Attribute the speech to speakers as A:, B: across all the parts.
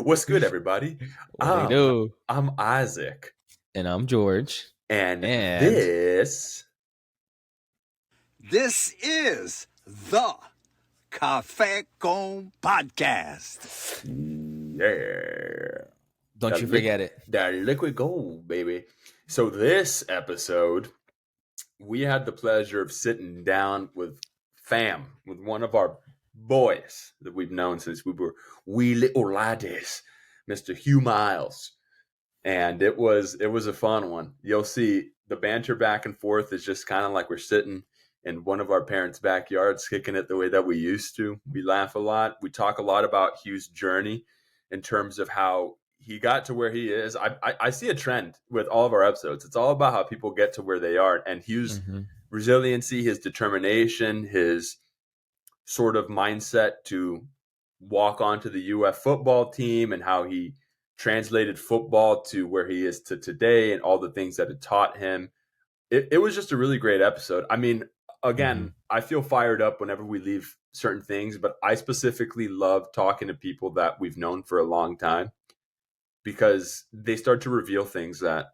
A: What's good, everybody?
B: What they do?
A: I'm Isaac.
B: And I'm George.
A: And this
C: is the Café Con Podcast.
A: Yeah.
B: Don't you forget it.
A: That liquid gold, baby. So this episode, we had the pleasure of sitting down with one of our boys that we've known since we were wee little laddies, Mr. Hugh Miles. And it was a fun one. You'll see the banter back and forth is just kind of like we're sitting in one of our parents' backyards, kicking it the way that we used to. We laugh a lot. We talk a lot about Hugh's journey in terms of how he got to where he is. I see a trend with all of our episodes. It's all about how people get to where they are. And Hugh's resiliency, his determination, his sort of mindset to walk onto the UF football team and how he translated football to where he is to today and all the things that it taught him. It was just a really great episode. I mean, again, I feel fired up whenever we leave certain things, but I specifically love talking to people that we've known for a long time because they start to reveal things that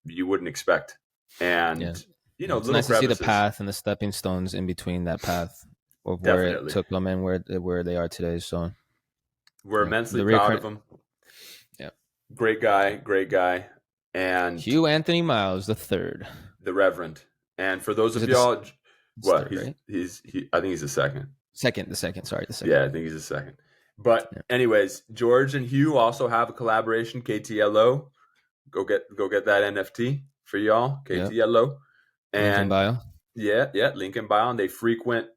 A: you wouldn't expect. And, you know,
B: it's nice to see the path and the stepping stones in between that path of where it took them and where they are today. So
A: we're immensely proud of them.
B: Yeah.
A: Great guy. And
B: Hugh Anthony Miles III.
A: The Reverend. And for those of y'all, what?
B: Third, right?
A: I think he's the second.
B: The second.
A: Yeah, I think he's the second. But anyways, George and Hugh also have a collaboration, KTLO. Go get that NFT for y'all, KTLO.
B: And link in bio.
A: Yeah, link in bio. And they frequent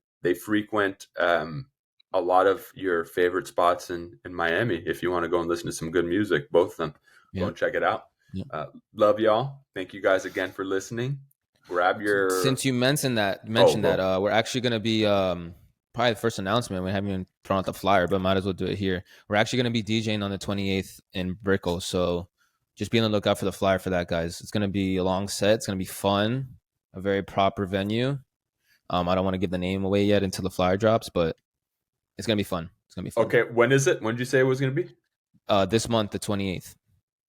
A: a lot of your favorite spots in Miami. If you want to go and listen to some good music, both of them, go and check it out. Yeah. Love y'all. Thank you guys again for listening. Grab your.
B: Since you mentioned that, we're actually going to be probably the first announcement. We haven't even thrown out the flyer, but might as well do it here. We're actually going to be DJing on the 28th in Brickell, so just be on the lookout for the flyer for that, guys. It's going to be a long set. It's going to be fun, a very proper venue. I don't want to give the name away yet until the flyer drops, but it's going to be fun.
A: Okay, when is it? When did you say it was going to be?
B: This month, the 28th.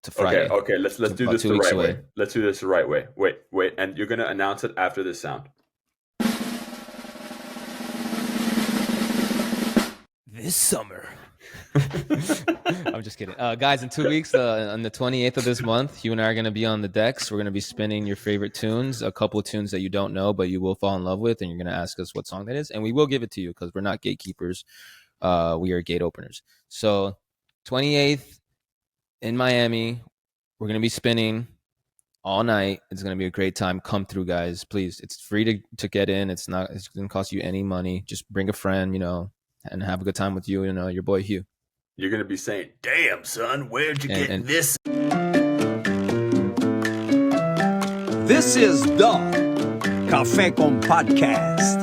B: To Friday.
A: Okay. Let's do this the right way. Let's do this the right way. Wait, and you're gonna announce it after this sound.
B: This summer. I'm just kidding, guys. In 2 weeks, on the 28th of this month, Hugh and I are gonna be on the decks. We're gonna be spinning your favorite tunes, a couple of tunes that you don't know, but you will fall in love with, and you're gonna ask us what song that is, and we will give it to you because we're not gatekeepers. We are gate openers. So, 28th. In Miami, we're going to be spinning all night. It's going to be a great time. Come through, guys. Please. It's free to get in. It's going to cost you any money. Just bring a friend, and have a good time with you and your boy Hugh.
A: You're going to be saying, damn, son, where'd you get this?
C: This is the Café Con Podcast.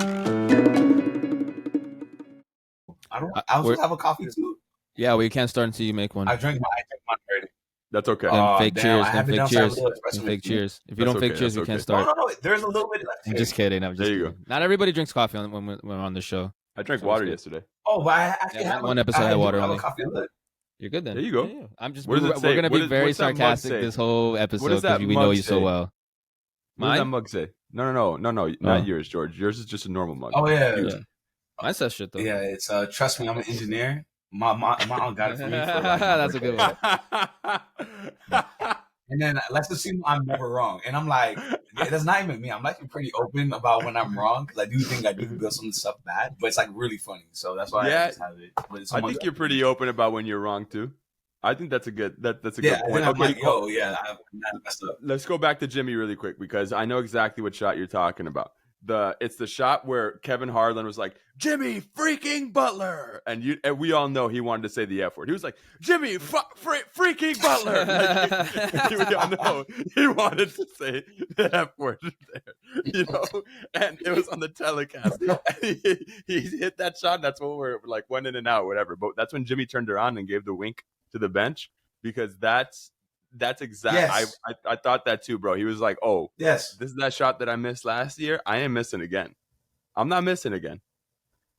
D: I was have a coffee too.
B: Yeah, well, you can't start until you make one.
D: I drank mine already.
A: That's okay.
B: Fake cheers. Fake cheers. If you don't fake cheers, you can't start.
D: No. There's a little bit left.
B: I'm just kidding. There you go. Not everybody drinks coffee when we're on the show.
A: I drank water yesterday.
D: Oh, but I actually have
B: one episode. I had water only. You're good then.
A: There you go.
B: Yeah. I'm just. We're gonna be very sarcastic this whole episode because we know you so well.
A: What does that mug say? No, not yours, George. Yours is just a normal mug.
D: Oh yeah.
B: Mine says shit though.
D: Yeah, it's trust me, I'm an engineer. My aunt got it for me.
B: That's a good one.
D: And then let's assume I'm never wrong. And I'm like, that's not even me. I'm actually pretty open about when I'm wrong because I do think I do build some stuff bad, but it's like really funny. So that's why I just have it.
A: I think you're pretty open about when you're wrong too. I think that's a good good point.
D: I'm like, I messed up.
A: Let's go back to Jimmy really quick because I know exactly what shot you're talking about. It's the shot where Kevin Harlan was like, Jimmy freaking Butler, and we all know he wanted to say the F word. He was like, Jimmy freaking Butler. We all know he wanted to say the F word there, and it was on the telecast. he hit that shot. And that's when we're like went in and out, whatever. But that's when Jimmy turned around and gave the wink to the bench because that's exactly. Yes. I thought that too, bro. He was like, "Oh,
D: yes,
A: this is that shot that I missed last year. I am missing again. I'm not missing again.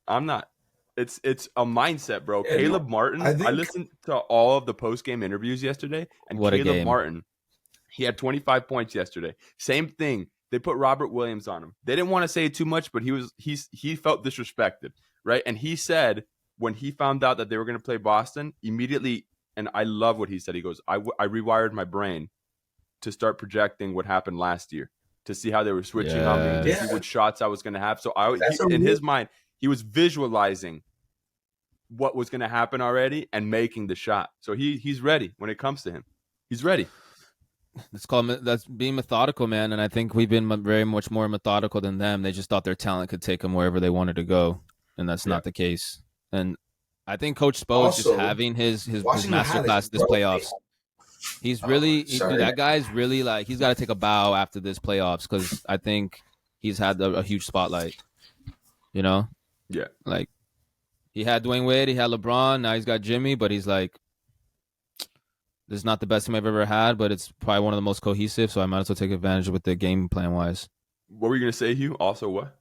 A: I'm not." It's a mindset, bro.
D: Yeah,
A: Caleb Martin.
D: I think-
A: I listened to all of the post game interviews yesterday, and
B: What a
A: Caleb
B: game.
A: Martin, he had 25 points yesterday. Same thing. They put Robert Williams on him. They didn't want to say too much, but he felt disrespected, right? And he said when he found out that they were going to play Boston, immediately, and I love what he said. He goes, I rewired my brain to start projecting what happened last year, to see how they were switching on me, to see what shots I was going to have. So in his mind, he was visualizing what was going to happen already and making the shot. So he's ready when it comes to him. He's ready.
B: That's being methodical, man. And I think we've been very much more methodical than them. They just thought their talent could take them wherever they wanted to go, and that's not the case. And I think Coach Spo is just having his masterclass this playoffs. He's really that guy's really like he's got to take a bow after this playoffs because I think he's had a huge spotlight. You know, like he had Dwayne Wade, he had LeBron, now he's got Jimmy, but he's like, this is not the best team I've ever had, but it's probably one of the most cohesive, so I might as well take advantage with the game plan wise.
A: What were you gonna say, Hugh? Also, what?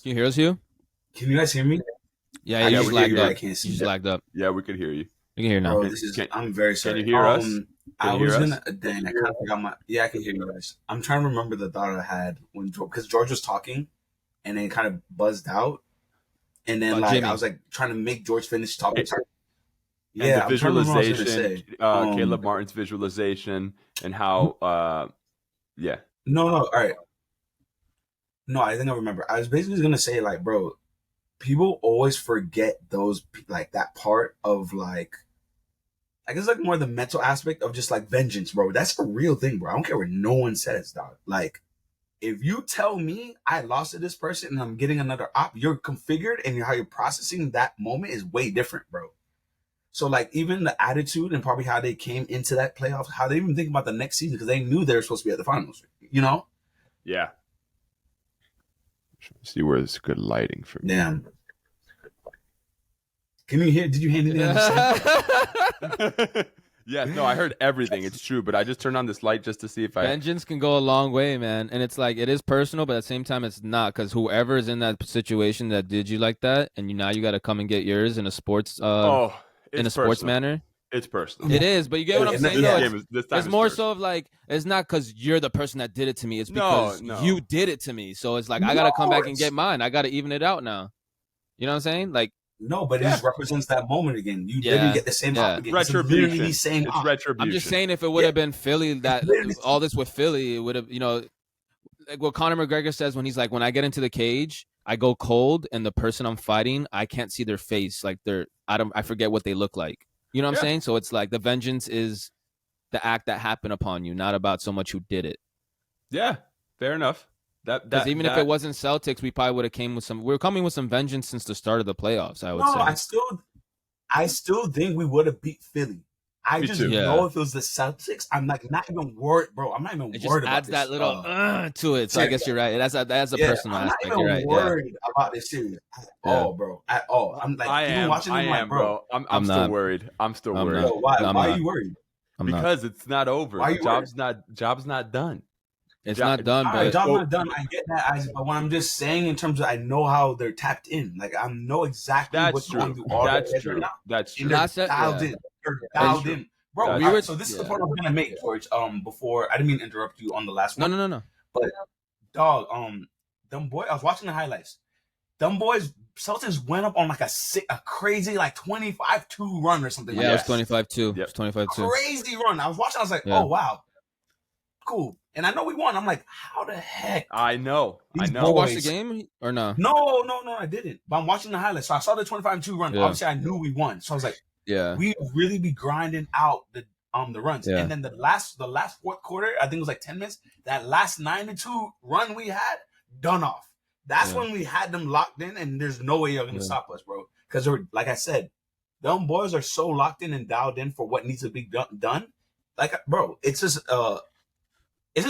B: Can you hear us, Hugh?
D: Can you guys hear me?
B: Yeah, you just lagged up.
D: I can't see.
B: You just lagged up.
A: Yeah, we could hear you.
B: You can hear now.
D: Bro, I'm very sorry.
A: Can you hear us?
D: I was gonna. Dang, I kind of forgot my. Yeah, I can hear you guys. I'm trying to remember the thought I had when because George was talking, and then kind of buzzed out, and then like Jimmy. I was like trying to make George finish talking.
A: Yeah, the visualization, Caleb Martin's visualization, and how,
D: No, all right. No, I think I remember. I was basically gonna say, like, bro, people always forget those, like, that part of, like, I guess, like, more the mental aspect of just, like, vengeance, bro. That's a real thing, bro. I don't care what no one says, dog. Like, if you tell me I lost to this person and I'm getting another op, you're configured and how you're processing that moment is way different, bro. So, like, even the attitude and probably how they came into that playoff, how they even think about the next season, because they knew they were supposed to be at the finals, you know?
A: Yeah. See where there's good lighting for me.
D: Damn. Can you hear? Did you hear anything I said?
A: Yeah, no, I heard everything. It's true, but I just turned on this light just to see if
B: Vengeance can go a long way, man. And it's like, it is personal, but at the same time, it's not, because whoever is in that situation that did you like that, and now you got to come and get yours in a sports sports manner.
A: It's personal.
B: It is, but you get what I'm saying, though? It's more
A: serious.
B: so of like, it's not because you're the person that did it to me. It's because you did it to me. So it's like, I got to come back and get mine. I got to even it out now. You know what I'm saying? Like,
D: no, but it just represents that moment again. You didn't get the same op again.
A: Retribution.
D: It's same
A: op. Retribution.
B: I'm just saying, if it would have been Philly, that all this with Philly, it would have, like what Conor McGregor says when he's like, when I get into the cage, I go cold, and the person I'm fighting, I can't see their face. Like I forget what they look like. You know what I'm saying? So it's like the vengeance is the act that happened upon you, not about so much who did it.
A: Yeah, fair enough.
B: Because even if it wasn't Celtics, we probably would have came with some. We're coming with some vengeance since the start of the playoffs. I would say.
D: I still think we would have beat Philly. I just know if it was the Celtics, I'm like not even worried, bro. I'm not even worried about this.
B: It just adds that little to it. So I guess you're right. That's a personal aspect. You're right.
D: I'm not even worried about this series at all, bro. At all. I'm like, even watching them, like, bro.
A: I'm still worried. I'm still worried.
D: Why are you worried?
A: Because it's not over. Job's not done.
B: It's not done, but
D: job's not done. I get that, but what I'm just saying in terms of I know how they're tapped in. Like I know exactly what's going through all
A: That's true. That's true.
D: They're dialed in. They're dialed in. Bro, so this is the point I was gonna make, George. Before I didn't mean to interrupt you on the last one.
B: No.
D: But dog, them boys. I was watching the highlights. Them boys, Celtics went up on like a crazy like 25-2 run or something.
B: Yeah, it was 25-2. It was 25-2.
D: Crazy run. I was watching. I was like, oh wow, cool. And I know we won. I'm like, how the heck?
A: I know.
B: Did you watch the game or no?
D: No, I didn't. But I'm watching the highlights. So I saw the 25-2 run. Yeah. Obviously, I knew we won. So I was like, we really be grinding out the runs. Yeah. And then the last fourth quarter, I think it was like 10 minutes. That last 9-2 run we had, done off. That's when we had them locked in, and there's no way you're gonna stop us, bro. Because like I said, them boys are so locked in and dialed in for what needs to be done. Like, bro, it's just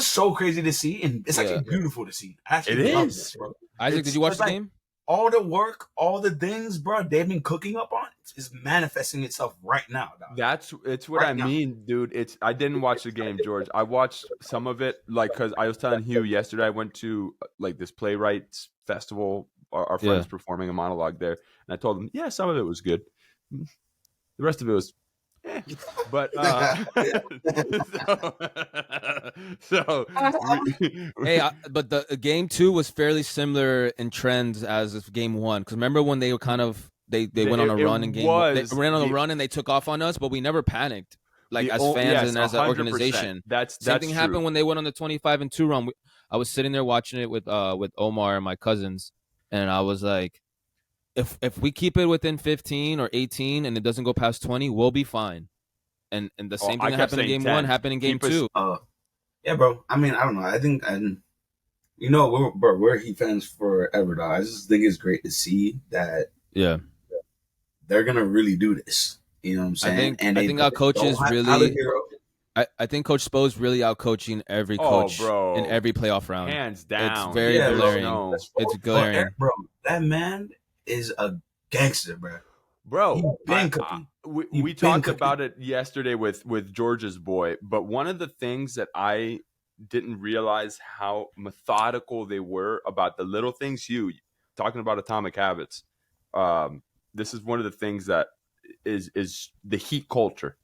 D: so crazy to see, and it's actually beautiful to see. I actually love this, bro.
B: Isaac, did you watch the game?
D: All the work, all the things, bro, they've been cooking up on is manifesting itself right now, dog.
A: It's what I mean, dude. I didn't watch the game, George. I watched some of it, like, because I was telling Hugh yesterday I went to like this playwrights festival our friends performing a monologue there, and I told them, yeah, some of it was good, the rest of it was. But
B: but the game 2 was fairly similar in trends as game 1. Because remember when they were kind of they went on a run in game 1. They ran on a run and they took off on us, but we never panicked. Like as fans and as an organization. Same thing happened when they went on the 25-2 run. I was sitting there watching it with Omar and my cousins, and I was like, if we keep it within 15 or 18 and it doesn't go past 20, we'll be fine. And the same thing that happened in game 1 happened in game 2.
D: Yeah, bro. I mean, I don't know. I think, we're Heat fans forever, dog. I just think it's great to see that.
B: Yeah,
D: they're gonna really do this. You know what I'm saying?
B: I think our coaches really. I think Coach Spo's really out coaching every coach in every playoff round.
A: Hands down.
B: It's very glaring. It's glaring.
D: Bro, that man is a gangster, bro.
A: Bro, we talked about it yesterday with George's boy, but one of the things that I didn't realize how methodical they were about the little things. You talking about atomic habits. This is one of the things that is the Heat culture.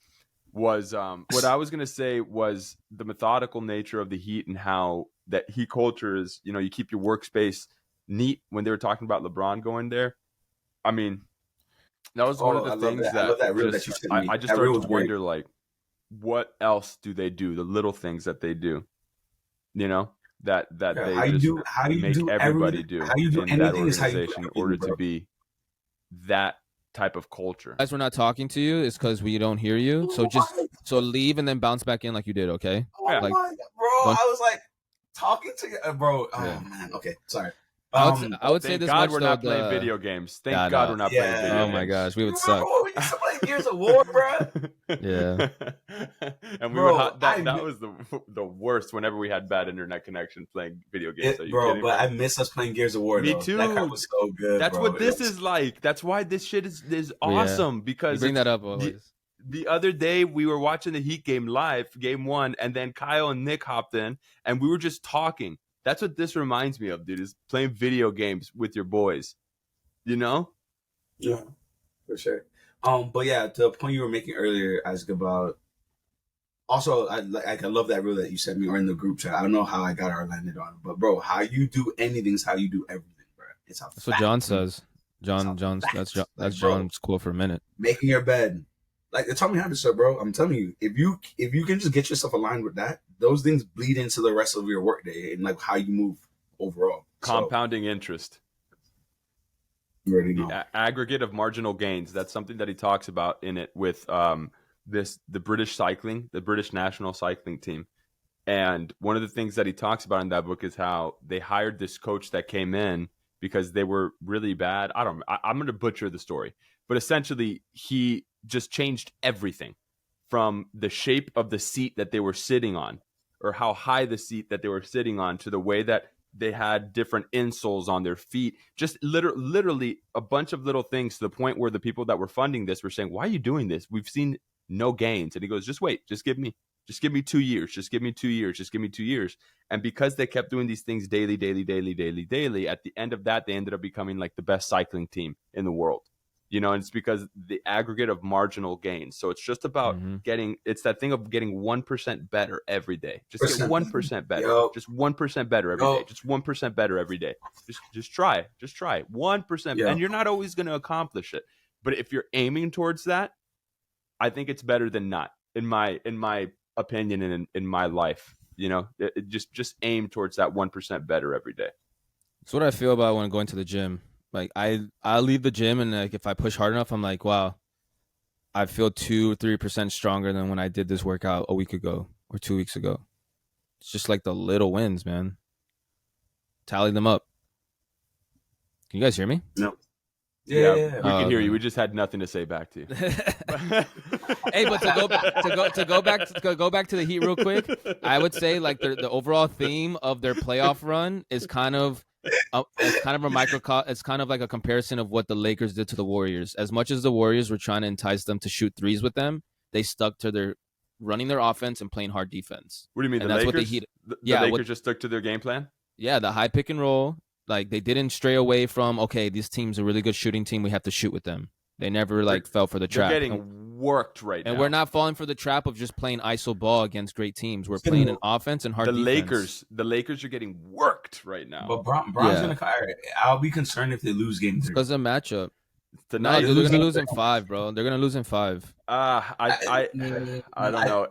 A: Was what I was going to say was the methodical nature of the Heat and how that Heat culture is, you keep your workspace neat. When they were talking about LeBron going there, I mean, that was one of the things I just started to wonder, like, what else do they do? The little things that they do, that they make everybody do in that organization in order to be that type of culture.
B: Guys, we're not talking to you. It's because we don't hear you. So leave and then bounce back in like you did. Okay.
D: Oh my God, bro! I was like talking to you, bro. Oh man. Okay, sorry.
B: I would say this
A: God
B: much,
A: we're not playing video games. Thank God we're not playing video games.
B: Oh my gosh, we would suck.
D: We used to play Gears of War, bro.
B: Yeah.
A: And we would that was the worst whenever we had bad internet connection playing video games.
D: But I miss us playing Gears of War.
A: Me
D: though.
A: too.
D: That crap was so good.
A: That's what this is like. That's why this shit is awesome because
B: you bring that up always.
A: The other day we were watching the Heat game live, game 1, and then Kyle and Nick hopped in and we were just talking. That's what this reminds me of, dude, is playing video games with your boys. Yeah,
D: for sure. But yeah, to the point you were making earlier, Isaac, about also, I love that rule that you sent me or in the group chat. I don't know how I got our landed on, but bro, how you do anything is how you do everything, bro.
B: That's what John says. That's John's quote for a minute.
D: Making your bed. Like Atomic Habits, bro. I'm telling you, if you can just get yourself aligned with that, those things bleed into the rest of your workday and like how you move overall.
A: Compounding interest.
D: The
A: aggregate of marginal gains. That's something that he talks about in it with the British national cycling team. And one of the things that he talks about in that book is how they hired this coach that came in because they were really bad. I'm going to butcher the story, but essentially he just changed everything from the shape of the seat that they were sitting on or how high the seat that they were sitting on to the way that they had different insoles on their feet, just literally a bunch of little things to the point where the people that were funding this were saying, why are you doing this? We've seen no gains. And he goes, just wait, just give me 2 years. Just give me 2 years. Just give me 2 years. And because they kept doing these things daily, at the end of that, they ended up becoming like the best cycling team in the world. And it's because the aggregate of marginal gains. So it's just about it's that thing of getting 1% better every day. Just get 1% better.
D: Yo.
A: Just 1% better every day. Just 1% better every day. Just try. 1%. And you're not always going to accomplish it. But if you're aiming towards that, I think it's better than not, in my opinion and in my life. Just aim towards that 1% better every day.
B: That's what I feel about when going to the gym. Like I leave the gym and like if I push hard enough, I'm like, wow, I feel 2-3% stronger than when I did this workout a week ago or 2 weeks ago. It's just like the little wins, man. Tally them up. Can you guys hear me?
D: No.
A: Yeah, we can hear you. We just had nothing to say back to you.
B: Hey, but to go back to the Heat real quick, I would say like the overall theme of their playoff run is kind of it's kind of like a comparison of what the Lakers did to the Warriors. As much as the Warriors were trying to entice them to shoot threes with them, they stuck to their running their offense and playing hard defense.
A: What do you mean?
B: And
A: the
B: that's
A: Lakers?
B: what the Heat.
A: The Lakers just stuck to their game plan.
B: Yeah, the high pick and roll. like they didn't stray away from, okay, this team's a really good shooting team, we have to shoot with them. They never like fell for the trap.
A: They're getting worked right now.
B: And we're not falling for the trap of just playing ISO ball against great teams. We're playing an offense and hard defense.
A: The Lakers are getting worked right now.
D: But Bron's gonna. I'll be concerned if they lose game 3.
B: Because of the matchup.
A: Tonight,
B: they're gonna lose in 5, bro. They're gonna lose in 5.
A: I don't know.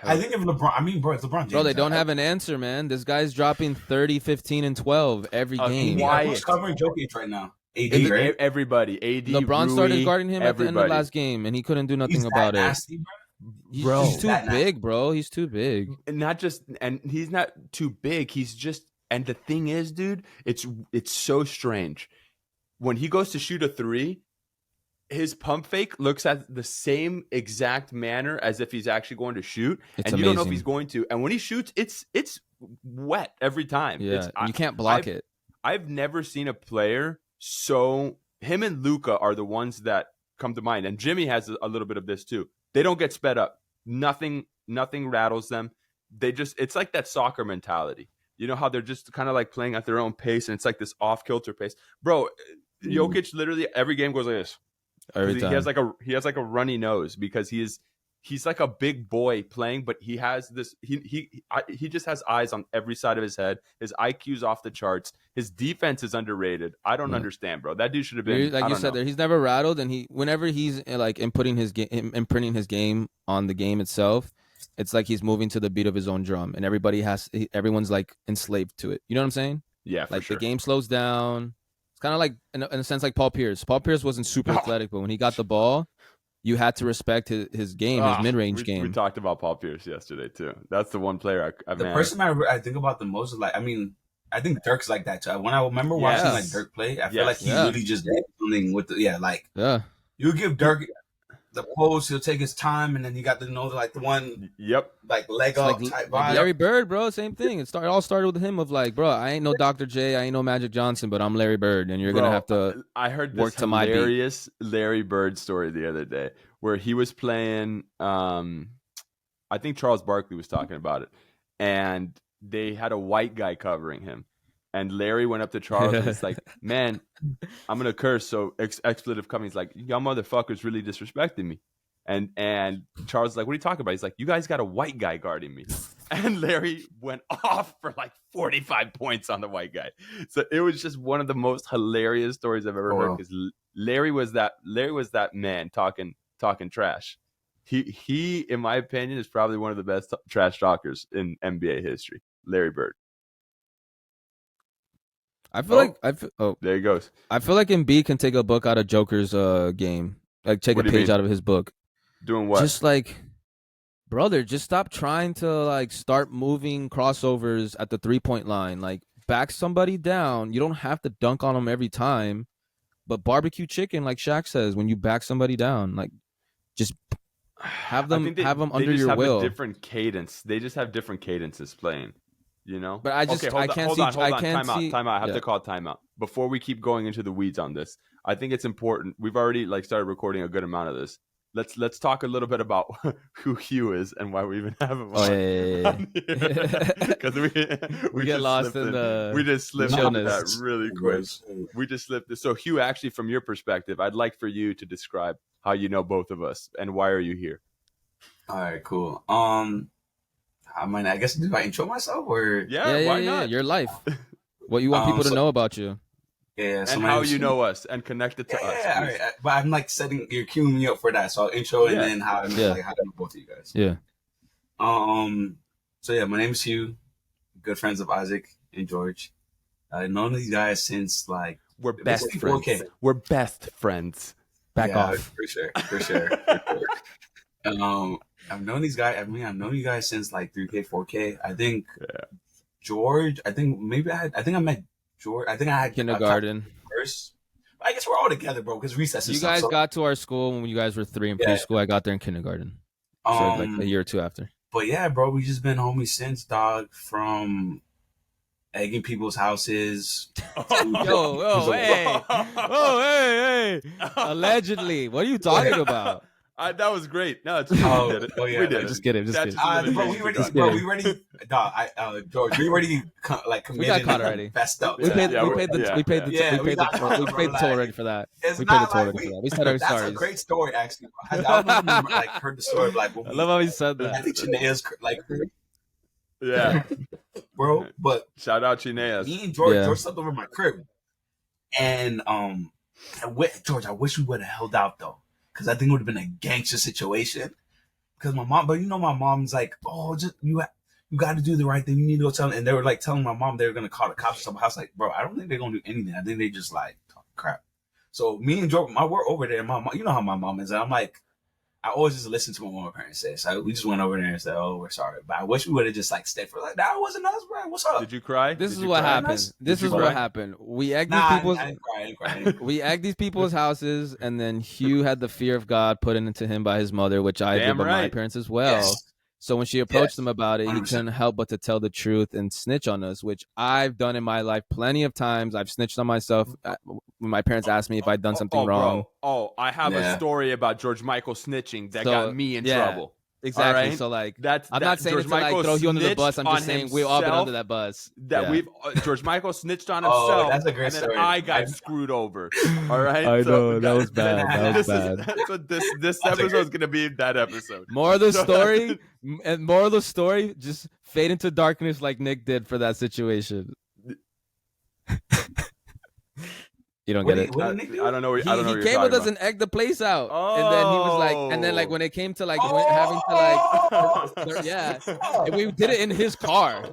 D: I think if LeBron, bro, it's LeBron James.
B: Bro, they don't have an answer, man. This guy's dropping 30, 15, and 12 every game.
D: Who's covering Jokic right now? AD, right?
A: Everybody. AD,
B: LeBron
A: Rui,
B: started guarding him at the end of the last game, and he couldn't do nothing about
D: nasty,
B: it.
D: Bro.
B: He's too big, bro. He's too big.
A: And he's not too big. He's just, and the thing is, dude, it's so strange. When he goes to shoot a 3, his pump fake looks at the same exact manner as if he's actually going to shoot.
B: It's
A: and
B: amazing.
A: You don't know if he's going to. And when he shoots, it's wet every time.
B: Yeah, you can't block it.
A: I've never seen a player so. Him and Luka are the ones that come to mind. And Jimmy has a little bit of this too. They don't get sped up. Nothing rattles them. It's like that soccer mentality. You know how they're just kind of like playing at their own pace, and it's like this off-kilter pace. Bro, Jokic literally every game goes like this.
B: Every time.
A: He has like a runny nose because he's like a big boy playing, but he has this he just has eyes on every side of his head. His IQ's off the charts. His defense is underrated. I don't understand, bro. That dude should have been
B: like you said there. He's never rattled, and whenever he's like imprinting his game on the game itself, it's like he's moving to the beat of his own drum, and everyone's like enslaved to it. You know what I'm saying?
A: Yeah, for
B: like
A: sure.
B: The game slows down. It's kind of like in a sense like Paul Pierce. Paul Pierce wasn't super athletic, but when he got the ball, you had to respect his game, his mid-range game.
A: We talked about Paul Pierce yesterday too. That's the one player
D: the person I think about the most is like, I think Dirk's like that too. When I remember watching like Dirk play, I feel like he really just did something with you give Dirk the post, he'll take his time, and then you got to know like the one like leg up type vibe.
B: Larry Bird, bro, same thing. It all started with him of like, bro, I ain't no Dr. J, I ain't no Magic Johnson, but I'm Larry Bird, and you're gonna have to.
A: I heard this hilarious Larry Bird story the other day where he was playing. I think Charles Barkley was talking about it, and they had a white guy covering him. And Larry went up to Charles and it's like, man, I'm going to curse. So expletive coming. He's like, y'all motherfuckers really disrespecting me. And Charles is like, what are you talking about? He's like, you guys got a white guy guarding me. And Larry went off for like 45 points on the white guy. So it was just one of the most hilarious stories I've ever heard. Because Larry was that man talking trash. He, in my opinion, is probably one of the best trash talkers in NBA history. Larry Bird.
B: I feel
A: there he goes.
B: I feel like Embiid can take a book out of Joker's game, like take a page out of his book.
A: Doing what?
B: Just like, brother, just stop trying to like start moving crossovers at the 3-point line. Like back somebody down. You don't have to dunk on them every time, but barbecue chicken, like Shaq says, when you back somebody down, like just have them under your will.
A: A different cadence. They just have different cadences playing. You know,
B: but I can't see.
A: Time out. I have to call timeout before we keep going into the weeds on this. I think it's important. We've already started recording a good amount of this. Let's talk a little bit about who Hugh is and why we even have him on. Because we
B: get lost in the.
A: We just slipped into that really quick. We just slipped this. So Hugh, actually, from your perspective, I'd like for you to describe how you know both of us and why are you here.
D: All right, cool. I guess do I intro myself or
A: why not?
B: Your life, what you want people to know about you.
D: Yeah,
A: so and how you know us and connect it to us.
D: Yeah, all right. But I'm like you're queuing me up for that. So I'll intro and then how I know both of you guys.
B: Yeah.
D: So yeah, my name is Hugh. Good friends of Isaac and George. I've known these guys since like
A: we're best friends. 4K. We're best friends. Back off.
D: For sure. I've known these guys. I've known you guys since like 3K, 4K. I think George. I think I met George. I think I had
B: kindergarten
D: first. I guess we're all together, bro. Because recess.
B: You guys got to our school when you guys were 3 in preschool. I got there in kindergarten. So like a year or two after.
D: But yeah, bro, we just been homies since, dog. From egging people's houses.
B: Hey. Allegedly, what are you talking about?
A: That was great. No, it's true. We did it.
D: Oh, yeah,
A: We did it.
B: Just kidding. Just
A: That's
B: kidding.
D: Bro, we already, George, we already like
B: We
D: committed
B: got caught
D: and
B: already.
D: fessed up.
B: We paid.
A: Yeah,
B: We paid the.
A: yeah,
B: We paid the.
D: yeah.
B: We paid
D: got
B: the.
D: caught,
B: We
D: bro,
B: paid the toll
D: like,
B: already for that.
D: It's
B: We paid the
D: not
B: toll
D: like
B: already for that. We said our
D: that's
B: stories.
D: a great story, actually. I don't know if you remember, like heard the story of like when
B: I love how he said
D: I
B: that.
D: think Chinea's like,
A: Yeah.
D: bro, but
A: Shout out Chineas.
D: me and George,
B: Yeah.
D: George slept over my crib, and George, I wish we would have held out though, because I think it would have been a gangster situation. Because my mom, but you know, my mom's like, oh, just you got to do the right thing. You need to go tell them. And they were like telling my mom they were gonna call the cops or something. I was like, bro, I don't think they're gonna do anything. I think they just like talk crap. So me and George, we're over there. My mom, you know how my mom is. And I'm like, I always just listen to what my parents say. So we just went over there and said, "Oh, we're sorry," but I wish we would have just like stayed for like that wasn't us, bro. What's up?
A: Did you cry?
B: This
A: Did
B: is
A: you
B: what
A: cry?
B: happened. This
A: Did
B: is
A: you
B: what
A: cry?
B: happened. We egged
D: Nah,
B: these people's.
D: I didn't cry.
B: We egged these people's houses, and then Hugh had the fear of God put into him by his mother, which I did,
A: Damn
B: but my
A: right.
B: parents as well.
D: Yes.
B: So when she approached
D: Yes.
B: him about it, he
D: 100%.
B: couldn't help but to tell the truth and snitch on us, which I've done in my life plenty of times. I've snitched on myself when my parents asked me if I'd done something wrong.
A: Bro. I have a
D: Yeah.
A: story about George Michael snitching that
B: So,
A: got me in
B: yeah.
A: trouble.
B: Exactly.
A: right.
B: So like,
A: That
B: I'm not saying
A: George
B: it to like
A: Michael
B: throw you under the bus. I'm
A: snitched
B: just saying
A: on
B: we've all been
A: himself.
B: under that bus.
A: That
B: Yeah.
A: we've George Michael snitched on
D: Oh,
A: himself,
D: that's a great
A: and then
D: story.
A: I got screwed over. All right,
B: I know, that was
D: bad. That was
B: bad.
A: That's what this
D: That's a
A: episode is
D: great-
A: gonna be. That episode.
B: More of the
A: So-
B: story, and more of the story, just fade into darkness like Nick did for that situation. You don't get it.
D: What did Nick do?
A: I don't know. I don't know.
B: He
A: what
B: came
A: you're
B: with us
A: talking
B: and egged the place out, and then he was like, and then like when it came to like having to like, yeah, and we did it in his car.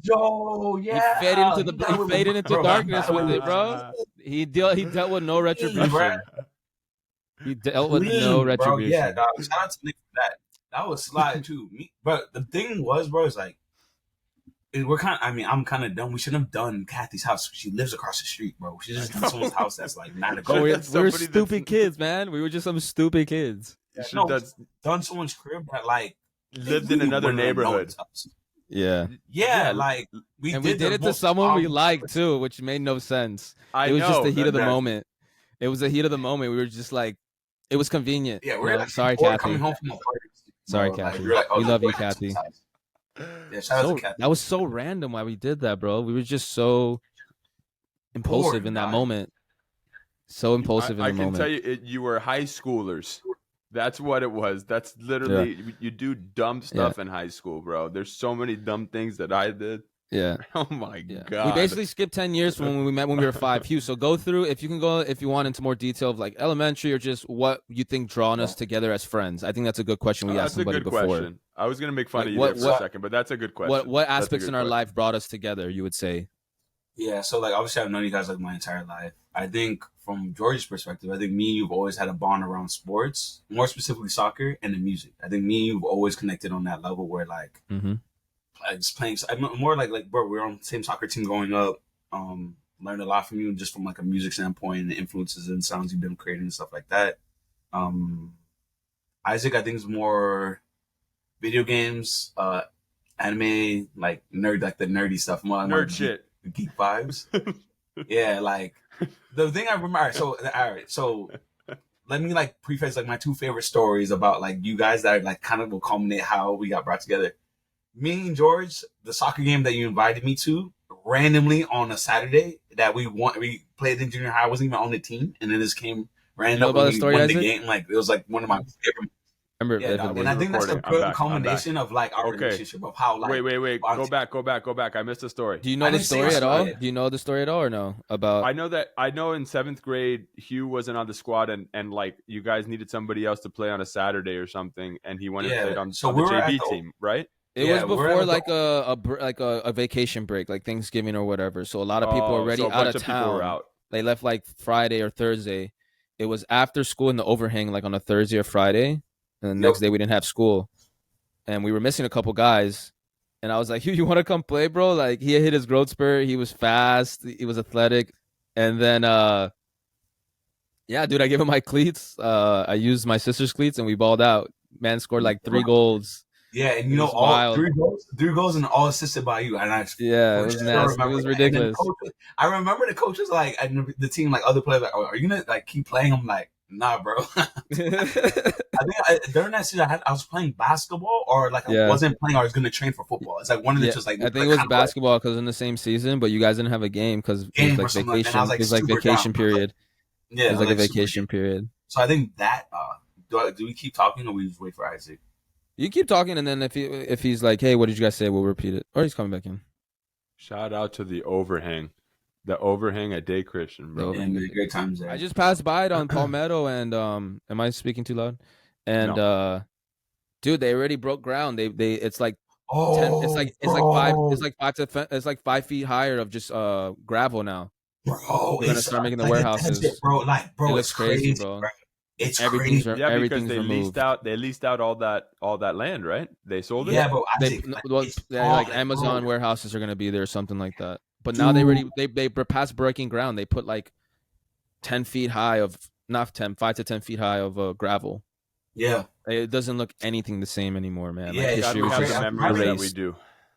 D: Yo, yeah.
B: He faded into darkness with it, bro. He dealt with no retribution. He dealt with no
D: Bro,
B: retribution.
D: yeah, dog. Shout out to Nick for that. That was slide too. But the thing was, bro, is like I'm kind of done. We shouldn't have done Kathy's house. She lives across the street, bro. We should just done someone's house that's like not a
B: Bro,
D: good.
B: we
A: That's
B: were
A: somebody
B: stupid
A: that's-
B: kids, man. We were just some stupid kids.
A: You should
D: No,
A: have
D: done someone's crib that like
A: lived in
D: we
A: another
D: wouldn't have known
A: neighborhood.
D: it's us.
B: Yeah,
D: Yeah,
A: Yeah,
D: like we
B: and
D: did
B: we did
D: the
B: it to
D: most
B: someone we
D: obvious-
B: liked too, which made no sense.
A: I
B: It was just
A: know,
B: the heat of the
A: that-
B: moment. It was the heat of the moment. We were just like, it was convenient.
D: Yeah,
B: you
D: we're
B: know?
D: like
B: Sorry,
D: before
B: Kathy.
D: coming home from a party.
B: Sorry,
D: Bro, like,
B: Kathy.
D: we're like, oh,
B: We love you,
D: we're at
B: Kathy.
D: someone's house. Yeah, shout out
B: So,
D: to Kathy.
B: that was so random why we did that, bro. We were just so impulsive
D: Bored,
B: in that
D: dog.
B: moment. So impulsive
A: I
B: in the
A: can
B: moment.
A: tell you, you were high schoolers. That's what it was. That's literally you do dumb stuff in high school, bro. There's so many dumb things that I did.
B: Yeah.
A: Oh my
B: Yeah.
A: god.
B: We basically skipped 10 years from when we met when we were 5. Hugh, so go through if you want into more detail of like elementary or just what you think drawn us together as friends. I think that's a good question we asked
A: that's a
B: somebody
A: good
B: before.
A: question. I was gonna make fun
B: Like,
A: of you
B: what-
A: there for
B: what-
A: a second, but that's a good question.
B: What
A: That's a
B: aspects
A: good
B: in our
A: question.
B: life brought us together, you would say?
D: Yeah, so like obviously I've known you guys like my entire life. I think from George's perspective, I think me and you've always had a bond around sports, more specifically soccer and the music. I think me and you've always connected on that level where like
B: Mm-hmm.
D: just playing. I'm more like bro, we were on the same soccer team growing up. Learned a lot from you just from like a music standpoint and the influences and sounds you've been creating and stuff like that. Isaac, I think is more video games, anime, like nerd, like the nerdy stuff, more
A: Nerd shit.
D: geek vibes. Yeah, like the thing I remember. All right, so let me like preface like my 2 favorite stories about like you guys that like kind of will culminate how we got brought together. Me and George, the soccer game that you invited me to randomly on a Saturday that we played in junior high. I wasn't even on the team, and then this came random
B: know
D: up
B: about
D: and
B: the
D: we
B: story,
D: won the
B: Isaac?
D: game. Like it was like one of my favorite.
B: Remember
D: Yeah, dog.
B: vividly.
D: And I think that's the
A: Recording. I'm
D: good
A: back.
D: culmination of like our
A: Okay.
D: relationship of how like
A: Wait.
D: our-
A: Go back. I missed the story.
B: Do you know
D: I
B: the
D: didn't see
B: story
D: my
B: at all?
D: story.
B: Do you know the story at all or no? About
A: I know in 7th grade Hugh wasn't on the squad and like you guys needed somebody else to play on a Saturday or something, and he went and
D: Yeah,
A: played on
D: so
A: the
D: we were
A: JV
D: at the-
A: team, right?
B: it
D: Yeah,
B: was
D: we're
B: before
D: at
B: like a vacation break, like Thanksgiving or whatever. So a lot of people were already
A: so a
B: out
A: bunch
B: of
A: people
B: town.
A: were out.
B: They left like Friday or Thursday. It was after school in the overhang, like on a Thursday or Friday. And the next day we didn't have school. And we were missing a couple guys. And I was like, Hugh, you want to come play, bro? Like he hit his growth spurt. He was fast. He was athletic. And then, yeah, dude, I gave him my cleats. I used my sister's cleats and we balled out. Man scored like 3 goals.
D: Yeah, and
B: It
D: you know
B: was
D: all
B: wild.
D: 3 goals and all assisted by you. And I
B: Yeah, it
D: for
B: was
D: sure
B: nasty. It
D: remember
B: was
D: that. And then
B: ridiculous.
D: I remember the coaches like and the team like other players like, oh, are you gonna like keep playing? I'm like, Nah, bro. During that season, I was playing basketball, or like I
B: Yeah.
D: wasn't playing. I was gonna train for football. It's like one of the just like.
B: I think it was basketball because in the same season, but you guys didn't have a game because it was like vacation.
D: Like,
B: it was like vacation
D: down.
B: period.
D: Yeah,
B: it was like a vacation period.
D: So I think that do we keep talking or we just wait for Isaac?
B: You keep talking, and then if he's like, "Hey, what did you guys say?" We'll repeat it, or he's coming back in.
A: Shout out to the overhang at Day Christian, bro.
D: Yeah, great times there.
B: I just passed by it on Palmetto, and am I speaking too loud? And
A: No.
B: Dude, they already broke ground. They it's like
D: 10,
B: it's like 5 feet higher of just gravel now.
D: Bro,
B: they're gonna start making the warehouses.
D: It looks
B: crazy, bro.
D: It's
B: everything's
D: crazy.
B: Everything's
A: because
B: removed.
A: They leased out all that land, right? They sold it.
D: Yeah, but
B: like Amazon warehouses are gonna be there or something like that. But now they past breaking ground. They put like 10 feet high of 5 to 10 feet high of gravel.
D: Yeah,
B: it doesn't look anything the same anymore, man.
A: Yeah,
B: history
A: we
B: was
A: have
B: just
A: the memories that we do.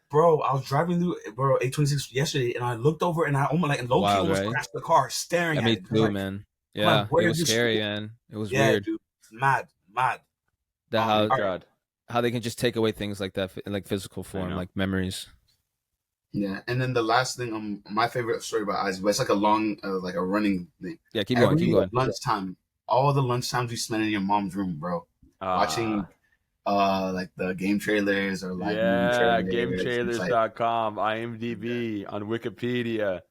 D: Bro, I was driving through 826 yesterday, and I looked over, and I almost like low-key almost crashed the car, staring at it.
B: Me too, man. Yeah, it was scary, man. It was weird.
D: Dude, mad.
B: How they can just take away things like that in like physical form, like memories.
D: Yeah, and then the last thing, my favorite story about Isaac, but it's like a long, like a running thing.
B: Yeah, keep going.
D: Lunchtime, all the lunchtimes you spend in your mom's room, bro, watching, like the game trailers or like
A: GameTrailers.com, IMDb, on Wikipedia.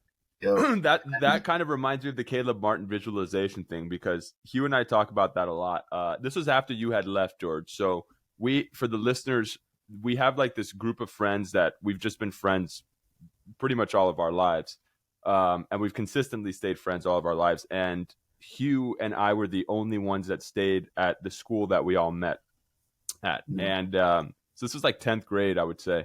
A: That kind of reminds me of the Caleb Martin visualization thing, because Hugh and I talk about that a lot. This was after you had left, George. So for the listeners, we have like this group of friends that we've just been friends pretty much all of our lives. And we've consistently stayed friends all of our lives. And Hugh and I were the only ones that stayed at the school that we all met at. And so this was like 10th grade, I would say.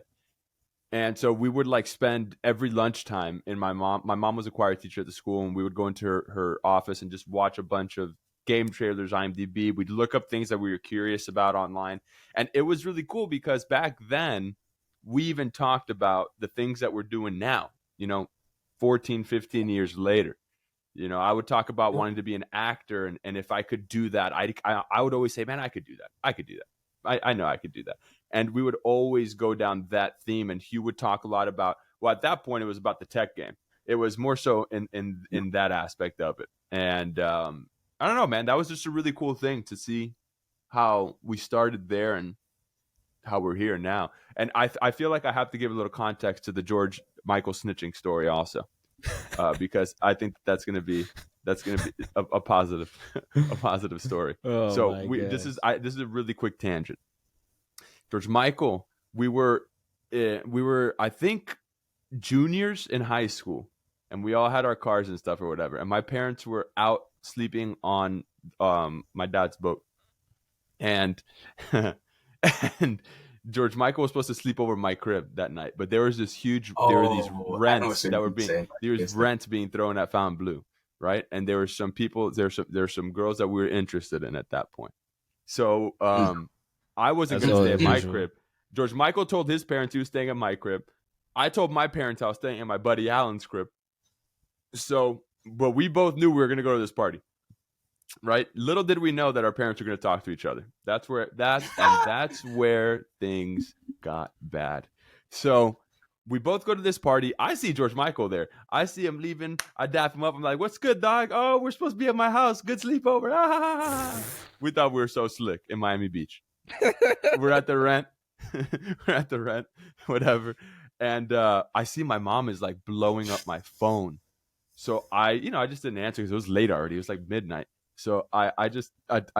A: And so we would like spend every lunchtime in my mom was a choir teacher at the school, and we would go into her office and just watch a bunch of game trailers, IMDb. We'd look up things that we were curious about online. And it was really cool because back then we even talked about the things that we're doing now, 14, 15 years later. I would talk about wanting to be an actor. And if I could do that, I would always say, man, I could do that. I know I could do that. And we would always go down that theme. And Hugh would talk a lot about, well, at that point, it was about the tech game. It was more so in that aspect of it. And I don't know, man, that was just a really cool thing to see how we started there and how we're here now. And I feel like I have to give a little context to the George Michael snitching story also, because I think that's going to be a positive story. So this is a really quick tangent. George Michael, we were I think juniors in high school, and we all had our cars and stuff or whatever. And my parents were out sleeping on my dad's boat, and and George Michael was supposed to sleep over my crib that night, but there was this huge there were these rents that were being thrown at Fontainebleau, right? And there were some people, there's some girls that we were interested in at that point. So I wasn't going to stay at my crib. George Michael told his parents he was staying at my crib. I told my parents I was staying at my buddy Alan's crib. So, but we both knew we were going to go to this party, right? Little did we know that our parents were going to talk to each other. That's where things got bad. So we both go to this party. I see George Michael there. I see him leaving. I dap him up. I'm like, "What's good, dog? Oh, we're supposed to be at my house. Good sleepover." We thought we were so slick in Miami Beach. We're at the rent. Whatever. And I see my mom is like blowing up my phone. So I just didn't answer because it was late already. It was like midnight. So I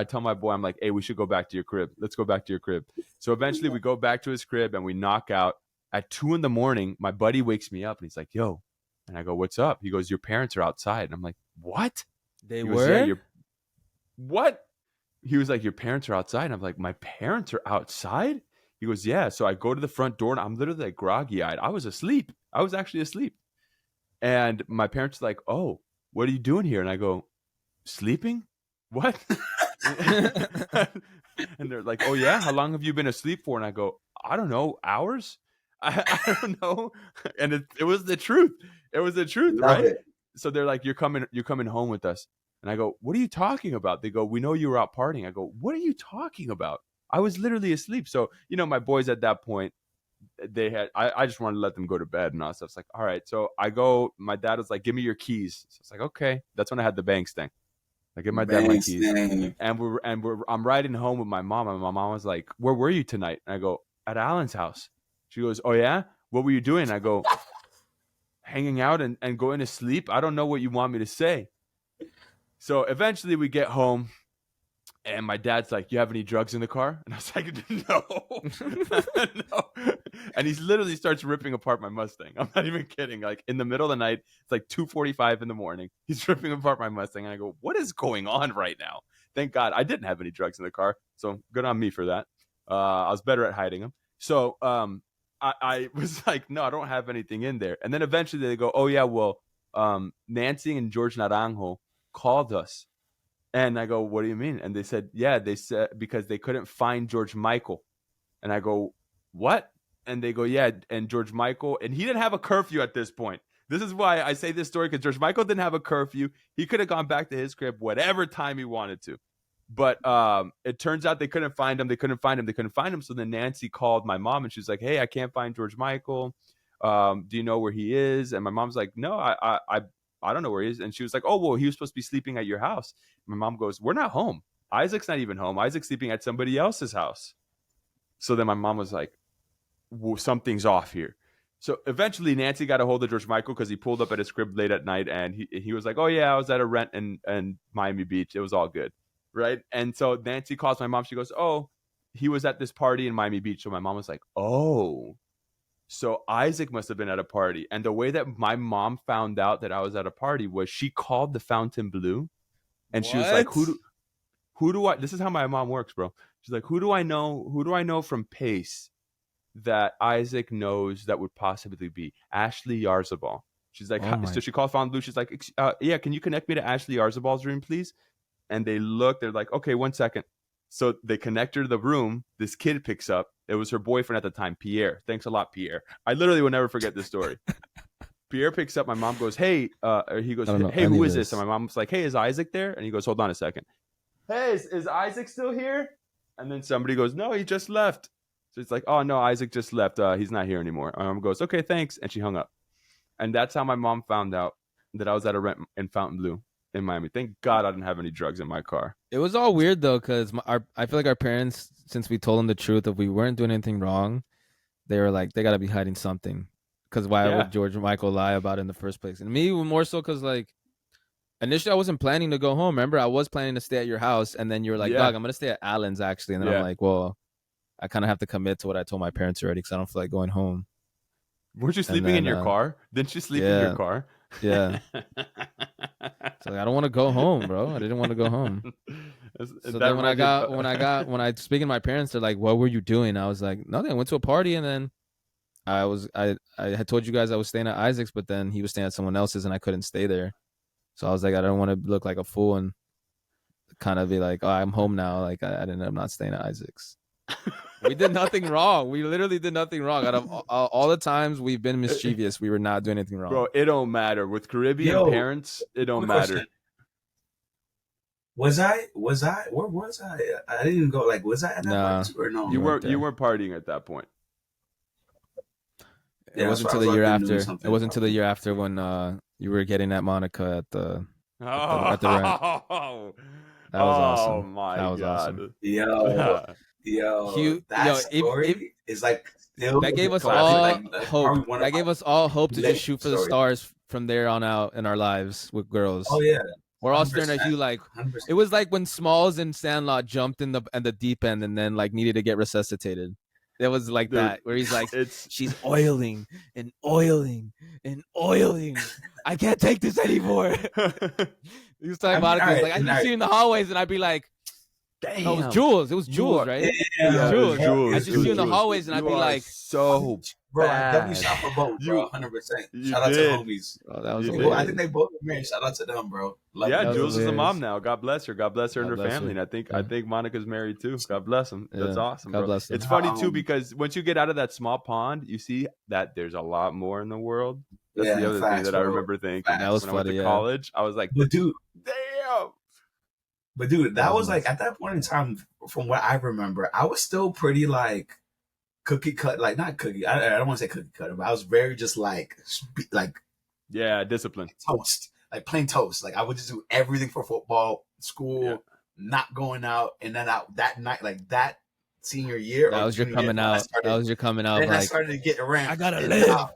A: tell my boy, I'm like, "Hey, we should go back to your crib. Let's go back to your crib." So eventually we go back to his crib and we knock out. At 2 a.m, my buddy wakes me up and he's like, "Yo," and I go, "What's up?" He goes, "Your parents are outside." And I'm like, "What?"
B: They were?
A: Yeah, what? He was like, "Your parents are outside." And I'm like, "My parents are outside?" He goes, "Yeah." So I go to the front door and I'm literally like groggy-eyed. I was asleep. I was actually asleep. And my parents are like, "Oh, what are you doing here?" And I go, "Sleeping? What?" And they're like, "Oh, yeah? How long have you been asleep for?" And I go, "I don't know, hours? I don't know." And it was the truth. It was the truth, right? So they're like, you're coming home with us." And I go, what are you talking about? They go, we know you were out partying. I go, what are you talking about? I was literally asleep. So, my boys at that point, I just wanted to let them go to bed and all that stuff. It's like, all right. So I go, my dad was like, give me your keys. So it's like, okay. That's when I had the bank thing. I give my dad my keys. And I'm riding home with my mom. And my mom was like, where were you tonight? And I go, at Alan's house. She goes, oh yeah? What were you doing? I go, hanging out and going to sleep. I don't know what you want me to say. So eventually we get home. And my dad's like, you have any drugs in the car? And I was like, no. No. And he literally starts ripping apart my Mustang. I'm not even kidding. Like in the middle of the night, it's like 2:45 in the morning. He's ripping apart my Mustang. And I go, what is going on right now? Thank God I didn't have any drugs in the car. So good on me for that. I was better at hiding them. So I was like, no, I don't have anything in there. And then eventually they go, oh, yeah, well, Nancy and George Naranjo called us. And I go, what do you mean? And they said, because they couldn't find George Michael. And I go, what? And they go, yeah. And George Michael, and he didn't have a curfew at this point. This is why I say this story, because George Michael didn't have a curfew. He could have gone back to his crib whatever time he wanted to. But it turns out they couldn't find him. So then Nancy called my mom and she was like, hey, I can't find George Michael. Do you know where he is? And my mom's like, no, I don't know where he is. And she was like, oh, well, he was supposed to be sleeping at your house. My mom goes, we're not home. Isaac's not even home. Isaac's sleeping at somebody else's house. So then my mom was like, well, something's off here. So eventually Nancy got a hold of George Michael because he pulled up at his crib late at night. And he was like, oh, yeah, I was at a rent in Miami Beach. It was all good. Right. And so Nancy calls my mom. She goes, oh, he was at this party in Miami Beach. So my mom was like, oh. So Isaac must have been at a party. And the way that my mom found out that I was at a party was she called the Fontainebleau. And she was like, who do I, this is how my mom works, bro. She's like, who do I know from Pace that Isaac knows that would possibly be? Ashley Yarzabal. She's like, so she called Fontainebleau. She's like, yeah, can you connect me to Ashley Yarzabal's room, please? And they look, they're like, okay, 1 second. So they connect her to the room. This kid picks up. It was her boyfriend at the time, Pierre. Thanks a lot, Pierre. I literally will never forget this story. Pierre picks up. My mom goes, hey, he goes, hey, who is this? And my mom's like, hey, is Isaac there? And he goes, hold on a second. Hey, is Isaac still here? And then somebody goes, no, he just left. So it's like, oh, no, Isaac just left. He's not here anymore. My mom goes, okay, thanks. And she hung up. And that's how my mom found out that I was at a rent in Fontainebleau in Miami. Thank God I didn't have any drugs in my car.
B: It was all weird though, because I feel like our parents, since we told them the truth, if we weren't doing anything wrong, they were like, they got to be hiding something. Because why would George Michael lie about it in the first place? And me, more so because like initially I wasn't planning to go home. Remember, I was planning to stay at your house, and then you were like, dog, I'm gonna stay at Alan's actually. And then I'm like, well, I kind of have to commit to what I told my parents already because I don't feel like going home.
A: Weren't you sleeping in your car? Didn't you sleep in your car?
B: Yeah. So like, I don't want to go home, bro. I didn't want to go home. So then when I speaking to my parents, they're like, what were you doing? I was like, nothing. I went to a party, and then I had told you guys I was staying at Isaac's, but then he was staying at someone else's and I couldn't stay there. So I was like, I don't want to look like a fool and kind of be like, oh, I'm home now. Like I'm not staying at Isaac's. We did nothing wrong. We literally did nothing wrong. Out of all the times we've been mischievous, we were not doing anything wrong.
A: Bro, it don't matter. With Caribbean parents, it don't matter.
D: Was I? Where was I? I didn't go. Like, was I at that party or no?
A: You weren't partying at that point.
B: It wasn't until the year after. It wasn't until the year after when you were getting at Monica at the rent. That was awesome.
A: Oh my God.
B: Awesome.
D: Yo,
B: Hugh,
D: that story is like still
B: that gave us all hope. That gave us all hope to just shoot for the stars from there on out in our lives with girls.
D: Oh yeah,
B: we're all staring at Hugh like 100%. It was like when Smalls and Sandlot jumped in the deep end and then like needed to get resuscitated. It was like that where he's like, she's oiling and oiling and oiling. I can't take this anymore. He was talking about it. Like I just see you in the hallways and I'd be like, damn. No, it was Jules. It was Jules, right?
D: Yeah,
B: Jules. I just see you in the hallways and I'd be like,
A: so
D: bro, W shot for both, bro. 100%. Shout out to homies.
B: Oh, that was
D: I think they both married. Shout out to them, bro.
A: Jules is a mom now. God bless her. God bless her and her family. And I think Monica's married too. God bless them. That's awesome, bro. God bless them. It's funny too because once you get out of that small pond, you see that there's a lot more in the world. That's the other thing that I remember thinking.
B: That was
A: when I went to college. I was like,
D: but dude,
A: damn, up.
D: But dude, that was
B: nice.
D: like at that point in time, from what I remember, I was still pretty like cookie cut, like not cookie. I don't want to say cookie cutter, but I was very just like
A: Yeah, discipline.
D: toast, like plain toast. Like I would just do everything for football, school,
A: Yeah.
D: not going out, and then out that night, like that senior year.
B: That
D: or
B: was your
D: junior year,
B: coming
D: when I
B: out.
D: started-
B: That was your coming out.
D: Then I
B: Like,
D: started to get around.
B: I gotta
D: and
B: live.
D: out.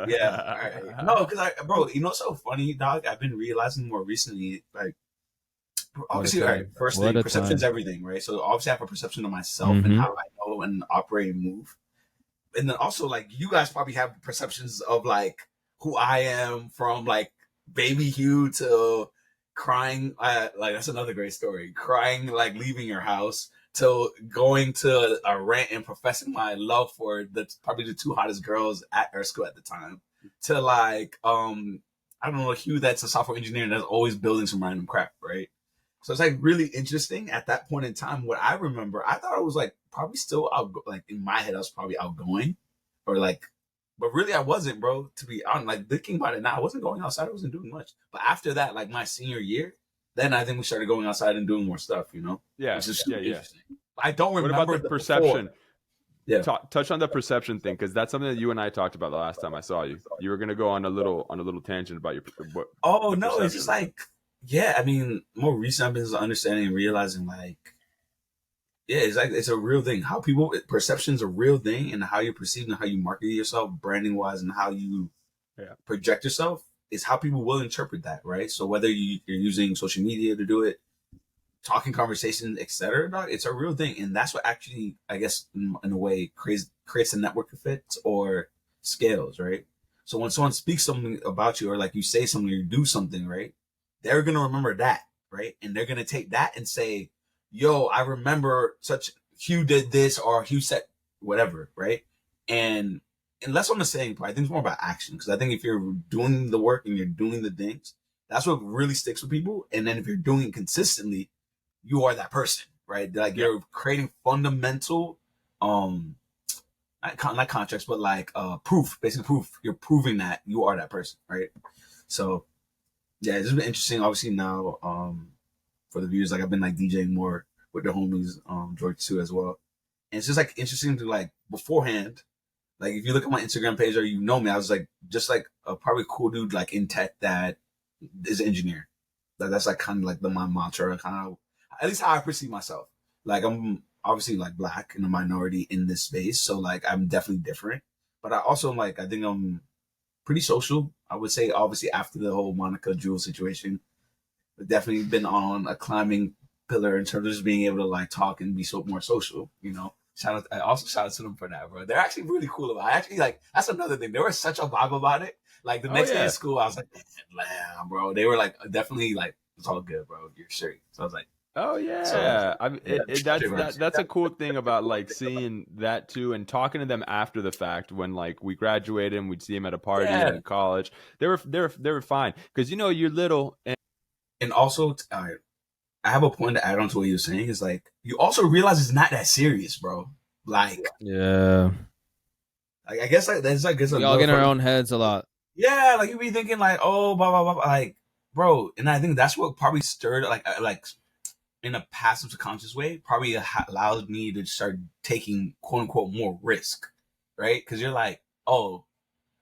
D: Yeah, all right. No, because bro, you know what's so funny, dog? I've been realizing more recently, like obviously, all right. First
B: What
D: thing,
B: a
D: perception's
B: time.
D: everything, right? So obviously, I have a perception of myself
B: Mhm.
D: and how I know and operate and move, and then also like you guys probably have perceptions of like who I am from like baby Hugh to crying. Like that's another great story. Crying like leaving your house to going to a rant and professing my love for probably the two hottest girls at our school at the time. To like I don't know, Hugh that's a software engineer and that's always building some random crap, right? So it's like really interesting at that point in time. What I remember, I thought I was like probably still like in my head, I was probably outgoing or like, but really I wasn't, bro. To be honest, like thinking about it now, I wasn't going outside. I wasn't doing much. But after that, like my senior year, then I think we started going outside and doing more stuff, you know?
A: Yeah,
D: Which is super
A: yeah.
D: interesting. I don't
A: What
D: remember
A: about the perception?
D: before. Yeah.
A: Touch on the perception thing, because that's something that you and I talked about the last time I saw you. You were gonna go on a little tangent about your.
D: Oh no, it's just like, yeah. I mean, more recent, I've been just understanding and realizing, like, yeah, it's like it's a real thing. How perception's a real thing, and how you're perceived and how you market yourself, branding wise, and how you project yourself is how people will interpret that, right? So whether you're using social media to do it, talking conversations, etc., it's a real thing, and that's what actually, I guess, in a way, creates a network effect or scales, right? So when someone speaks something about you, or like you say something, or you do something, right, they're gonna remember that, right, and they're gonna take that and say, "Yo, I remember such Hugh did this, or Hugh said whatever," right? And less on the saying part, I think it's more about action, because I think if you're doing the work and you're doing the things, that's what really sticks with people. And then if you're doing it consistently, you are that person, right? Like you're creating fundamental, not contracts, but like proof, basically proof. You're proving that you are that person, right? So yeah, it's just been interesting. Obviously now, for the viewers, like I've been like DJing more with the homies, George too as well, and it's just like interesting to like beforehand. Like if you look at my Instagram page or you know me, I was like just like a probably cool dude like in tech that is an engineer. Like that's like kind of like my mantra, kind of at least how I perceive myself. Like I'm obviously like black and a minority in this space, so like I'm definitely different. But I also like I think I'm pretty social. I would say obviously after the whole Monica Jewel situation, I've definitely been on a climbing pillar in terms of just being able to like talk and be more social, you know. I also shout out to them for that, bro. They're actually really cool about it. I actually like that's another thing. They were such a vibe about it. Like the next day at school, I was like, "Damn, bro." They were like, definitely like, it's all good, bro. You're straight. So I was like,
A: oh yeah.
D: So,
A: That's a cool thing about like seeing that too, and talking to them after the fact when like we graduated and we'd see them at a party in college. They were fine because you know you're little
D: and also I have a point to add on to what you're saying is like you also realize it's not that serious, bro. Like
B: Yeah.
D: like I guess like that's like
B: We all get in our own heads a lot.
D: Yeah, like you be thinking like, oh, blah blah blah, like, bro, and I think that's what probably stirred like in a passive subconscious way, probably allowed me to start taking quote unquote more risk, right? Because you're like, oh,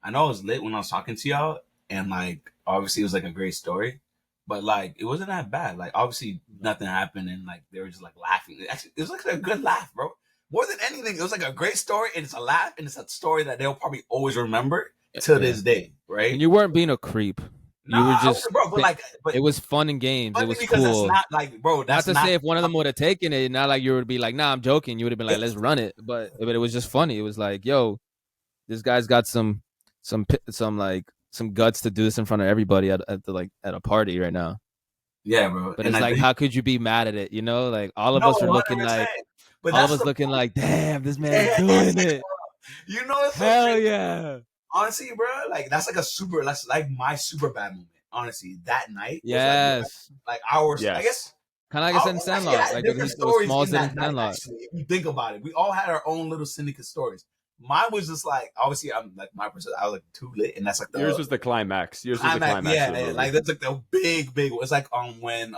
D: I know I was lit when I was talking to y'all, and like obviously it was like a great story, but like it wasn't that bad. Like obviously nothing happened, and like they were just like laughing. Actually, it was like a good laugh, bro. More than anything, it was like a great story, and it's a laugh, and it's a story that they'll probably always remember to this day, right?
B: And you weren't being a creep. You were just,
D: bro, but
B: it was fun and games. It was
D: because
B: cool.
D: that's not like, bro. That's
B: not to say if one of them would have taken it, not like you would be like, nah, I'm joking. You would have been like, let's run it. But it was just funny. It was like, yo, this guy's got some guts to do this in front of everybody at a party right now.
D: Yeah, bro.
B: But it's like, how could you be mad at it? You know, like all of us are looking 100%. Like, but all of us looking like, damn, this man's doing it.
D: You know, it's
B: hell yeah.
D: Honestly, bro, like that's like my super bad moment. Honestly, that night,
B: yes,
D: like ours. Yes. I guess
B: kind of like in Sandlot, like
D: different stories in that night. Actually, if you think about it, we all had our own little syndicate stories. Mine was just like, obviously, I'm like my percent. I was like too lit, and that's like
A: Yours was the climax. Yours was the climax.
D: Yeah,
A: of the movie.
D: like that's like the big. It's like when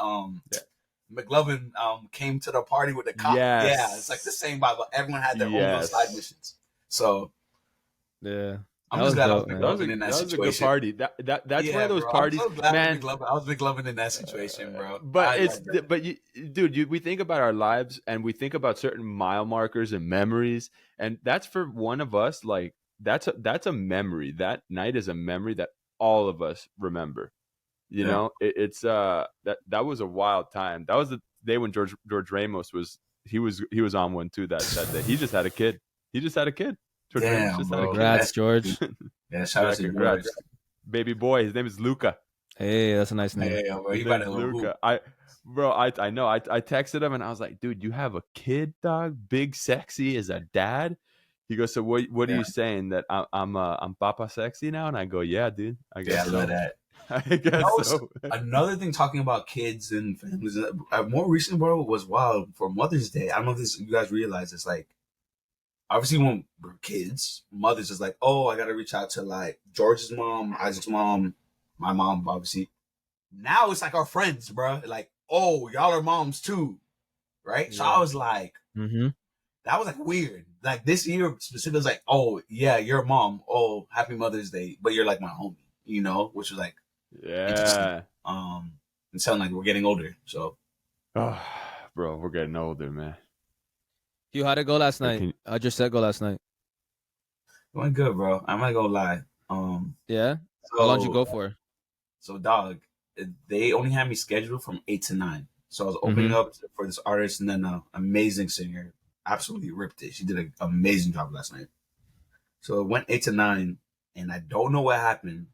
D: McLovin came to the party with the cop.
A: Yes.
D: Yeah, it's like the same vibe, but everyone had their own little side missions. So
B: yeah.
D: I'm just glad I was
A: that
D: McLovin in that situation.
A: Was a good party. That's one of those parties,
D: I'm so glad
A: man.
D: I was McLovin in that situation, bro.
A: We think about our lives and we think about certain mile markers and memories, and that's for one of us. Like that's a memory. That night is a memory that all of us remember. You know, it's that was a wild time. That was the day when George Ramos was on one too. That day he just had a kid. George
D: Damn,
A: just
D: bro.
B: Congrats, George.
D: Yeah, shout out to
A: congrats. Baby boy. His name is Luca.
B: Hey, that's a nice name.
D: Yeah, bro. You better
A: Luca. I know. I texted him and I was like, dude, you have a kid, dog? Big sexy as a dad? He goes, so what are you saying, that I'm Papa sexy now? And I go, yeah, dude. I guess
D: I love that.
A: I guess so.
D: Another thing, talking about kids and families, more recent, bro, was wild for Mother's Day. I don't know if you guys realize this. Like, obviously, when we're kids, mothers is like, oh, I gotta reach out to like George's mom, Isaac's mom, my mom, obviously. Now it's like our friends, bro. Like, oh, y'all are moms too, right? Yeah. So I was like, that was like weird. Like this year specifically was like, oh yeah, you're a mom. Oh, happy Mother's Day, but you're like my homie, you know, which was like, interesting. It sounded like we're getting older. So,
A: bro, we're getting older, man.
B: Hugh, how'd it go last night? How'd your set go last night?
D: It went good, bro. I'm not gonna lie.
B: Yeah. So, how long did you go for?
D: So, dog, they only had me scheduled from 8 to 9. So I was opening up for this artist, and then an amazing singer absolutely ripped it. She did an amazing job last night. So it went 8 to 9, and I don't know what happened,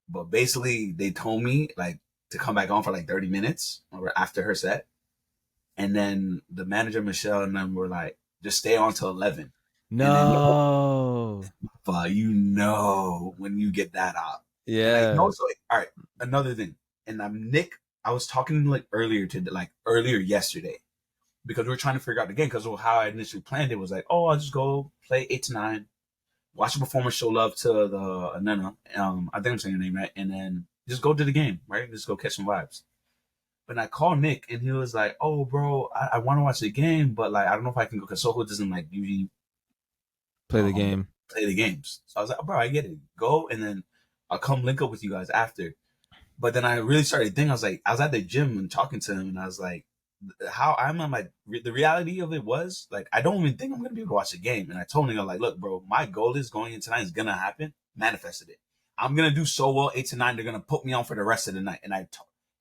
D: but basically they told me like to come back on for like 30 minutes or after her set. And then the manager, Michelle, and them were like, just stay on till 11.
B: No.
D: But you know when you get that out.
B: Yeah.
D: All right, another thing. And Nick, I was talking like earlier yesterday, because we were trying to figure out the game, because how I initially planned it was like, oh, I'll just go play 8 to 9, watch the performance, show love to the Nana. I think I'm saying her name right. And then just go to the game, right? Just go catch some vibes. But I called Nick, and he was like, "Oh, bro, I want to watch the game, but like I don't know if I can go, because Soho doesn't like usually
B: play the game,
D: play the games." So I was like, "Bro, I get it. Go, and then I'll come link up with you guys after." But then I really started thinking. I was at the gym and talking to him, and I was like, "How I'm like the reality of it was like I don't even think I'm gonna be able to watch the game." And I told him, like, "Look, bro, my goal is going in tonight is gonna happen. Manifested it. I'm gonna do so well 8 to 9. They're gonna put me on for the rest of the night." And I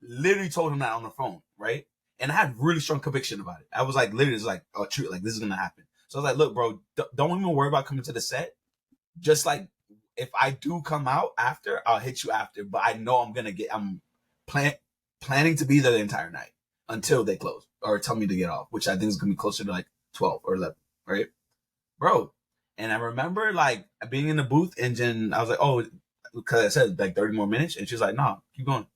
D: literally told him that on the phone, right? And I had really strong conviction about it. I was like, literally, it's like, oh, true, like this is gonna happen. So I was like, look, bro, don't even worry about coming to the set. Just like, if I do come out after, I'll hit you after. But I know I'm planning to be there the entire night until they close or tell me to get off, which I think is gonna be closer to like 12 or 11, right, bro? And I remember like being in the booth, and then I was like, oh, because I said like 30 more minutes, and she's like, nah, keep going.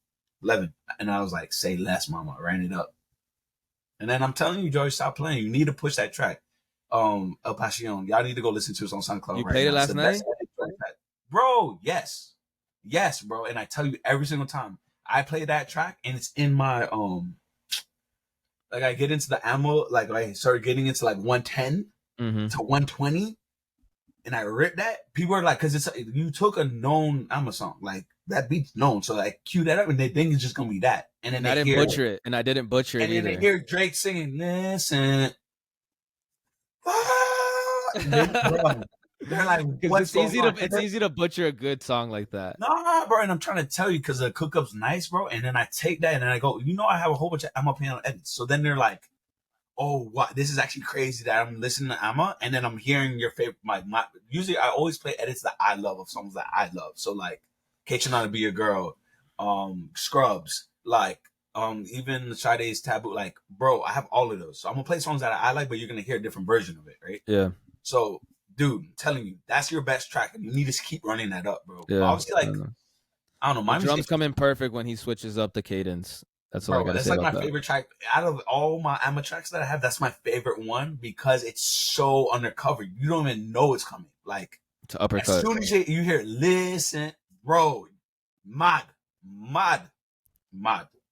D: 11. And I was like, say less, mama. I ran it up. And then I'm telling you, George, stop playing. You need to push that track. El Pasión. Y'all need to go listen to it on SoundCloud.
B: You played it last night?
D: Bro, yes. Yes, bro. And I tell you every single time I play that track, and it's in my like I get into the ammo, like I started getting into like 110 to 120, and I rip that. People are like, because you took a known AMA song, like that beat's known, so I cue that up, and they think it's just gonna be that. And then
B: I didn't butcher it, and I didn't butcher it either.
D: And then they hear Drake singing, "Listen," they're like, "What's
B: it's easy to butcher a good song like that."
D: Nah, bro. And I'm trying to tell you, because the cook-up's nice, bro. And then I take that, and then I go, I have a whole bunch of AMA piano edits. So then they're like, oh, what? This is actually crazy that I'm listening to AMA, and then I'm hearing your favorite. My usually I always play edits that I love of songs that I love. So like, Catching On to Be Your Girl, Scrubs, like even Sade's Taboo. Like, bro, I have all of those. So I'm gonna play songs that I like, but you're gonna hear a different version of it, right?
B: Yeah.
D: So, dude, I'm telling you, that's your best track, and you need to keep running that up, bro.
B: Yeah.
D: Obviously, like, I don't know.
B: My drums come in perfect when he switches up the cadence. That's all I
D: Bro,
B: gotta
D: that's
B: say
D: like
B: about
D: my
B: that.
D: favorite track out of all my Emma tracks that I have. That's my favorite one because it's so undercover. You don't even know it's coming. Like
B: To
D: as
B: uppercut.
D: soon as you hear "listen," bro, mad.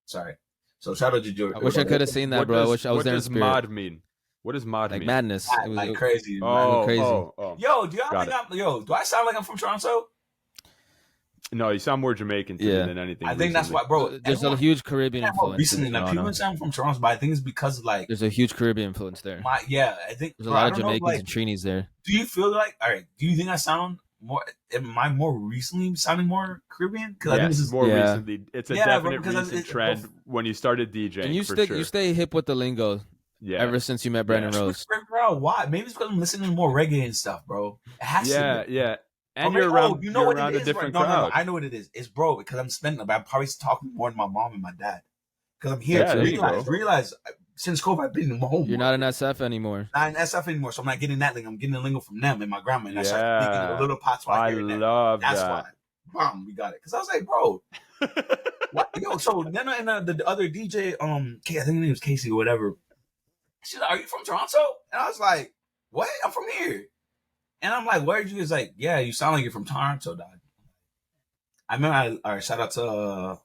D: Sorry. So shout out to George.
B: I wish I could have seen that,
A: What
B: bro. I
A: does,
B: wish I was
A: what
B: there in
A: does
B: spirit.
A: mod mean? What does mod
B: Like
A: mean?
B: madness. It was
D: Like crazy.
A: Oh,
B: crazy.
A: oh.
D: Yo, do y'all
A: Got
D: think do I sound like I'm from Toronto?
A: No, you sound more Jamaican to me
B: Yeah.
A: than anything.
D: I think that's
A: recently.
D: why, bro.
B: There's a huge Caribbean influence
D: Recently,
B: in
D: like people
B: Toronto.
D: say I'm from Toronto, but I think it's because of like
B: There's a huge Caribbean influence there.
D: I think
B: There's a
D: bro,
B: lot
D: I
B: of
D: don't know,
B: Jamaicans
D: like,
B: and Trinis there.
D: do you feel like all right? Do you think I sound more? Am I more recently sounding more Caribbean? Because I think this
A: Yes,
D: is
A: more
B: Yeah.
A: recently. It's a
D: Yeah, bro,
A: definite
D: because
A: recent trend when you started DJing.
B: And you
A: for
B: stick
A: sure.
B: you stay hip with the lingo
A: Yeah.
B: ever since you met Brandon
A: Yeah.
B: Rose.
D: bro. Why? Maybe it's because I'm listening to more reggae and stuff, bro. It has to. Be.
A: Yeah. And
D: Or
A: you're
D: maybe-
A: around,
D: you know
A: you're
D: what
A: around
D: it
A: a
D: is,
A: different
D: right? No,
A: crowd.
D: I know what it is. It's bro because I'm spending. I'm probably talking more to my mom and my dad because I'm here.
A: Yeah, there you go.
D: Realize since COVID, I've been home.
B: You're not in SF anymore.
D: Not in SF anymore, so I'm not getting that lingo. I'm getting the lingo from them and my grandma, and I start
A: Yeah.
D: speaking a little patois
A: I
D: here and there.
A: love
D: That's
A: that.
D: why. Bam, we got it. Because I was like, bro, what? Yo, so then the other DJ, I think her name was Casey or whatever. She's like, "Are you from Toronto?" And I was like, "What? I'm from here." And I'm like, "Where did you?" He's like, "Yeah, you sound like you're from Toronto, dog." I remember. All right, shout out to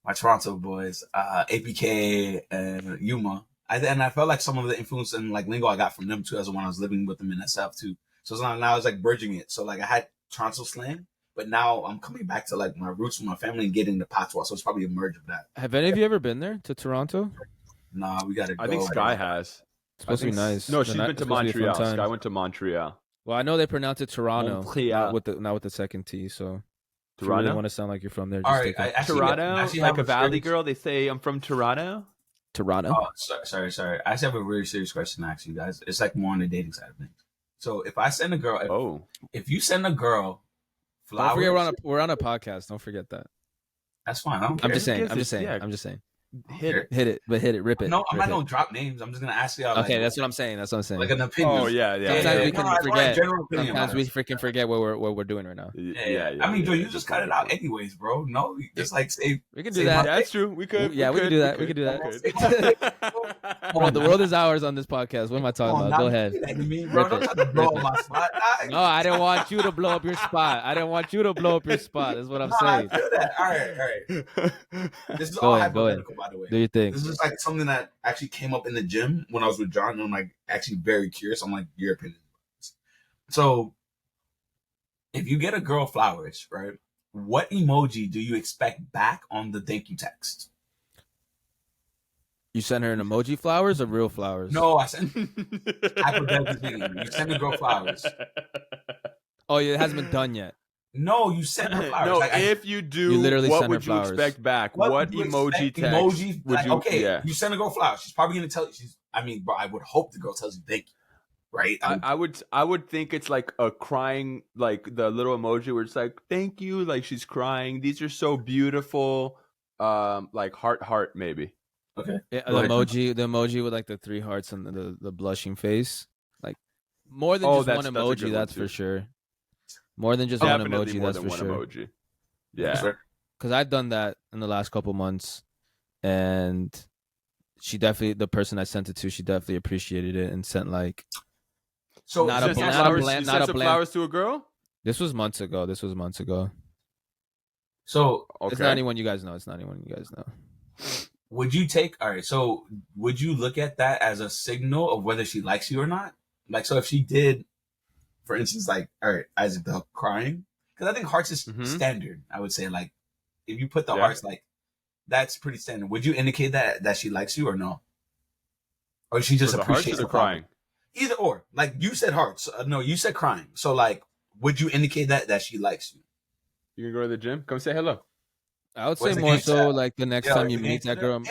D: my Toronto boys, APK and Yuma. And I felt like some of the influence and like lingo I got from them too, as when I was living with them in SF too. So now I was like bridging it. So like I had Toronto slang, but now I'm coming back to like my roots with my family and getting the patois. So it's probably a merge of that.
B: Have any of you ever been there to Toronto?
D: Nah, we gotta go.
A: I think Sky has.
B: It's supposed to be nice.
A: No, she's been to
B: It's supposed be a fun
A: Montreal.
B: time.
A: Sky went to Montreal.
B: Well, I know they pronounce it Toronto,
A: Montreal.
B: not with the second T. So if you
A: Toronto?
B: really want to sound like you're from there, just
D: All right,
B: take it.
A: Toronto?
D: actually
A: Like
D: have
A: a valley
D: serious-
A: girl? They say I'm from Toronto?
B: Toronto.
D: Oh, sorry. I actually have a very serious question to ask you guys. It's like more on the dating side of things. So if I send a girl, if you send a girl flowers,
B: Don't forget we're on a podcast. Don't forget that.
D: that's fine. I don't care.
B: I'm just saying.
A: Yeah.
B: I'm just saying.
A: Hit it.
B: Hit it, rip it.
D: No, I'm
B: rip
D: not
B: it.
D: gonna drop names. I'm just gonna ask y'all.
B: Okay,
D: like,
B: that's what I'm saying.
D: like an opinion.
A: Oh, yeah.
B: Sometimes we can
D: No, I just want a
B: forget.
D: general opinion
B: Sometimes
D: about
B: we
D: it.
B: freaking forget what we're doing right now.
D: Yeah. I mean, Joe, you just cut it out anyways, bro. No, you just like say.
B: We can
D: say
B: do that.
A: That's true. We could.
B: Yeah, we could do that. We could do that. Bro, the world is ours on this podcast. What am I talking about? Go ahead.
D: Bro, don't try to blow up my spot.
B: No, I didn't want you to blow up your spot. That's what I'm saying.
D: I feel that. All right. This is
B: Go
D: all
B: ahead,
D: hypothetical, by the way.
B: Do your thing.
D: This is like something that actually came up in the gym when I was with John, and I'm like actually very curious. I'm like, your opinion. So, if you get a girl flowers, right? What emoji do you expect back on the thank you text?
B: You send her an emoji flowers or real flowers?
D: No, I sent hypothetically speaking. You send a girl flowers.
B: Oh, yeah, it hasn't been done yet.
D: No, you send her flowers.
A: No,
D: Like,
A: if you do,
B: You literally
A: what
B: send her
A: would you
B: flowers.
A: expect back? What
D: would you
A: emoji
D: expect?
A: text
D: Emoji,
A: would
D: like,
A: you?
D: okay,
A: Yeah.
D: you send a girl flowers. She's probably gonna tell you. Bro, I would hope the girl tells you thank you, right?
A: I would think it's like a crying, like the little emoji where it's like thank you, like she's crying. These are so beautiful. Like heart maybe.
D: Okay.
B: Yeah,
D: Go ahead.
B: the emoji with like the 3 hearts and the blushing face. Like more than just one
A: that's a
B: emoji,
A: good one,
B: that's
A: too.
B: for sure. More than just one
A: Definitely
B: emoji,
A: more
B: that's
A: than
B: for
A: one
B: sure.
A: emoji. Yeah.
D: Sure.
B: Because I've done that in the last couple months, and the person I sent it to, she definitely appreciated it and sent like.
D: So
B: Not
A: You
B: a
A: sent
B: bland-
A: some flowers-
B: bland-
A: you
B: not
A: sent
B: a
A: some
B: bland-
A: flowers to a girl?
B: This was months ago.
D: So
B: It's not anyone you guys know.
D: would you take? All right. So would you look at that as a signal of whether she likes you or not? Like, so if she did, for instance, like, all right, Isaac the crying, because I think hearts is
A: Mhm.
D: standard. I would say, like, if you put the
A: Yeah.
D: hearts, like, that's pretty standard. Would you indicate that she likes you or no? Or she just
A: For the hearts or
D: appreciates
A: the
D: the flowers?
A: crying?
D: Either or. Like you said, hearts. No, you said crying. So like, would you indicate that she likes you?
A: You can go to the gym. Come say hello.
B: I would
D: What's
B: say
D: the
B: more
D: game
B: so
D: set?
B: like the next
D: Yeah,
B: time
D: like
B: you
D: the
B: meet
D: game
B: that
D: set?
B: girl.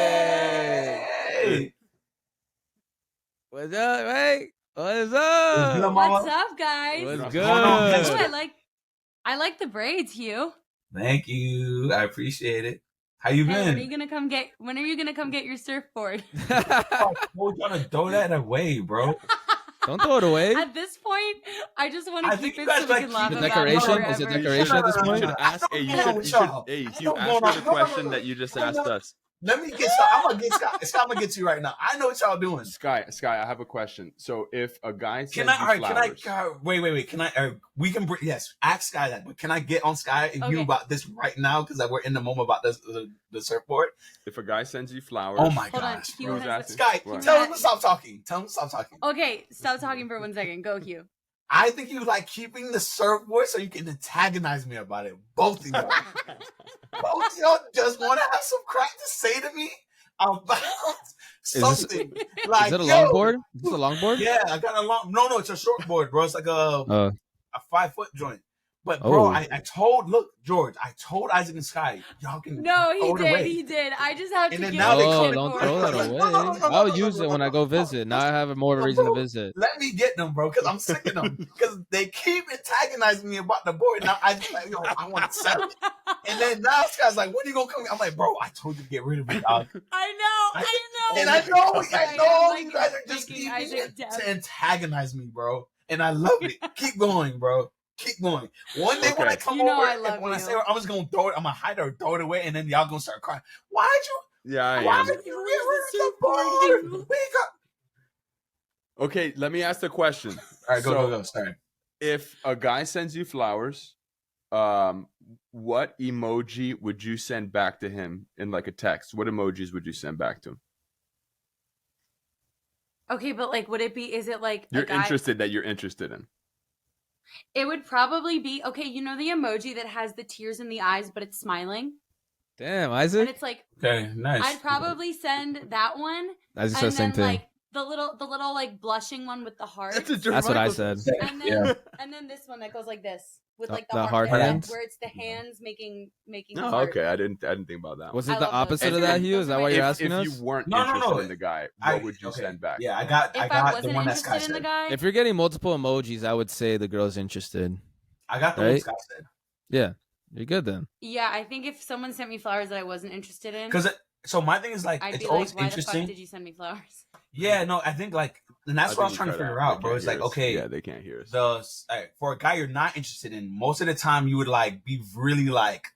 D: Hey!
B: What's up, right? What's up?
D: Good, mama.
E: What's up, guys?
B: What's
D: What's
B: good?
D: going on,
E: Ooh,
D: Mister?
E: I like the braids, Hugh.
D: Thank you. I appreciate it. How you
E: Hey,
D: been?
E: when are you gonna come get your surfboard?
D: We're trying to throw that away, bro.
B: Don't throw it away.
E: At this point, I just want
D: I
E: to
D: think
E: keep
D: you
E: it
D: guys
E: so we
D: like
E: can laugh
B: The
D: keep
E: about it
B: decoration? Is it
E: forever.
B: decoration at this
A: You
B: point?
A: should ask.
D: I
A: You
D: don't know
A: should.
D: with
A: You
D: y'all.
A: should. Hey,
D: I
A: Hugh,
D: don't
A: ask
D: know.
A: her the
D: No.
A: question that you just asked us.
D: Let me get Scott. I'm gonna get Scott. Scott, I'm gonna get to you right now. I know what y'all doing.
A: Sky, I have a question. So if a guy
D: Can
A: sends
D: I? All right.
A: you
D: Can
A: flowers,
D: I? Wait. Can I? We can. Yes. Ask Sky that. But can I get on Sky and you
E: Okay.
D: about this right now? Because we're in the moment about this the surfboard.
A: if a guy sends you flowers,
D: Oh my
E: Hold on,
D: gosh,
E: Hugh
D: bro.
A: Who's
E: has-
A: asking?
D: Sky,
A: What?
D: tell him to stop talking. Tell him to stop talking.
E: Okay, stop talking for 1 second. Go, Hugh.
D: I think you like keeping the surfboard so you can antagonize me about it. Both of y'all. Both of y'all just want to have some crap to say to me about something. Like,
B: Is it a
D: yo,
B: longboard? Is this a longboard?
D: Yeah, I got a long. No, it's a short board, bro. It's like a 5-foot joint. But bro,
B: Oh.
D: I told George, I told Isaac and Sky, y'all can
E: No,
D: throw it away.
E: he did. I just have to
D: And then
E: give
D: now
E: him
D: they
E: the
D: come
B: Oh,
D: in-
E: shit
B: don't
E: for
B: throw
E: it.
B: that away. I'll use it when I go visit. Now I have more of a reason to visit.
D: Let me get them, bro, because I'm sick of them. Because they keep antagonizing me about the board. Now I just like, yo, I want to sell it. And then now this guy's like, when are you gonna come? I'm like, bro, I told you to get rid of it, dog.
E: I know.
D: And I know
E: Like,
D: you guys are just
E: making
D: keeping
E: Isaac deaf.
D: to antagonize me, bro. And I love it. Keep going, bro. Keep going. One day when I
A: Okay.
D: come
E: You know
D: over,
E: I love
D: and when I
E: you.
D: say I'm just gonna throw it, I'm gonna hide it or throw it away, and then y'all gonna start crying. Why'd you?
A: yeah, I
D: Why
A: am.
D: did you get rid of the board? We got.
A: Okay, let me ask the question.
D: All right,
A: So-
D: go. Sorry.
A: If a guy sends you flowers, what emoji would you send back to him in like a text? What emojis would you send back to him?
E: Okay, but like, would it be? Is it like
A: You're
E: a guy?
A: interested that you're interested in.
E: It would probably be okay. You know the emoji that has the tears in the eyes, but it's smiling,
B: Damn,
E: and
B: Isaac.
E: it's like
D: Okay, nice.
E: I'd probably send that one,
B: Isaac said
E: and
B: the same
E: then
B: thing.
E: like the little like blushing one with the heart,
B: That's what I said.
E: and then
D: Yeah.
E: and then this one that goes like this with
B: The-
E: like
B: the
E: the
B: heart
E: heart
B: hands?
E: where it's the hands making the
A: Oh,
E: heart.
A: okay. I didn't think about that.
B: Was
E: I
B: it the
E: love those.
B: opposite of
E: And-
B: that, Hugh? Is that why you're
A: if
B: asking us?
A: you weren't
D: No,
A: interested in the guy, what would you
D: okay.
A: send back?
D: Yeah, I got
E: If I
D: the
E: wasn't
D: one that Sky
E: interested in the
D: said.
E: guy,
B: If you're getting multiple emojis, I would say the girl's interested.
D: I got the one
B: Right?
D: Sky said.
B: Yeah, you're good then.
E: yeah, I think if someone sent me flowers that I wasn't interested in,
D: Because so my thing is like
E: I'd
D: it's
E: be
D: always
E: like, why the
D: interesting.
E: fuck did you send me flowers?
D: Yeah, no, I think like, and that's what I was trying to figure out, bro. It's like, okay,
A: Yeah, they can't hear us.
D: for a guy you're not interested in, most of the time you would like be really like,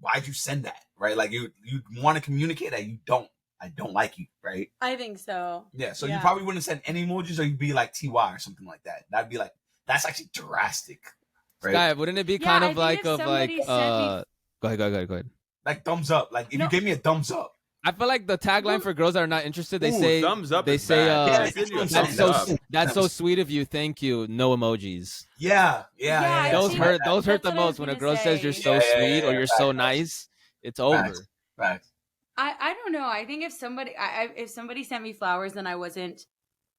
D: why'd you send that, right? Like you want to communicate that I don't like you, right?
E: I think so.
D: Yeah, so you
E: Yeah.
D: probably wouldn't send any emojis, or you'd be like TY or something like that. That'd be like, that's actually drastic, right?
B: Sky, wouldn't it be
E: Yeah,
B: kind
E: I
B: of
E: think
B: like
E: if
B: of like
E: somebody sent me-
B: Go ahead.
D: Like thumbs up. Like if
E: No.
D: you gave me a thumbs up,
B: I feel like the tagline for girls that are not interested, they
A: Ooh,
B: say
A: thumbs up.
B: they
A: is
B: say,
A: bad.
D: Yeah,
A: Send you a
D: that's
B: that's
A: thumbs
B: so
A: up.
B: that's so sweet of you. Thank you. No emojis.
D: yeah.
E: I
B: Those
E: think
B: hurt.
E: that-
B: Those hurt the
E: that's what I
B: most
E: was
B: when a
E: gonna
B: girl says you're
E: say.
B: so
D: Yeah,
B: sweet or you're so
D: facts.
B: nice. It's over.
D: Facts.
E: I don't know. I think if somebody sent me flowers and I wasn't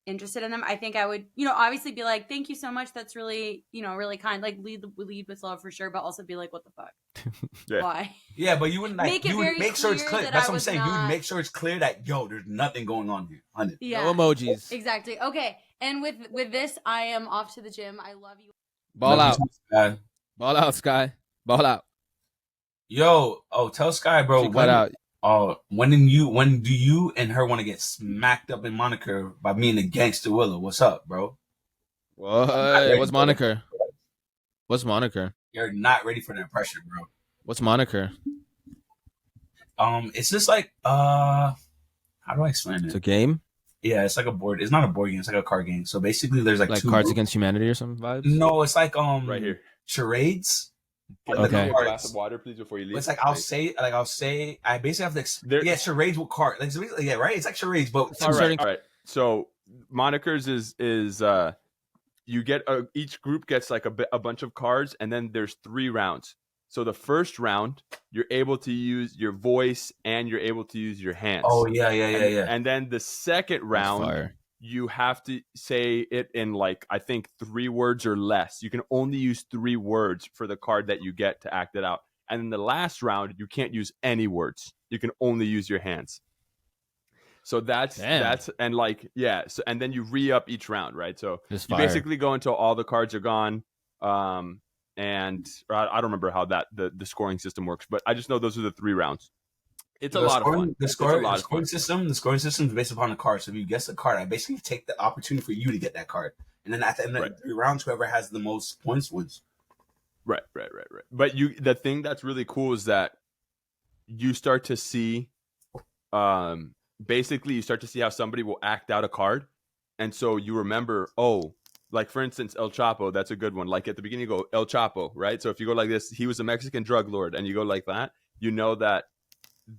E: interested in them, I think I would, obviously be like, thank you so much. That's really, really kind. Like lead with love for sure, but also be like, what the fuck?
A: Yeah.
E: Why?
D: Yeah, but you wouldn't like.
E: Make it
D: You would
E: very
D: make sure it's
E: clear
D: clear.
E: that
D: That's
E: I
D: what I'm
E: was
D: saying. You would
E: not-
D: make sure it's clear that there's nothing going on here.
E: Yeah.
B: No emojis.
E: Exactly. Okay. And with this, I am off to the gym. I love you.
B: Ball out.
D: Sky.
B: Ball out, Sky. Ball out.
D: Yo, tell Sky, bro.
B: She cut out.
D: When do you and her want to get smacked up in moniker by me and the gangster Willow? What's up, bro?
B: What? What's moniker? What's moniker?
D: You're not ready for that pressure, bro.
B: What's moniker?
D: It's just like how do I explain
B: It's a
D: it?
B: game,
D: Yeah, it's like a board. It's not a board game. It's like a card game. So basically, there's like
B: like
D: two
B: Cards
D: groups.
B: Against Humanity or some vibes.
D: No, it's like
A: Right here.
D: charades.
A: Can
B: Okay.
A: you give me a glass of water, please, before you leave?
D: It's like I basically have to
A: There-
D: charades with cards. Like, so yeah, right. It's like charades, but
B: All right.
A: All right. So monikers is you get each group gets like a bunch of cards, and then there's 3 rounds. So the first round, you're able to use your voice and you're able to use your hands.
D: oh yeah.
A: And then the second
B: That's
A: round,
B: fire.
A: you have to say it in like I think 3 words or less. You can only use 3 words for the card that you get to act it out. And in the last round, you can't use any words. You can only use your hands. So that's and like so and then you re-up each round, right? So
B: Just
A: you
B: fire.
A: basically go until all the cards are gone. And I don't remember how that the scoring system works, but I just know those are the 3 rounds. It's a lot of fun.
D: The
A: It's a lot of
D: scoring
A: fun.
D: the scoring system is based upon the card. So if you guess the card, I basically take the opportunity for you to get that card, and then at the end of the 3 rounds, whoever has the most points wins.
A: Right. But the thing that's really cool is that you start to see, basically you start to see how somebody will act out a card, and so you remember, oh, like for instance, El Chapo, that's a good one. Like at the beginning, you go El Chapo, right? So if you go like this, he was a Mexican drug lord, and you go like that, you know that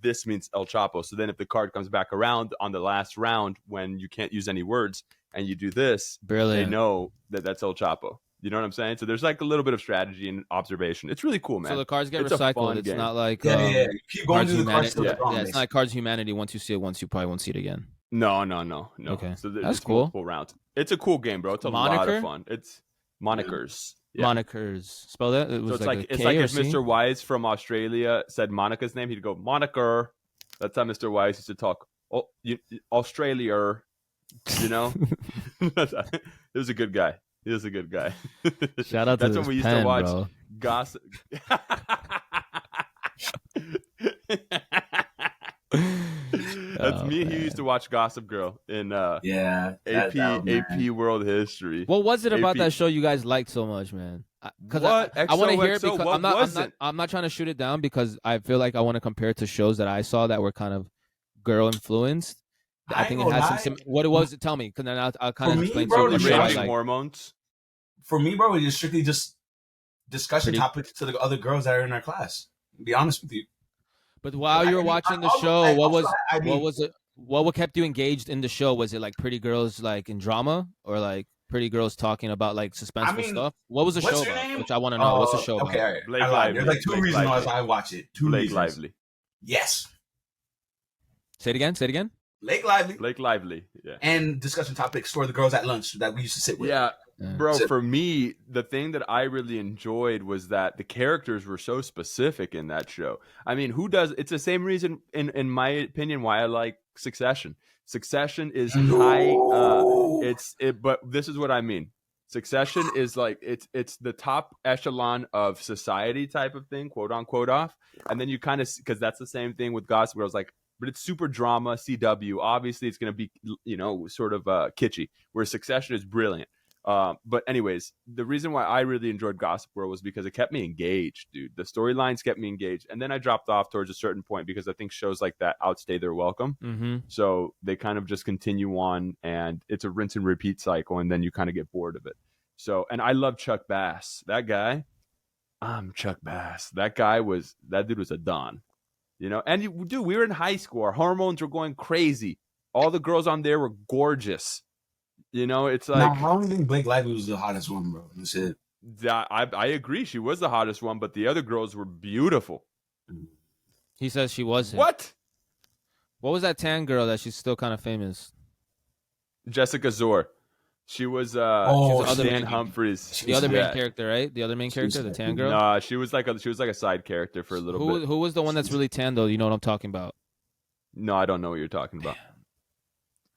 A: this means El Chapo. So then if the card comes back around on the last round when you can't use any words and you do this,
B: Brilliant.
A: they know that that's El Chapo. You know what I'm saying? So there's like a little bit of strategy and observation. It's really cool, man.
B: So the cards get
A: It's a
B: recycled.
A: fun
B: It's
A: game.
B: not like
D: You keep going
B: Cards
D: through the cards.
B: Humanity.
D: till
B: Yeah,
D: they're
B: it's
D: gone,
B: not like Cards Humanity. Once you see it once, you probably won't see it again.
A: No.
B: Okay.
A: So
B: That's
A: it's
B: cool.
A: multiple rounds. It's a cool game, bro. It's a lot
B: Moniker?
A: of fun. It's monikers. Yeah.
B: Monikers. Spell that. It
A: So
B: was
A: it's like
B: a
A: it's
B: K
A: like
B: or
A: if
B: C?
A: Mr. Wise from Australia said Monica's name, he'd go Moniker. That's how Mr. Wise used to talk. Oh, Australia, you know. He was a good guy. He was a good guy.
B: Shout out to
A: That's
B: this
A: when we used
B: pen,
A: to watch
B: bro.
A: gossip. That's me.
B: man.
A: He used to watch Gossip Girl in AP World History.
B: What was it about
A: AP.
B: that show you guys liked so much, man? Because
A: What?
B: I want to hear it
A: XOXO,
B: because
A: what
B: I'm not trying to shoot it down because I feel like I want to compare it to shows that I saw that were kind of girl influenced. I think it has some. What was it? Tell me, because then I'll kind of
D: me,
B: explain
D: bro,
B: to you.
D: the
B: what
D: show
B: I
D: is
A: Raging
B: like.
A: hormones.
D: For me, bro, it's strictly just discussion
B: Pretty-
D: topics to the other girls that are in our class. To be honest with you.
B: But while you were watching the show, what kept you engaged in the show? Was it like pretty girls like in drama, or like pretty girls talking about like suspenseful stuff? What was the
D: what's
B: show
D: your
B: about?
D: name?
B: Which I want to know. What's the show
D: Okay,
B: about?
D: all right.
A: Blake
D: I lied.
A: Lively.
D: There's like two
A: Blake
D: reasons
A: Lively.
D: why I watch it. Two
A: Blake
D: reasons.
A: Lively.
D: Yes.
B: Say it again. Say it again.
D: Blake Lively.
A: Blake Lively. Yeah.
D: And discussion topics for the girls at lunch that we used to sit with.
A: Yeah.
B: Yeah.
A: Bro,
D: So-
A: for me, the thing that I really enjoyed was that the characters were so specific in that show. I mean, who does? It's the same reason, in my opinion, why I like Succession. Succession is high. But this is what I mean. Succession is like it's the top echelon of society type of thing, quote unquote off, and then you kind of because that's the same thing with Gossip Girl. Like, but it's super drama. CW, obviously, it's gonna be sort of kitschy. Where Succession is brilliant. But anyways, the reason why I really enjoyed Gossip Girl was because it kept me engaged, dude. The storylines kept me engaged. And then I dropped off towards a certain point because I think shows like that outstay their welcome.
B: Mm-hmm.
A: So they kind of just continue on and it's a rinse and repeat cycle. And then you kind of get bored of it. So, and I love Chuck Bass. That guy, I'm Chuck Bass. That dude was a don, and dude, we were in high school. Our hormones were going crazy. All the girls on there were gorgeous. It's like
D: I don't think Blake Lively was the hottest one, bro. That's it.
A: I agree. She was the hottest one, but the other girls were beautiful.
B: He says she wasn't.
A: What?
B: What was that tan girl that she's still kind of famous?
A: Jessica Zor. She was
B: other
A: Stan
B: main-
A: Humphries.
B: The other main
A: Yeah.
B: character, right? The other main character, the tan girl.
A: Nah, she was like a side character for a little bit.
B: Who was the one that's really tan though? You know what I'm talking about?
A: No, I don't know what you're talking about.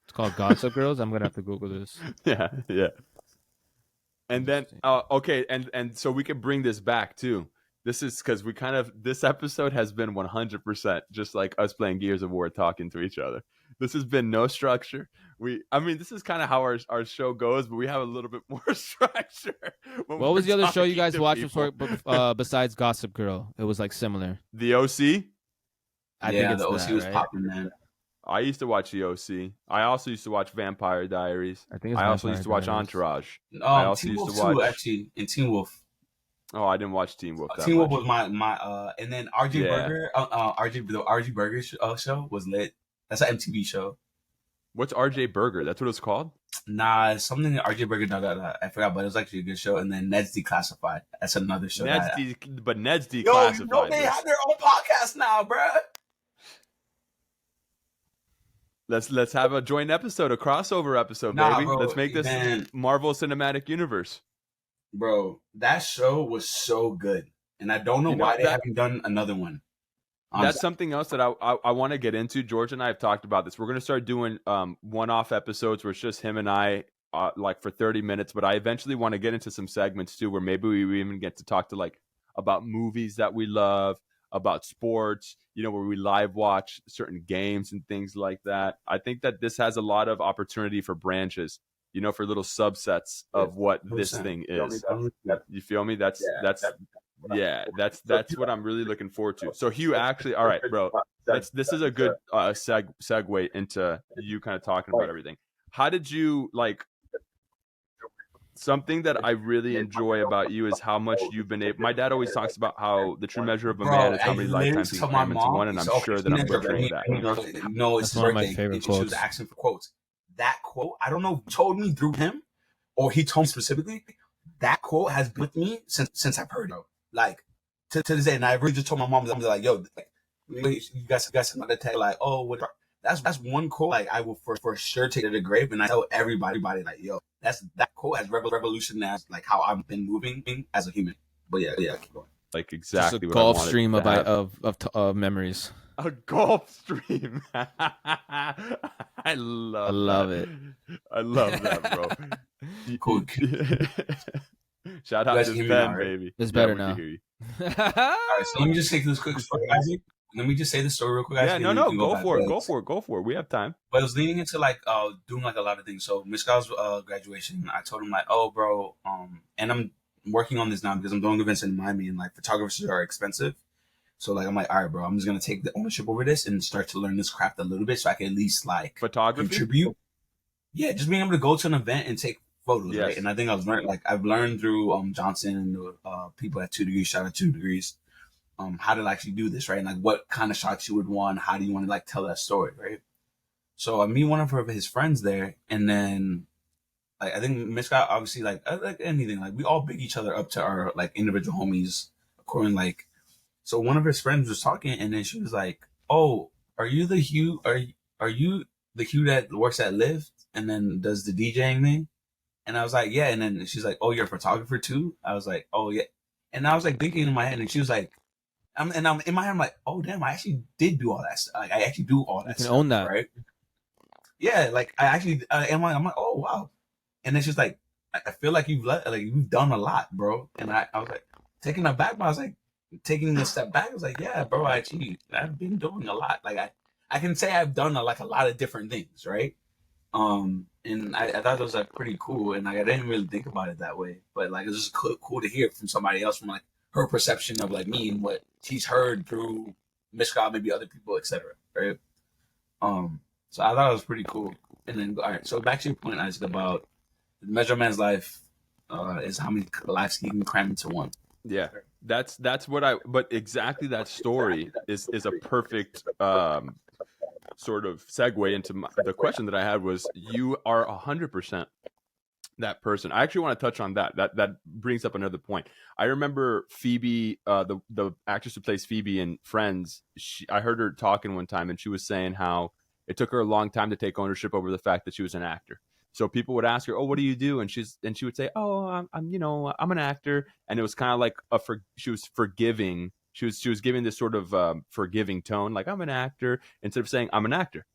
B: It's called Gossip Girls. I'm gonna have to Google this.
A: Yeah. And then okay, and so we can bring this back too. This is because this episode has been 100% just like us playing Gears of War, talking to each other. This has been no structure. This is kind of how our show goes, but we have a little bit more structure.
B: What was the other show you guys watched
A: people.
B: before, besides Gossip Girl? It was like similar.
A: The OC?
B: I think it's
D: the OC
B: that,
D: was
B: right?
D: popping, man.
A: I used to watch the OC. I also used to watch Vampire Diaries.
B: I think it's
A: I also
B: Vampire
A: used to watch
B: Diaries.
A: Entourage. I also
D: Teen
A: used
D: Wolf
A: to watch.
D: too, actually, and Teen Wolf.
A: Oh, I didn't watch Teen Wolf. That
D: Teen Wolf
A: much.
D: was my and then RJ
A: Yeah.
D: Burger, the RJ Burger show was lit. That's an MTV show.
A: What's RJ Burger? That's what it's called.
D: Nah, it's something that RJ Burger. No, I forgot, but it was actually a good show. And then Ned's Declassified. That's another show.
A: But Ned's
D: Yo,
A: Declassified.
D: they have their own podcast now, bruh.
A: Let's have a joint episode, a crossover episode,
D: Nah,
A: baby.
D: bro,
A: Let's make this
D: man.
A: Marvel Cinematic Universe.
D: Bro, that show was so good, and I don't know why they haven't done another one.
A: That's something else that I want to get into. George and I have talked about this. We're going to start doing one-off episodes where it's just him and I, like for 30 minutes. But I eventually want to get into some segments too, where maybe we even get to talk to like about movies that we love, about sports, you know, where we live watch certain games and things like that. I think that this has a lot of opportunity for branches, you know, for little subsets of what this
D: 100%.
A: thing
D: You
A: is.
D: feel me?
A: You feel me? That's what I'm really looking forward to. So Hugh, actually, all right, bro, this is a good segue into you kind of talking about everything. How did you like? Something that I really enjoy about you is how much you've been able. My dad always talks about how the true measure of a man
D: Bro,
A: is
D: I
A: how many
D: literally
A: lifetimes he
D: told
A: can
D: my
A: cram into
D: mom,
A: one, and I'm
D: so,
A: sure that I'm butchering that.
D: No, it's
B: That's
D: his
B: one of my
D: birthday.
B: favorite
D: She was
B: quotes.
D: asking for quotes. That quote, I don't know, told me through him, or he told me specifically. That quote has been with me since I've heard it. Like to this day, and I really just told my mom, I'm like, yo, like, you guys got another tag, like, oh, what? That's one quote. Like I will for sure take it to the grave, and I tell everybody like, yo, that quote has revolutionized like how I've been moving as a human. But yeah, keep going.
A: Like
B: Just a
A: exactly what I
B: golf
A: wanted
B: stream
A: to have.
B: of memories.
A: A golf stream. I love
B: it.
A: I love that, bro.
D: Cool.
A: Shout
D: You
A: out
D: guys
A: to
D: hear me
A: Ben,
D: now, right?
A: baby.
B: It's better
A: we
B: now.
A: can hear you.
D: All right, so let me just take this quick story, Isaac. Let me just say this story real quick, Isaac.
A: Yeah,
D: and then we
A: no,
D: can
A: go
D: back.
A: for it. We have time.
D: But it was leading into like doing like a lot of things. So Miss Scott's graduation, I told him like, oh bro, and I'm working on this now because I'm doing events in Miami and like photographers are expensive. So like I'm like, all right, bro, I'm just gonna take the ownership over this and start to learn this craft a little bit so I can at least like
A: Photography?
D: contribute. Yeah, just being able to go to an event and take photos,
A: Yes.
D: right? And I think I've learned through Johnson and the people at 2 Degrees, shout out 2 Degrees, how to actually do this, right? And like what kind of shots you would want, how do you want to like tell that story, right? So I meet one of his friends there, and then like I think Miss Scott obviously like anything, like we all big each other up to our like individual homies according like. So one of his friends was talking, and then she was like, "Oh, are you the Hugh? Are you the Hugh that works at Lyft and then does the DJing thing?" And I was like, "Yeah." And then she's like, "Oh, you're a photographer too?" I was like, "Oh yeah." And I was like thinking in my head, and she was like, I'm in my head, I'm like, "Oh damn, I actually did do all that stuff. Like I actually do all that.
B: You can
D: stuff,
B: own that,
D: right?" Yeah, like I actually am. I'm like, "Oh wow." And then she's like, "I feel like you've done a lot, bro." And I was like taking a back, but I was like taking a step back. I was like, "Yeah, bro, I've been doing a lot. Like I can say I've done a lot of different things, right?" And I thought it was like pretty cool, and like I didn't really think about it that way, but like it was just cool to hear from somebody else from like her perception of like me and what she's heard through Miss Scott, maybe other people, etc. Right? So I thought it was pretty cool. And then all right, so back to your point, Isaac, about the measure of man's life is how many lives he can cram into one.
A: Yeah, that's what but exactly that story is a perfect sort of segue into the question that I had was you are 100% that person. I actually want to touch on that. That brings up another point. I remember Phoebe, the actress who plays Phoebe in Friends. I heard her talking one time, and she was saying how it took her a long time to take ownership over the fact that she was an actor. So people would ask her, "Oh, what do you do?" And she would say, "Oh, I'm an actor." And it was kind of like she was forgiving. She was giving this sort of forgiving tone, like I'm an actor, instead of saying I'm an actor.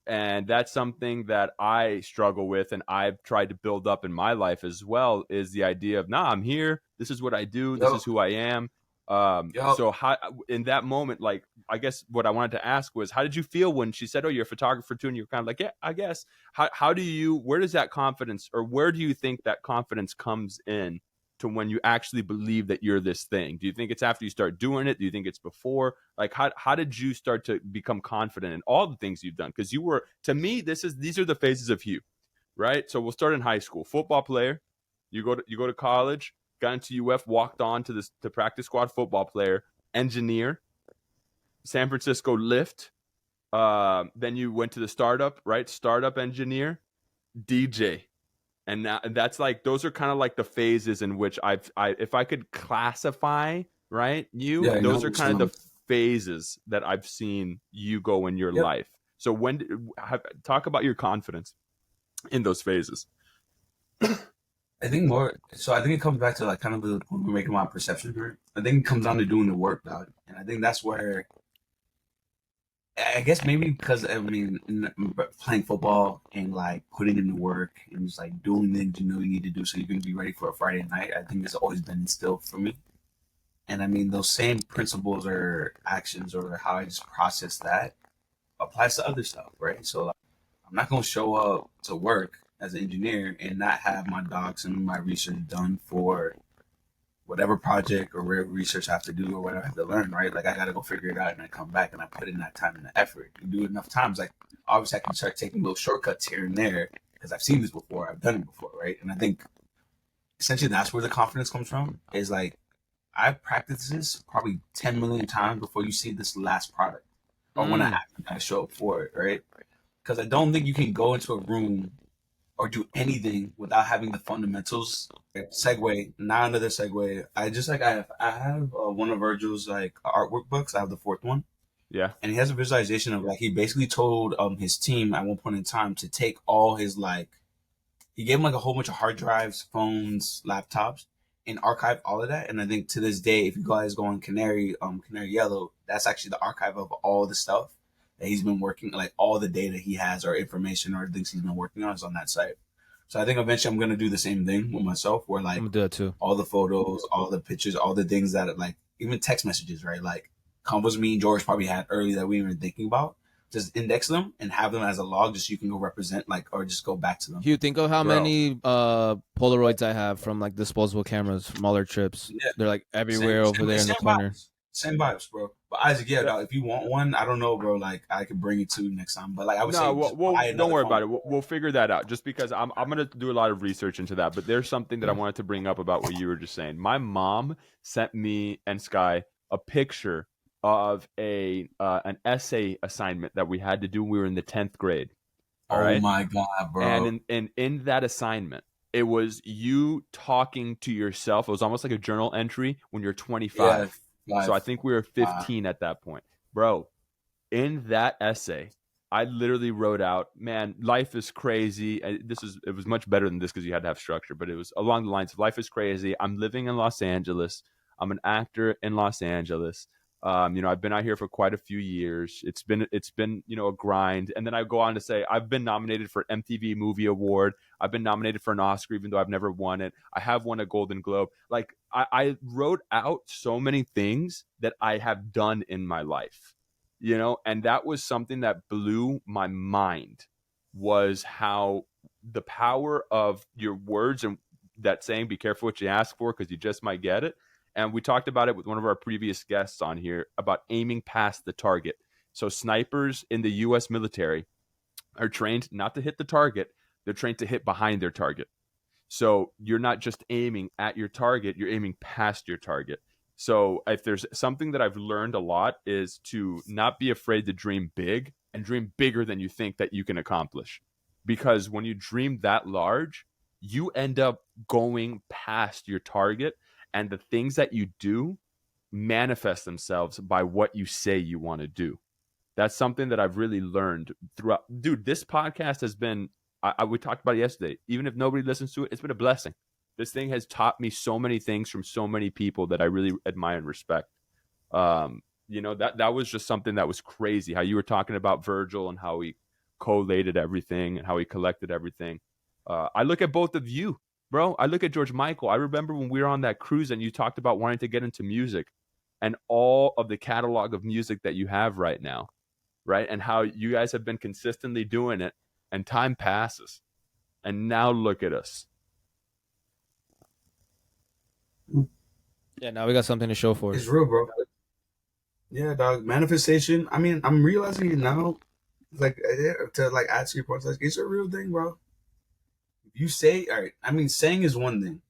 A: And that's something that I struggle with, and I've tried to build up in my life as well. Is the idea of, I'm here. This is what I do. This is who I am. So how, in that moment, like, I guess what I wanted to ask was, how did you feel when she said, "Oh, you're a photographer too," and you're kind of like, "Yeah, I guess." Where does that confidence, or where do you think that confidence comes in to when you actually believe that you're this thing? Do you think it's after you start doing it? Do you think it's before? Like, how did you start to become confident in all the things you've done? Because you were, to me, these are the phases of Hugh, right? So we'll start in high school. Football player, you go to college, got into UF, walked on to the practice squad, football player, engineer, San Francisco Lyft. Then you went to the startup, right? Startup engineer, DJ. And now that's like, those are kind of like the phases in which if I could classify, right, those are kind of the phases that I've seen you go in your life. So talk about your confidence in those phases.
D: I think it comes back to like kind of when we're making my perception here. I think it comes down to doing the work, dog. And I think that's where, I guess maybe because playing football and like putting in the work and just like doing things you need to do so you can be ready for a Friday night. I think it's always been instilled for me. And I mean, those same principles or actions or how I just process that applies to other stuff, right? So like, I'm not gonna show up to work as an engineer and not have my docs and my research done for whatever project or whatever research I have to do or whatever I have to learn, right? Like I gotta go figure it out and I come back and I put in that time and the effort. You do it enough times, like obviously I can start taking little shortcuts here and there because I've seen this before, I've done it before, right? And I think essentially that's where the confidence comes from. Is like I've practiced this probably 10 million times before you see this last product or when I actually gotta show up for it, right? Because I don't think you can go into a room or do anything without having the fundamentals. Segue, not another segue. I have one of Virgil's like artwork books. I have the fourth one,
A: Yeah.
D: and he has a visualization of like he basically told his team at one point in time to take all his like he gave them like a whole bunch of hard drives, phones, laptops, and archive all of that. And I think to this day, if you guys go on Canary Yellow, that's actually the archive of all the stuff that he's been working, like all the data he has or information or things he's been working on is on that site. So I think eventually I'm gonna do the same thing with myself, where like
B: I'm gonna do it too.
D: all the photos, all the pictures, all the things that like even text messages, right? Like combos me and George probably had early that we weren't thinking about. Just index them and have them as a log, just so you can go represent like or just go back to them.
B: Hugh, think of how
D: Bro.
B: many Polaroids I have from like disposable cameras from all our trips.
D: Yeah.
B: They're like everywhere over there in the corner.
D: Same vibes, bro. But Isaac, yeah, dog, if you want one, I don't know, bro. Like I could bring it to you next time. But like I would say,
A: don't worry about it. We'll figure that out. Just because I'm gonna do a lot of research into that. But there's something that I wanted to bring up about what you were just saying. My mom sent me and Sky a picture of an essay assignment that we had to do when we were in the 10th grade. All right?
D: My god, bro.
A: And in that assignment, it was you talking to yourself. It was almost like a journal entry when you're 25. Yeah, so I think we were 15 at that point. Bro, in that essay, I literally wrote out, man, life is crazy. It was much better than this because you had to have structure, but it was along the lines of life is crazy. I'm living in Los Angeles. I'm an actor in Los Angeles. I've been out here for quite a few years. It's been, a grind. And then I go on to say, I've been nominated for MTV Movie Award. I've been nominated for an Oscar, even though I've never won it. I have won a Golden Globe. Like I wrote out so many things that I have done in my life, and that was something that blew my mind, was how the power of your words and that saying, be careful what you ask for, because you just might get it. And we talked about it with one of our previous guests on here about aiming past the target. So snipers in the U.S. military are trained not to hit the target. They're trained to hit behind their target. So you're not just aiming at your target, you're aiming past your target. So if there's something that I've learned a lot is to not be afraid to dream big and dream bigger than you think that you can accomplish. Because when you dream that large, you end up going past your target. And the things that you do manifest themselves by what you say you want to do. That's something that I've really learned throughout. Dude, this podcast has been, we talked about it yesterday. Even if nobody listens to it, it's been a blessing. This thing has taught me so many things from so many people that I really admire and respect. That was just something that was crazy. How you were talking about Virgil and how he collated everything and how he collected everything. I look at both of you. Bro, I look at George Michael. I remember when we were on that cruise and you talked about wanting to get into music and all of the catalog of music that you have right now, right? And how you guys have been consistently doing it and time passes. And now look at us.
B: Yeah, now we got something to show for it.
D: It's real, bro. Yeah, dog. Manifestation. I mean, I'm realizing it now. Like to like add to your point, like it's a real thing, bro. You say, all right, I mean, saying is one thing,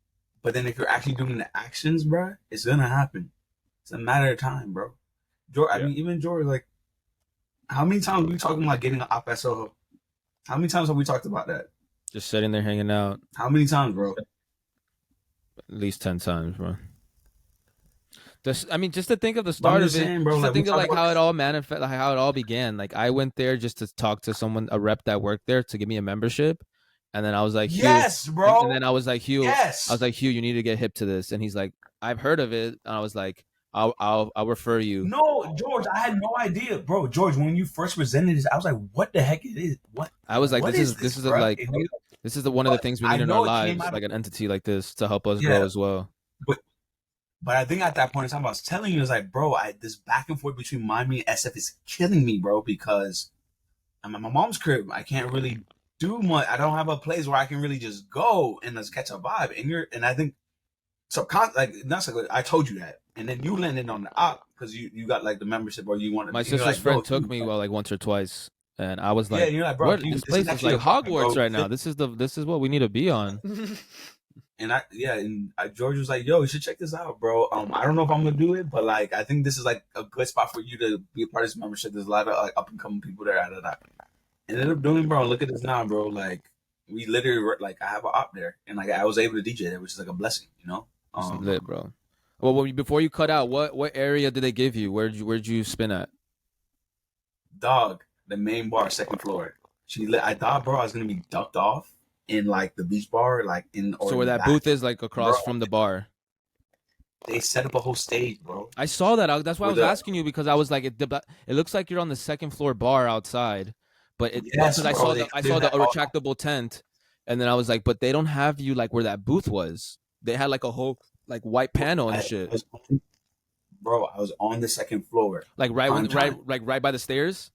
D: but then if you're actually doing the actions, bro, it's going to happen. It's a matter of time, bro. George, I mean, even George, like, how many times are we talking about getting an op at Soho? How many times have we talked about that?
B: Just sitting there hanging out.
D: How many times, bro?
B: At least 10 times, bro. Just to think of the start of it,
D: bro,
B: just to think of like how it all manifest, like how it all began. Like I went there just to talk to someone, a rep that worked there, to give me a membership. And then I was like, Hugh,
D: yes, bro.
B: And then I was like, Hugh,
D: yes.
B: I was like, Hugh, you need to get hip to this. And he's like, I've heard of it. And I was like, I'll refer you.
D: No, George, I had no idea, bro. George, when you first presented this, I was like, what the heck it is? What?
B: I was like, this is one of the things we need in our lives,
D: like
B: an entity like this to help us grow as well.
D: But I think at that point in time, I was telling you, it's like, bro, this back and forth between Miami and SF is killing me, bro, because I'm at my mom's crib. I can't really do much. I don't have a place where I can really just go and let's catch a vibe. And I think I told you that, and then you landed on the op because you got like the membership or you wanted.
B: My sister's
D: like,
B: friend took me like once or twice, and I was like,
D: yeah, you're like, bro,
B: this place is like Hogwarts right now. This is what we need to be on.
D: And George was like, yo, you should check this out, bro. I don't know if I'm gonna do it, but like I think this is like a good spot for you to be a part of this membership. There's a lot of like up and coming people there. Ended up doing, bro. Look at this now, bro. Like we literally like I have an op there, and like I was able to DJ there, which is like a blessing, you know.
B: Lit, bro. Well, before you cut out, what area did they give you? Where'd you spin at?
D: Dog, the main bar, second floor. I thought, bro, I was gonna be ducked off in like the beach bar, like in.
B: So where that booth is, like across from the bar.
D: They set up a whole stage, bro.
B: I saw that. That's why I was asking you, because I was like, it looks like you're on the second floor bar outside, but because I saw the retractable tent, and then I was like, but they don't have you like where that booth was. They had like a whole like white panel and shit.
D: I was on the second floor,
B: like right by the stairs.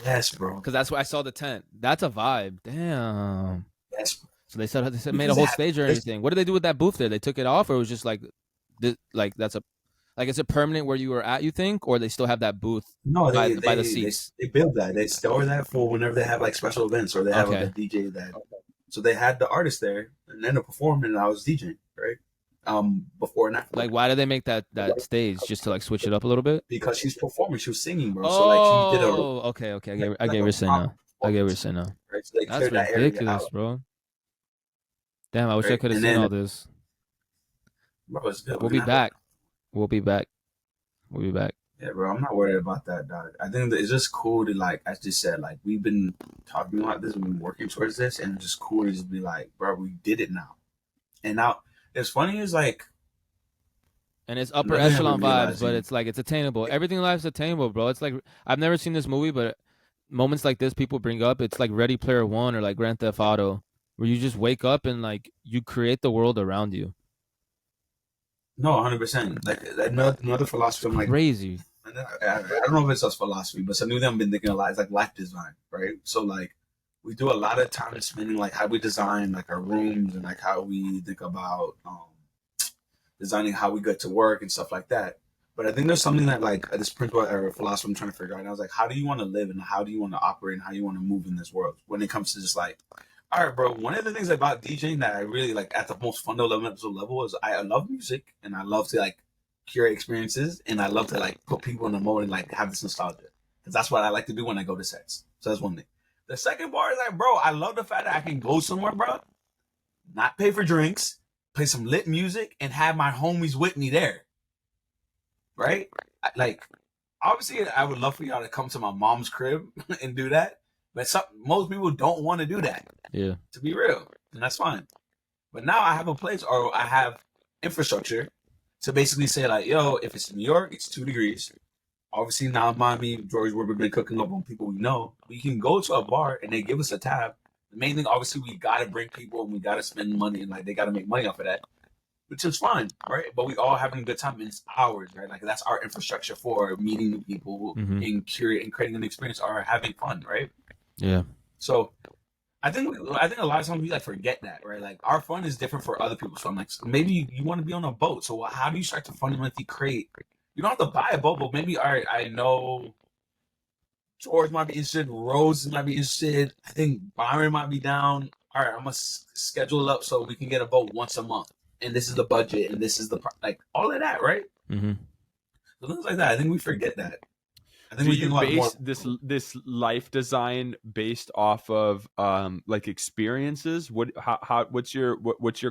D: Yes, bro.
B: Because that's where I saw the tent. That's a vibe. Damn.
D: Yes. Bro.
B: So they said made a whole stage or anything. What did they do with that booth there? They took it off, or it was just like, is it permanent where you were at? You think, or they still have that booth?
D: No,
B: by the seats.
D: They build that. They store that for whenever they have like special events, or they have like a DJ that. So they had the artist there, and then the performing, and I was DJing, right? Before and after.
B: Like, why did they make that stage just to like switch it up a little bit?
D: Because she's performing, she was singing, bro.
B: Oh,
D: so like she did
B: okay. I get what you're saying now.
D: Right? So
B: that's ridiculous, bro. Damn, I wish I could have seen all this.
D: Bro, it's good.
B: We'll be back.
D: Yeah, bro, I'm not worried about that, dog. I think that it's just cool to, like, I just said, like, we've been talking about this, we've been working towards this, and it's just cool to just be like, bro, we did it now. And now, it's funny is like,
B: and it's upper echelon vibes, but it's like, it's attainable. Everything in life is attainable, bro. It's like, I've never seen this movie, but moments like this people bring up, it's like Ready Player One or like Grand Theft Auto, where you just wake up and like, you create the world around you.
D: No, 100%. Like, another philosophy, I'm like,
B: crazy.
D: I don't know if it's just philosophy, but something that I've been thinking a lot is like life design, right? So like we do a lot of time spending like how we design like our rooms and like how we think about designing how we get to work and stuff like that. But I think there's something that like this principle or philosophy I'm trying to figure out. And I was like, how do you want to live and how do you want to operate and how you want to move in this world when it comes to just like, all right, bro, one of the things about DJing that I really like at the most fundamental level is I love music and I love to like curate experiences, and I love to like put people in the mode and like have this nostalgia, because that's what I like to do when I go to sets. So that's one thing. The second part is like, bro, I love the fact that I can go somewhere, bro, not pay for drinks, play some lit music, and have my homies with me there. Right? Like, obviously, I would love for y'all to come to my mom's crib and do that, but most people don't want to do that.
B: Yeah.
D: To be real, and that's fine. But now I have a place, or I have infrastructure to basically say like, yo, if it's New York, it's 2 degrees. Obviously now Miami, George, we've been cooking up on people we know. We can go to a bar and they give us a tab. The main thing, obviously, we gotta bring people and we gotta spend money and like they gotta make money off of that, which is fine, right? But we all having a good time and it's ours, right? Like that's our infrastructure for meeting new people and creating an experience or having fun, right?
B: Yeah.
D: So I think a lot of times we like forget that, right? Like our fun is different for other people. So I'm like, maybe you want to be on a boat. So how do you start to fundamentally create? You don't have to buy a boat, but maybe, all right, I know George might be interested, Rose might be interested. I think Byron might be down. All right, I'm gonna schedule it up so we can get a boat once a month, and this is the budget, and this is the like all of that, right?
B: Mm-hmm.
D: So things like that. I think we forget that. I think
A: do you base this life design based off of like experiences? What's your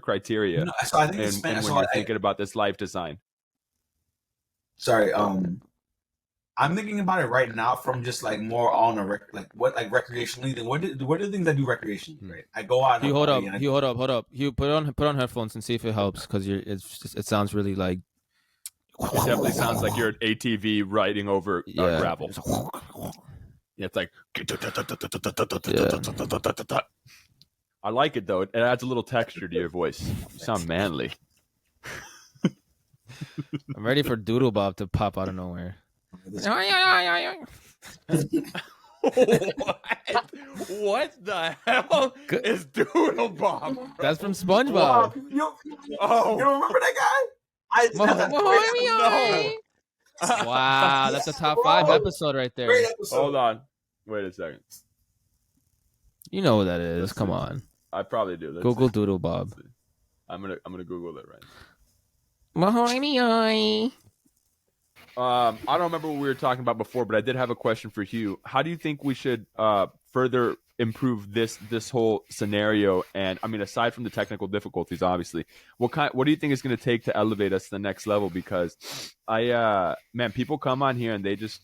A: criteria?
D: No, so I think
A: and when you're thinking about this life design.
D: Sorry, I'm thinking about it right now from just like more on a recreationally. What are the things I do recreationally? Right, I go out.
B: You hold up. You put on headphones and see if it helps, because it sounds really like.
A: It definitely sounds like you're an ATV riding over gravel. Yeah, it's like. I like it though. It adds a little texture to your voice. You sound manly.
B: I'm ready for Doodle Bob to pop out of nowhere.
A: What the hell is Doodle Bob?
B: That's from SpongeBob.
D: You
A: Oh,
D: remember that guy? That's a great episode.
A: no.
B: Wow, that's a top 5 episode right there.
D: Great episode.
A: Hold on. Wait a second.
B: You know what that is.
A: Let's
B: Come
A: see.
B: on.
A: I probably do. Let's
B: Google
A: see.
B: Doodle Bob.
A: Let's see. I'm gonna Google it right I don't remember what we were talking about before, but I did have a question for Hugh. How do you think we should further improve this whole scenario? And I mean, aside from the technical difficulties, obviously, what do you think is going to take to elevate us to the next level? Because man, people come on here and they just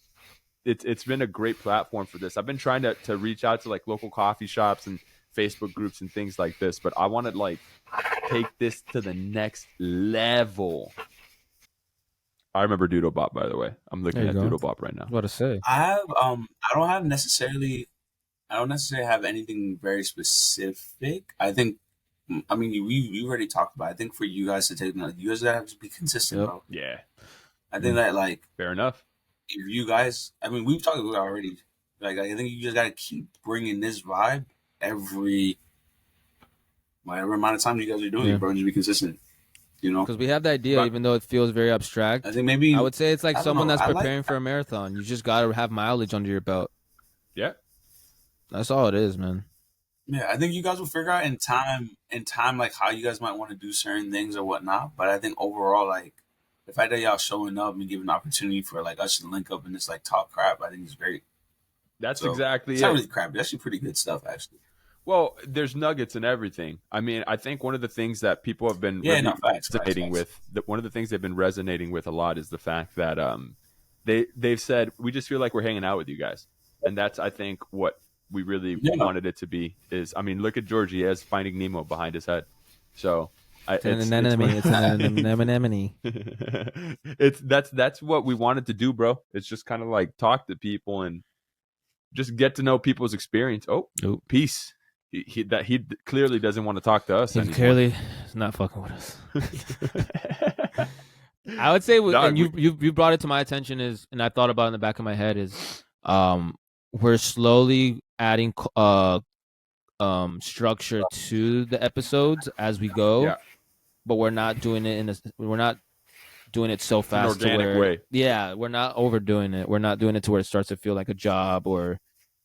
A: it's been a great platform for this. I've been trying to reach out to like local coffee shops and Facebook groups and things like this, but I want to like take this to the next level. I remember Doodle Bop, by the way. I'm looking at Doodle Bop right now.
B: What to say?
D: I don't necessarily have anything very specific. I think, I mean, we already talked about it. I think for you guys to take, you guys gotta have to be consistent, bro.
A: Yeah.
D: I think that, like,
A: Fair enough.
D: if you guys, I mean, we've talked about it already. Like, I think you just gotta keep bringing this vibe every, whatever amount of time you guys are doing it, bro, and just be consistent. You know,
B: because we have the idea, even though it feels very abstract.
D: I think maybe
B: I would say it's like someone that's preparing
D: like,
B: for a marathon. You just got to have mileage under your belt.
A: Yeah,
B: that's all it is, man.
D: Yeah, I think you guys will figure out in time, like how you guys might want to do certain things or whatnot. But I think overall, like the fact that y'all showing up and giving an opportunity for like us to link up and just like talk crap, I think is great.
A: That's exactly
D: it's
A: it.
D: Not really crap. It's actually pretty good stuff, actually.
A: Well, there's nuggets in everything. I mean, I think one of the things that people have been resonating with, one of the things they've been resonating with a lot is the fact that they've said, we just feel like we're hanging out with you guys. And that's, I think, what we really wanted it to be is, I mean, look at George. He has Finding Nemo behind his head. So that's what we wanted to do, bro. It's just kind of like talk to people and just get to know people's experience. Oh, peace. He clearly doesn't want to talk to us anymore.
B: Clearly is not fucking with us. I would say, and you brought it to my attention and I thought about it in the back of my head is, we're slowly adding structure to the episodes as we go, but we're not doing it so fast.
A: An organic way.
B: Yeah, we're not overdoing it. We're not doing it to where it starts to feel like a job or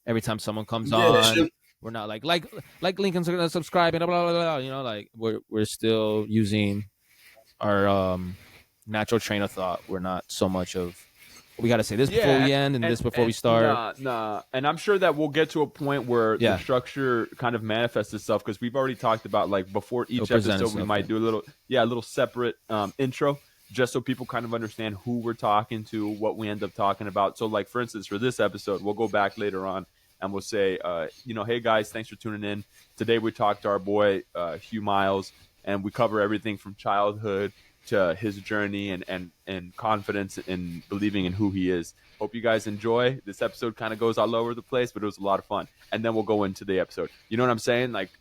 B: every time someone comes on. We're not like Lincoln's gonna subscribe and blah blah blah. You know, like we're still using our natural train of thought. We're not so much of we got to say this before we end and this before we start.
A: Nah. And I'm sure that we'll get to a point where the structure kind of manifests itself because we've already talked about like before each episode we might do a little separate intro just so people kind of understand who we're talking to, what we end up talking about. So like for instance, for this episode, we'll go back later on. And we'll say, hey, guys, thanks for tuning in. Today we talked to our boy, Hugh Miles, and we cover everything from childhood to his journey and confidence in believing in who he is. Hope you guys enjoy. This episode kind of goes all over the place, but it was a lot of fun. And then we'll go into the episode. You know what I'm saying? Like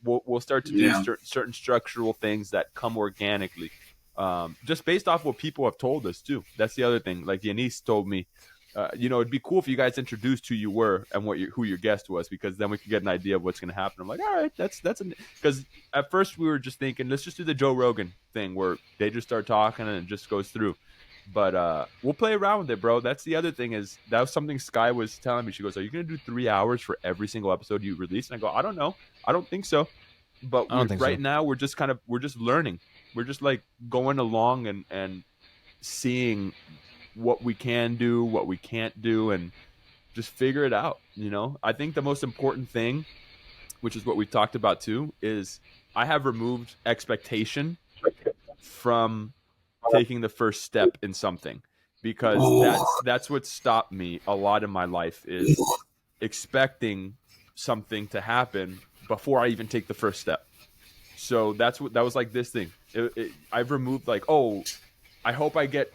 A: we'll start to do certain structural things that come organically, just based off what people have told us, too. That's the other thing. Like Yanis told me, it'd be cool if you guys introduced who you were and who your guest was, because then we could get an idea of what's going to happen. I'm like, all right, because at first we were just thinking, let's just do the Joe Rogan thing where they just start talking and it just goes through. But we'll play around with it, bro. That's the other thing is that was something Sky was telling me. She goes, are you going to do 3 hours for every single episode you release? And I go, I don't know. I don't think so. But now we're just learning. We're just like going along and seeing what we can do, what we can't do, and just figure it out. I think the most important thing, which is what we talked about too, is I have removed expectation from taking the first step in something, because that's what stopped me a lot in my life is expecting something to happen before I even take the first step. So that was like this thing. I've removed like, I hope I get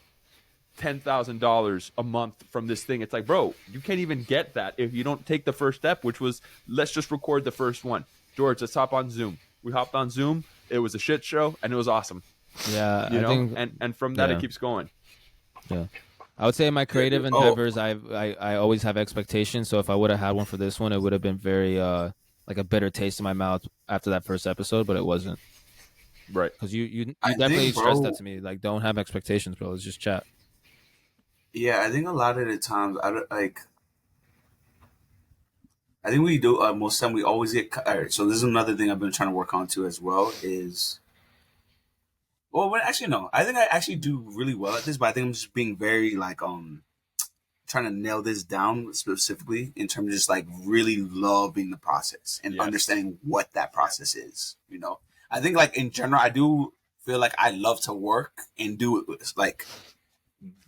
A: $10,000 a month from this thing. It's like, bro, you can't even get that if you don't take the first step, which was let's just record the first one. George, let's hop on Zoom. We hopped on Zoom. It was a shit show and it was awesome.
B: Yeah,
A: You
B: I
A: know,
B: think,
A: and from that
B: yeah.
A: it keeps going.
B: yeah. I would say in my creative endeavors, I always have expectations. So if I would have had one for this one, it would have been very like a bitter taste in my mouth after that first episode, but it wasn't.
A: Right.
B: Because you
D: I
B: definitely
D: think,
B: stressed that
D: bro.
B: to me. Like, don't have expectations, bro. Let's just chat.
D: Yeah, I think a lot of the times I don't like. I think we do. Most of the time, we always get. All right, so this is another thing I've been trying to work on too, as well. Is well, actually, no. I think I actually do really well at this, but I think I'm just being very like trying to nail this down specifically in terms of just like really loving the process and
A: Yes.
D: understanding what that process is. You know, I think like in general, I do feel like I love to work and do it with like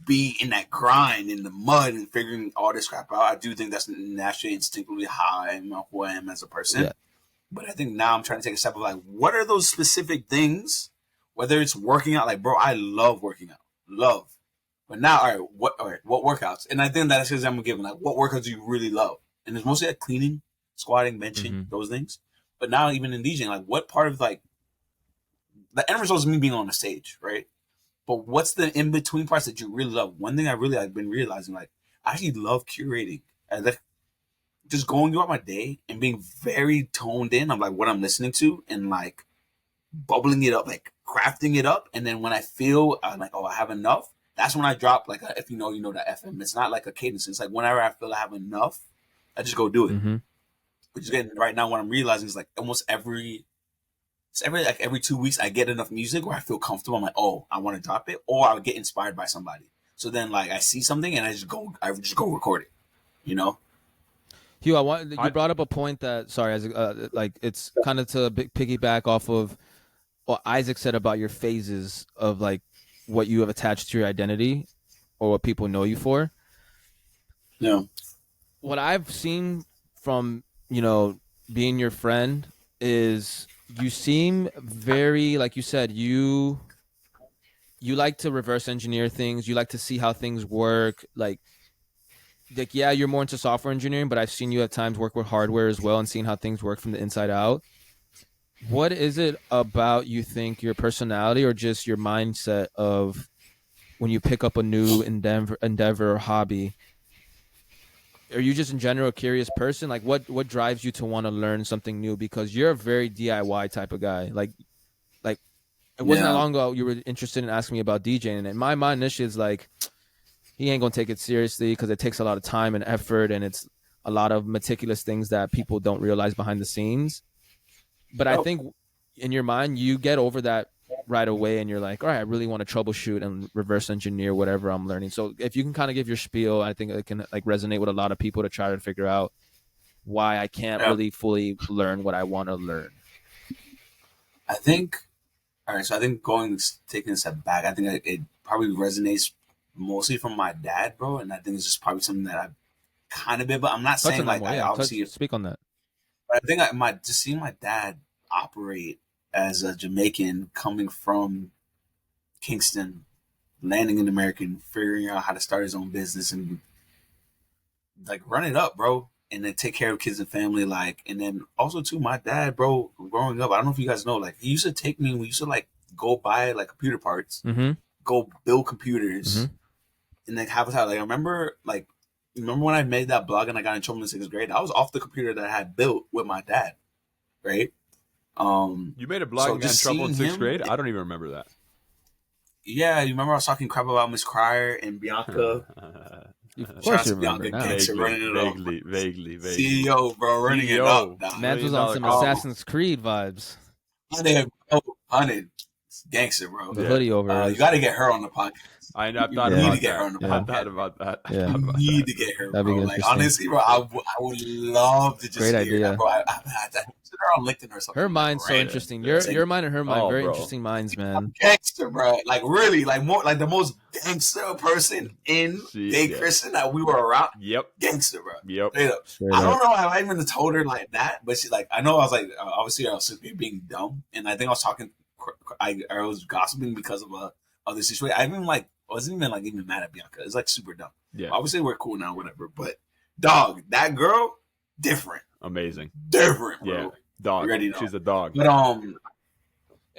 D: be in that grind in the mud and figuring all this crap out. I do think that's naturally instinctively how I am, who I am as a person.
B: Yeah.
D: But I think now I'm trying to take a step of like, what are those specific things? Whether it's working out, like bro, I love working out, love. But now, all right, what workouts? And I think that's because I'm giving like, what workouts do you really love? And it's mostly like cleaning, squatting, benching, those things. But now even in DJing, like, what part of like the end result is me being on the stage, right? But what's the in between parts that you really love? One thing I really like been realizing, like, I actually love curating. And like just going throughout my day and being very toned in of like what I'm listening to and like bubbling it up, like crafting it up. And then when I feel like, oh, I have enough, that's when I drop like if you know the FM. It's not like a cadence. It's like whenever I feel I have enough, I just go do it.
B: Mm-hmm.
D: Which is getting right now what I'm realizing is like almost every 2 weeks I get enough music where I feel comfortable. I'm like, oh, I want to drop it, or I'll get inspired by somebody. So then like I see something and I just go record it. You know.
B: Hugh, you brought up a point that as like it's kind of to piggyback off of what Isaac said about your phases of like what you have attached to your identity or what people know you for.
D: Yeah.
B: What I've seen from, being your friend is you seem very, like you said, you like to reverse engineer things. You like to see how things work. Like, yeah, you're more into software engineering, but I've seen you at times work with hardware as well and seeing how things work from the inside out. What is it about, you think, your personality or just your mindset of when you pick up a new endeavor or hobby? Are you just in general a curious person? Like what drives you to want to learn something new? Because you're a very DIY type of guy. Like it wasn't that long ago you were interested in asking me about DJing. And in my mind, initially is like, he ain't going to take it seriously because it takes a lot of time and effort and it's a lot of meticulous things that people don't realize behind the scenes. But I think in your mind, you get over that right away and you're like, all right, I really want to troubleshoot and reverse engineer whatever I'm learning. So if you can kind of give your spiel, I think it can like resonate with a lot of people to try to figure out why I can't really fully learn what I want to learn.
D: I think, all right, so I think taking a step back, I think it probably resonates mostly from my dad, bro. And I think it's just probably something that I've kind of been, but I'm not saying like I obviously
B: speak on that.
D: But I think just seeing my dad operate as a Jamaican coming from Kingston, landing in America, figuring out how to start his own business and like run it up, bro, and then take care of kids and family, like, and then also too, my dad, bro, growing up, I don't know if you guys know, like, he used to take me, we used to like go buy like computer parts, go build computers, and like have like I remember like. Remember when I made that blog and I got in trouble in 6th grade? I was off the computer that I had built with my dad, right?
A: You made a blog and got in trouble in 6th grade? I don't even remember that.
D: Yeah, you remember I was talking crap about Miss Cryer and Bianca?
B: Of course you remember now.
A: Vaguely.
D: CEO, bro, running it up.
B: Man was on some Assassin's Creed vibes.
D: 100 gangster, bro.
B: The hoodie over.
D: You got to get her on the podcast.
A: I thought about that.
D: You need to get her, bro. Like, honestly, bro, I would love to just
B: Great
D: hear
B: idea.
D: that, bro. I her on LinkedIn or something.
B: Her mind's so interesting. Your mind and her mind, very interesting minds, man.
D: Gangster, bro. Like really, like more like the most gangster person in Day Christian that we were around.
A: Yep.
D: Gangster, bro.
A: Yep.
D: I don't know how I even told her like that, but she like I know I was like obviously I was being dumb, and I think I was talking. I was gossiping because of the situation. I even like wasn't even mad at Bianca. It's like super dumb.
A: Yeah.
D: Obviously we're cool now, whatever. But dog, that girl, different.
A: Amazing.
D: Different, bro.
A: Yeah. Dog.
D: Ready
A: She's a dog.
D: But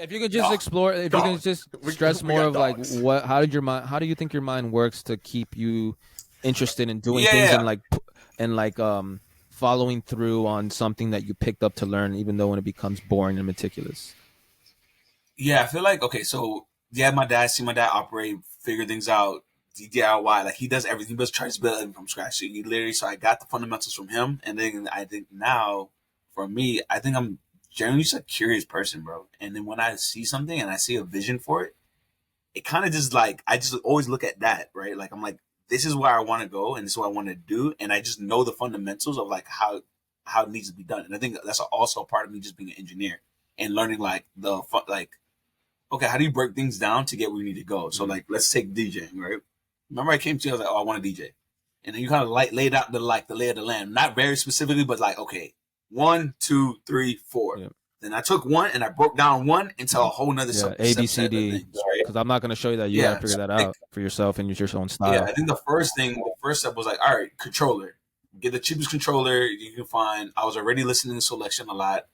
B: If you could just explore, if you can just stress more of like how do you think your mind works to keep you interested in doing things and like following through on something that you picked up to learn, even though when it becomes boring and meticulous.
D: Yeah, I feel like okay, so my dad operate, figure things out, DIY. Like he does everything, he just tries to build everything from scratch. So I got the fundamentals from him, and then I think now for me, I think I'm generally just a curious person, bro. And then when I see something and I see a vision for it, it kind of just like I just always look at that, right? Like I'm like, this is where I want to go, and this is what I want to do, and I just know the fundamentals of like how it needs to be done. And I think that's also a part of me just being an engineer and learning like okay, how do you break things down to get where you need to go? So like, let's take DJing, right? Remember I came to you, I was like, oh, I want to DJ. And then you kind of like laid out the lay of the land, not very specifically, but like, okay, 1, 2, 3, 4. Yeah. Then I took one and I broke down one into a whole nother
B: A, B, C, D. Because I'm not going to show you that. You got to figure that out for yourself and use your own style.
D: Yeah, I think the first step was like, all right, controller. Get the cheapest controller you can find. I was already listening to Selection a lot.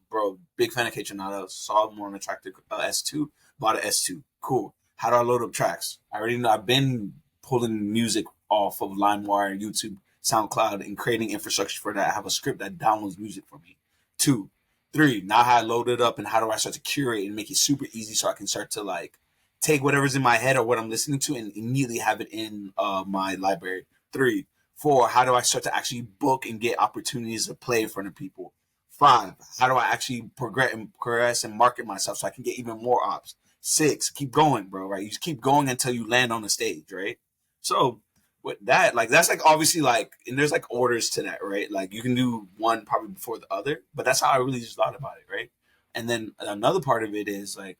D: Bro, big fan of K-Tronada. Saw more on the track S2. Bought an S2. Cool. How do I load up tracks? I already know I've been pulling music off of LimeWire, YouTube, SoundCloud, and creating infrastructure for that. I have a script that downloads music for me. 2, 3. Now how I load it up and how do I start to curate and make it super easy so I can start to like take whatever's in my head or what I'm listening to and immediately have it in my library. 3, 4. How do I start to actually book and get opportunities to play in front of people? 5. How do I actually progress and market myself so I can get even more ops? 6. Keep going, bro. Right? You just keep going until you land on the stage, right? So with that, like that's like obviously like, and there's like orders to that, right? Like you can do one probably before the other, but that's how I really just thought about it, right? And then another part of it is like,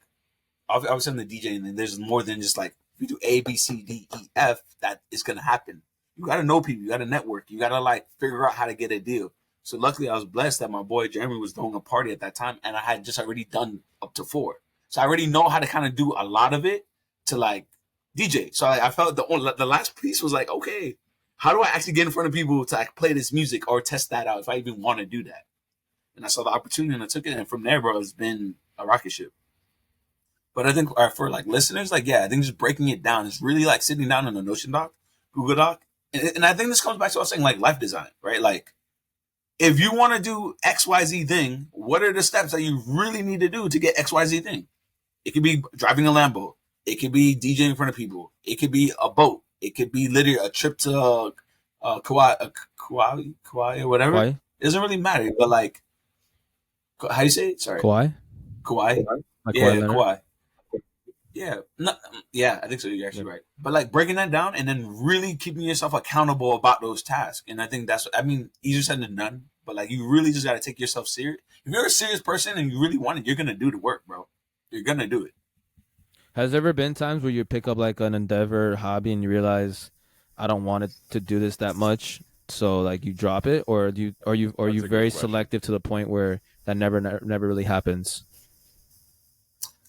D: obviously I'm the DJ, and then there's more than just like if you do A, B, C, D, E, F, that is gonna happen. You gotta know people, you gotta network, you gotta like figure out how to get a deal. So luckily I was blessed that my boy Jeremy was throwing a party at that time, and I had just already done up to 4. So I already know how to kind of do a lot of it to like DJ. So I felt the last piece was like, okay, how do I actually get in front of people to like play this music or test that out if I even want to do that? And I saw the opportunity and I took it, and from there, bro, it's been a rocket ship. But I think for like listeners, like, yeah, I think just breaking it down is really like sitting down on a Notion doc, Google Doc. And I think this comes back to what I was saying, like life design, right? Like if you want to do XYZ thing, what are the steps that you really need to do to get XYZ thing? It could be driving a Lambo. It could be DJing in front of people. It could be a boat. It could be literally a trip to Kauai or whatever.
B: Kauai?
D: It doesn't really matter. But like, how do you say it? Sorry.
B: Kauai?
D: Kauai?
B: Like
D: yeah, Kauai. Yeah. Yeah, I think so. You're actually right. But like breaking that down and then really keeping yourself accountable about those tasks. And I think easier said than done. But like you really just got to take yourself serious. If you're a serious person and you really want it, you're going to do the work, bro. You're going to do it.
B: Has there ever been times where you pick up like an endeavor, hobby, and you realize I don't want it to do this that much, so like you drop it, or are you very selective to the point where that never really happens?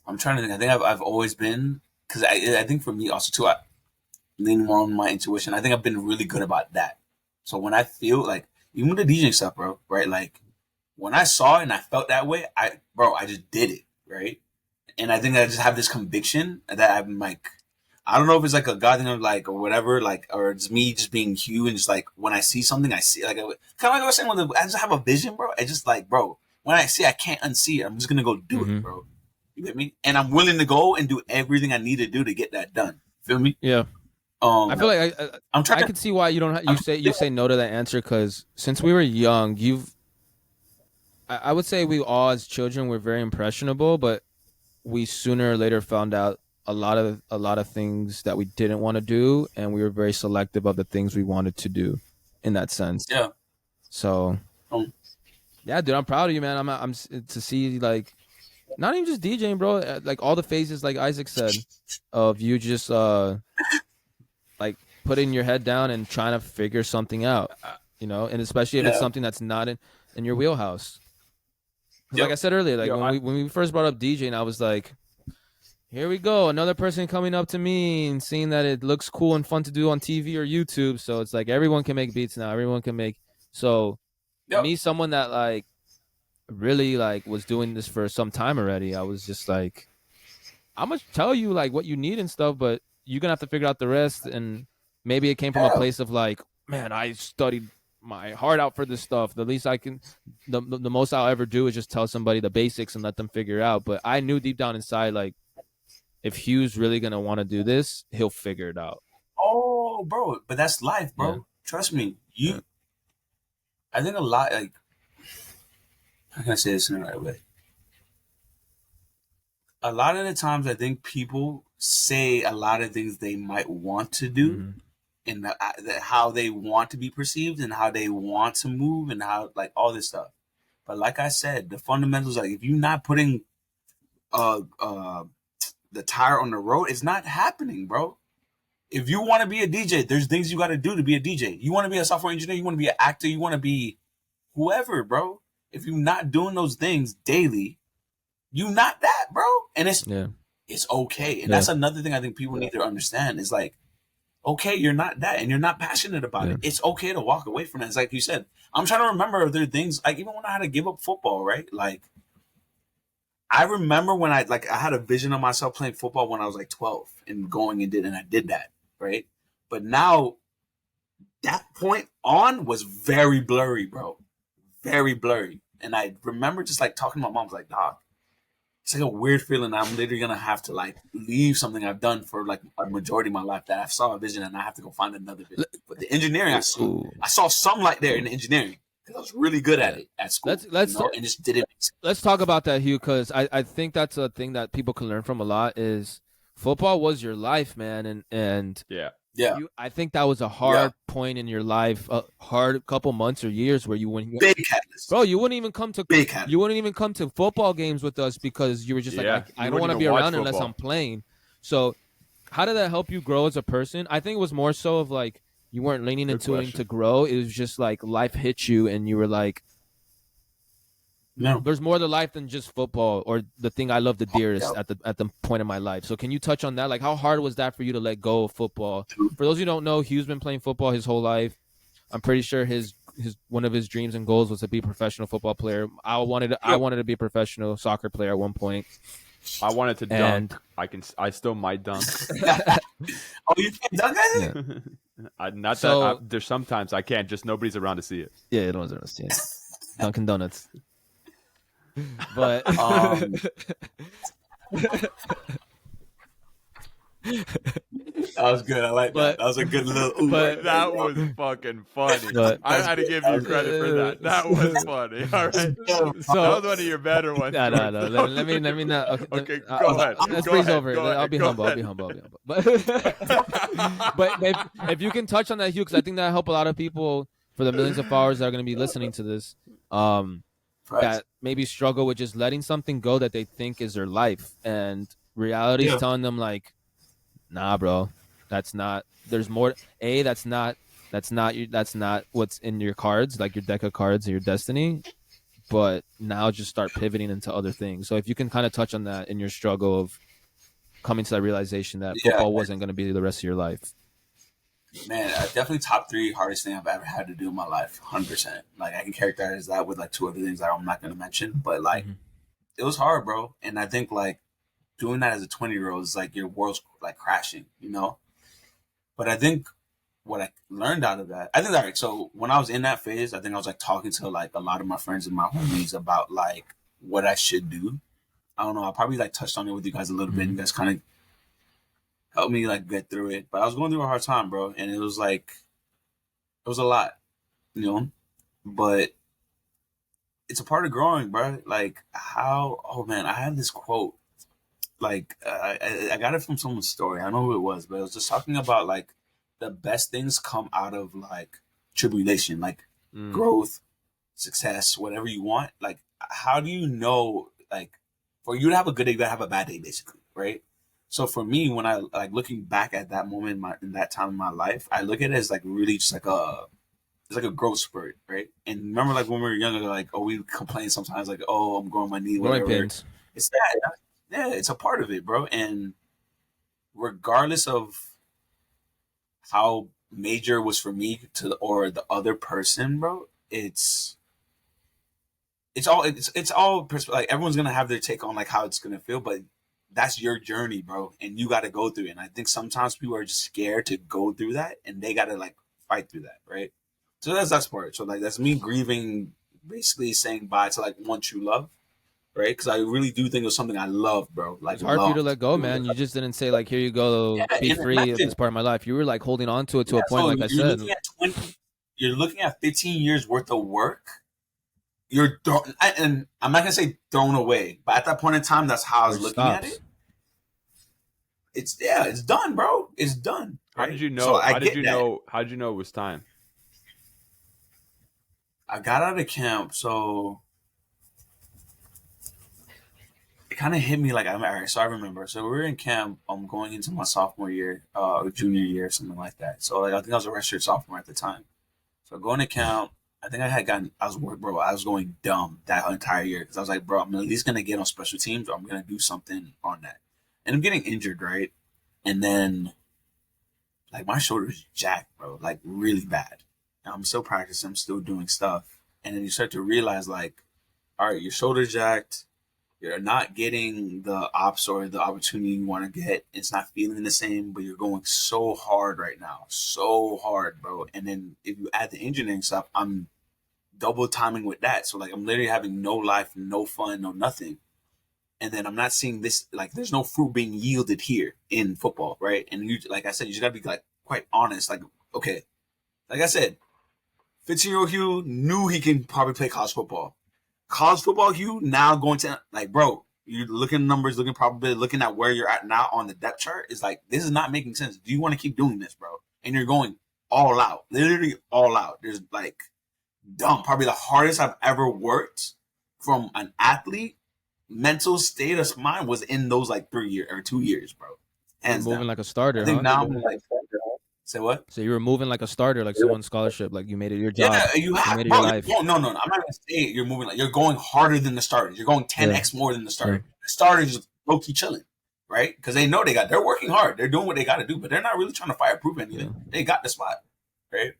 D: I'm trying to think. I think I've always been, because I think for me also too, I lean more on my intuition. I think I've been really good about that. So when I feel like even with the DJing stuff, bro, right? Like when I saw it and I felt that way, I just did it, right? And I think I just have this conviction that I'm like, I don't know if it's like a God thing of like, or whatever, like, or it's me just being Hugh and just like, when I see something, I see, like, kind of like I was saying, I just have a vision, bro. I just like, bro, when I see, I can't unsee it. I'm just going to go do it, bro. You get me? And I'm willing to go and do everything I need to do to get that done. Feel me?
B: Yeah. I feel like I can see why you don't, you say no to that answer. Cause since we were young, I would say we all as children were very impressionable, but we sooner or later found out a lot of things that we didn't want to do, and we were very selective of the things we wanted to do in that sense.
D: Yeah.
B: So yeah, dude, I'm proud of you, man. I'm to see like not even just DJing, bro, like all the phases, like Isaac said, of you just like putting your head down and trying to figure something out, you know, and especially if it's something that's not in your wheelhouse. Like I said earlier, like when we first brought up DJing, I was like, here we go, another person coming up to me and seeing that it looks cool and fun to do on TV or YouTube. So it's like everyone can make beats now. Everyone can make. So me, someone that like really like was doing this for some time already. I was just like, I'm gonna tell you like what you need and stuff, but you're gonna have to figure out the rest. And maybe it came from a place of like, man, I studied my heart out for this stuff. The least I can, the most I'll ever do is just tell somebody the basics and let them figure it out. But I knew deep down inside, like, if Hugh's really gonna want to do this, he'll figure it out.
D: Oh, bro, but that's life, bro.
B: Yeah.
D: Trust me. I think a lot, like, how can I say this in the right way? A lot of the times, I think people say a lot of things they might want to do, and how they want to be perceived, and how they want to move, and how, like, all this stuff. But like I said, the fundamentals, like, if you're not putting the tire on the road, it's not happening, bro. If you want to be a DJ, there's things you got to do to be a DJ. You want to be a software engineer, you want to be an actor, you want to be whoever, bro. If you're not doing those things daily, you not that, bro. And it's okay. And that's another thing I think people need to understand is like, okay, you're not that and you're not passionate about it. It's okay to walk away from that. It's like you said, I'm trying to remember other things, like even when I had to give up football, right? Like, I remember when I had a vision of myself playing football when I was like 12 and going and I did that, right? But now that point on was very blurry, bro. Very blurry. And I remember just like talking to my mom, I was like, dog, it's like a weird feeling. I'm literally going to have to like leave something I've done for like a majority of my life that I saw a vision and I have to go find another vision. But the engineering, I saw some light there in the engineering. I was really good at it at school. And just didn't make sense.
B: Let's talk about that, Hugh, because I think that's a thing that people can learn from a lot is football was your life, man. And I think that was a hard point in your life, a hard couple months or years where you wouldn't you wouldn't even come to football games with us because you were just like, I don't want to be around unless I'm playing. So how did that help you grow as a person? I think it was more so of like, you weren't leaning into it to grow. It was just like life hit you and you were like, no, there's more to life than just football or the thing I love the dearest at the point of my life. So can you touch on that? Like, how hard was that for you to let go of football? For those who don't know, Hugh's been playing football his whole life. I'm pretty sure his one of his dreams and goals was to be a professional football player. I wanted to be a professional soccer player at one point.
A: I wanted to dunk. I still might dunk.
D: Oh, you can't dunk either?
A: Yeah. There's sometimes I can't. Just nobody's around to see it.
B: Yeah, it was around to see it. Dunkin' Donuts. But
D: that was good. I like that. That was a good little.
A: But that was fucking funny. I had to give you credit for that. That was funny. All right. So that was one of your better ones.
B: No. Let me not.
A: Okay, go ahead.
B: Let's breeze over it. I'll be humble. But if you can touch on that, Hugh, because I think that help a lot of people for the millions of followers that are going to be listening to this. That maybe struggle with just letting something go that they think is their life, and reality is telling them like, nah, bro, that's not. There's more. That's not what's in your cards, like your deck of cards or your destiny. But now just start pivoting into other things. So if you can kind of touch on that in your struggle of coming to that realization that football wasn't going to be the rest of your life.
D: Man, definitely top 3 hardest thing I've ever had to do in my life, 100%. Like, I can characterize that with like 2 other things that I'm not going to mention, but like, it was hard, bro. And I think like doing that as a 20-year-old is like your world's like crashing, you know? But I think what I learned out of that, I think that, so when I was in that phase, I think I was like talking to like a lot of my friends and my homies about like what I should do. I don't know. I probably like touched on it with you guys a little bit. You guys kind of helped me like get through it, but I was going through a hard time, bro. And it was like, it was a lot, you know, but it's a part of growing, bro. Like oh man, I had this quote, like I got it from someone's story. I don't know who it was, but it was just talking about like the best things come out of like tribulation, like growth, success, whatever you want. Like, how do you know, like, for you to have a good day, you gotta have a bad day, basically, right? So for me, when I like looking back at that moment in that time in my life, I look at it as like really just like it's like a growth spurt, right? And remember, like when we were younger, like we complain sometimes, like, oh, I'm growing my knee, whatever. It's that, yeah, it's a part of it, bro. And regardless of how major it was for me or the other person, bro, it's it's all like everyone's gonna have their take on like how it's gonna feel, but that's your journey, bro, and you got to go through it. And I think sometimes people are just scared to go through that, and they got to like fight through that, right? So that's part. So like that's me grieving, basically saying bye to like one true love, right? Because I really do think it was something I loved, bro. Like
B: It's hard for you to
D: loved.
B: let go, man. You just didn't say like, here you go, be
D: and
B: free of
D: imagine-
B: this part of my life. You were like holding on to it to
D: Yeah,
B: a point,
D: so
B: like I
D: you're
B: said.
D: looking at you're looking at 15 years worth of work. You're and I'm not gonna say thrown away, but at that point in time, that's how I was
B: It
D: looking at
B: stops.
D: it. It's done, bro. It's done.
A: How
D: right?
A: did you know?
D: So
A: how did you know? How did you know it was time?
D: I got out of camp, so it kind of hit me like all right. So I remember. So we were in camp. I'm going into my sophomore year, junior year, something like that. So like I think I was a redshirt sophomore at the time. So going to camp, I think I was worried, bro. I was going dumb that entire year because I was like, bro, I'm at least gonna get on special teams, or I'm gonna do something on that. And I'm getting injured, right? And then like my shoulder's jacked, bro, like really bad. And I'm still practicing, I'm still doing stuff. And then you start to realize like, all right, your shoulder's jacked, you're not getting the ops or the opportunity you want to get. It's not feeling the same, but you're going so hard right now. So hard, bro. And then if you add the engineering stuff, I'm double timing with that. So like I'm literally having no life, no fun, no nothing. And then I'm not seeing this, like there's no fruit being yielded here in football, right? And you, like I said, you just gotta be like quite honest. Like, okay, like I said, 15-year-old Hugh knew he can probably play college football. College football Hugh now going to like, bro, you looking at numbers, looking probability, looking at where you're at now on the depth chart is like, this is not making sense. Do you want to keep doing this, bro? And you're going all out, literally all out. There's like dumb, probably the hardest I've ever worked from an athlete. Mental state of mind was in those like 3 years or 2 years, bro.
B: You're
D: Hands
B: moving
D: down.
B: like a starter,
D: I think
B: huh?
D: now I'm like, say what?
B: So you were moving like a starter, like someone's scholarship, like you made it your job.
D: Yeah, you have,
B: made it
D: bro.
B: your life.
D: No. I'm not gonna say it. You're moving like you're going harder than the starters. You're going 10x more than the starter.
B: Yeah.
D: The starters just low key chilling, right? Because they know they're working hard. They're doing what they got to do, but they're not really trying to fireproof anything.
B: Yeah.
D: They got the spot, right?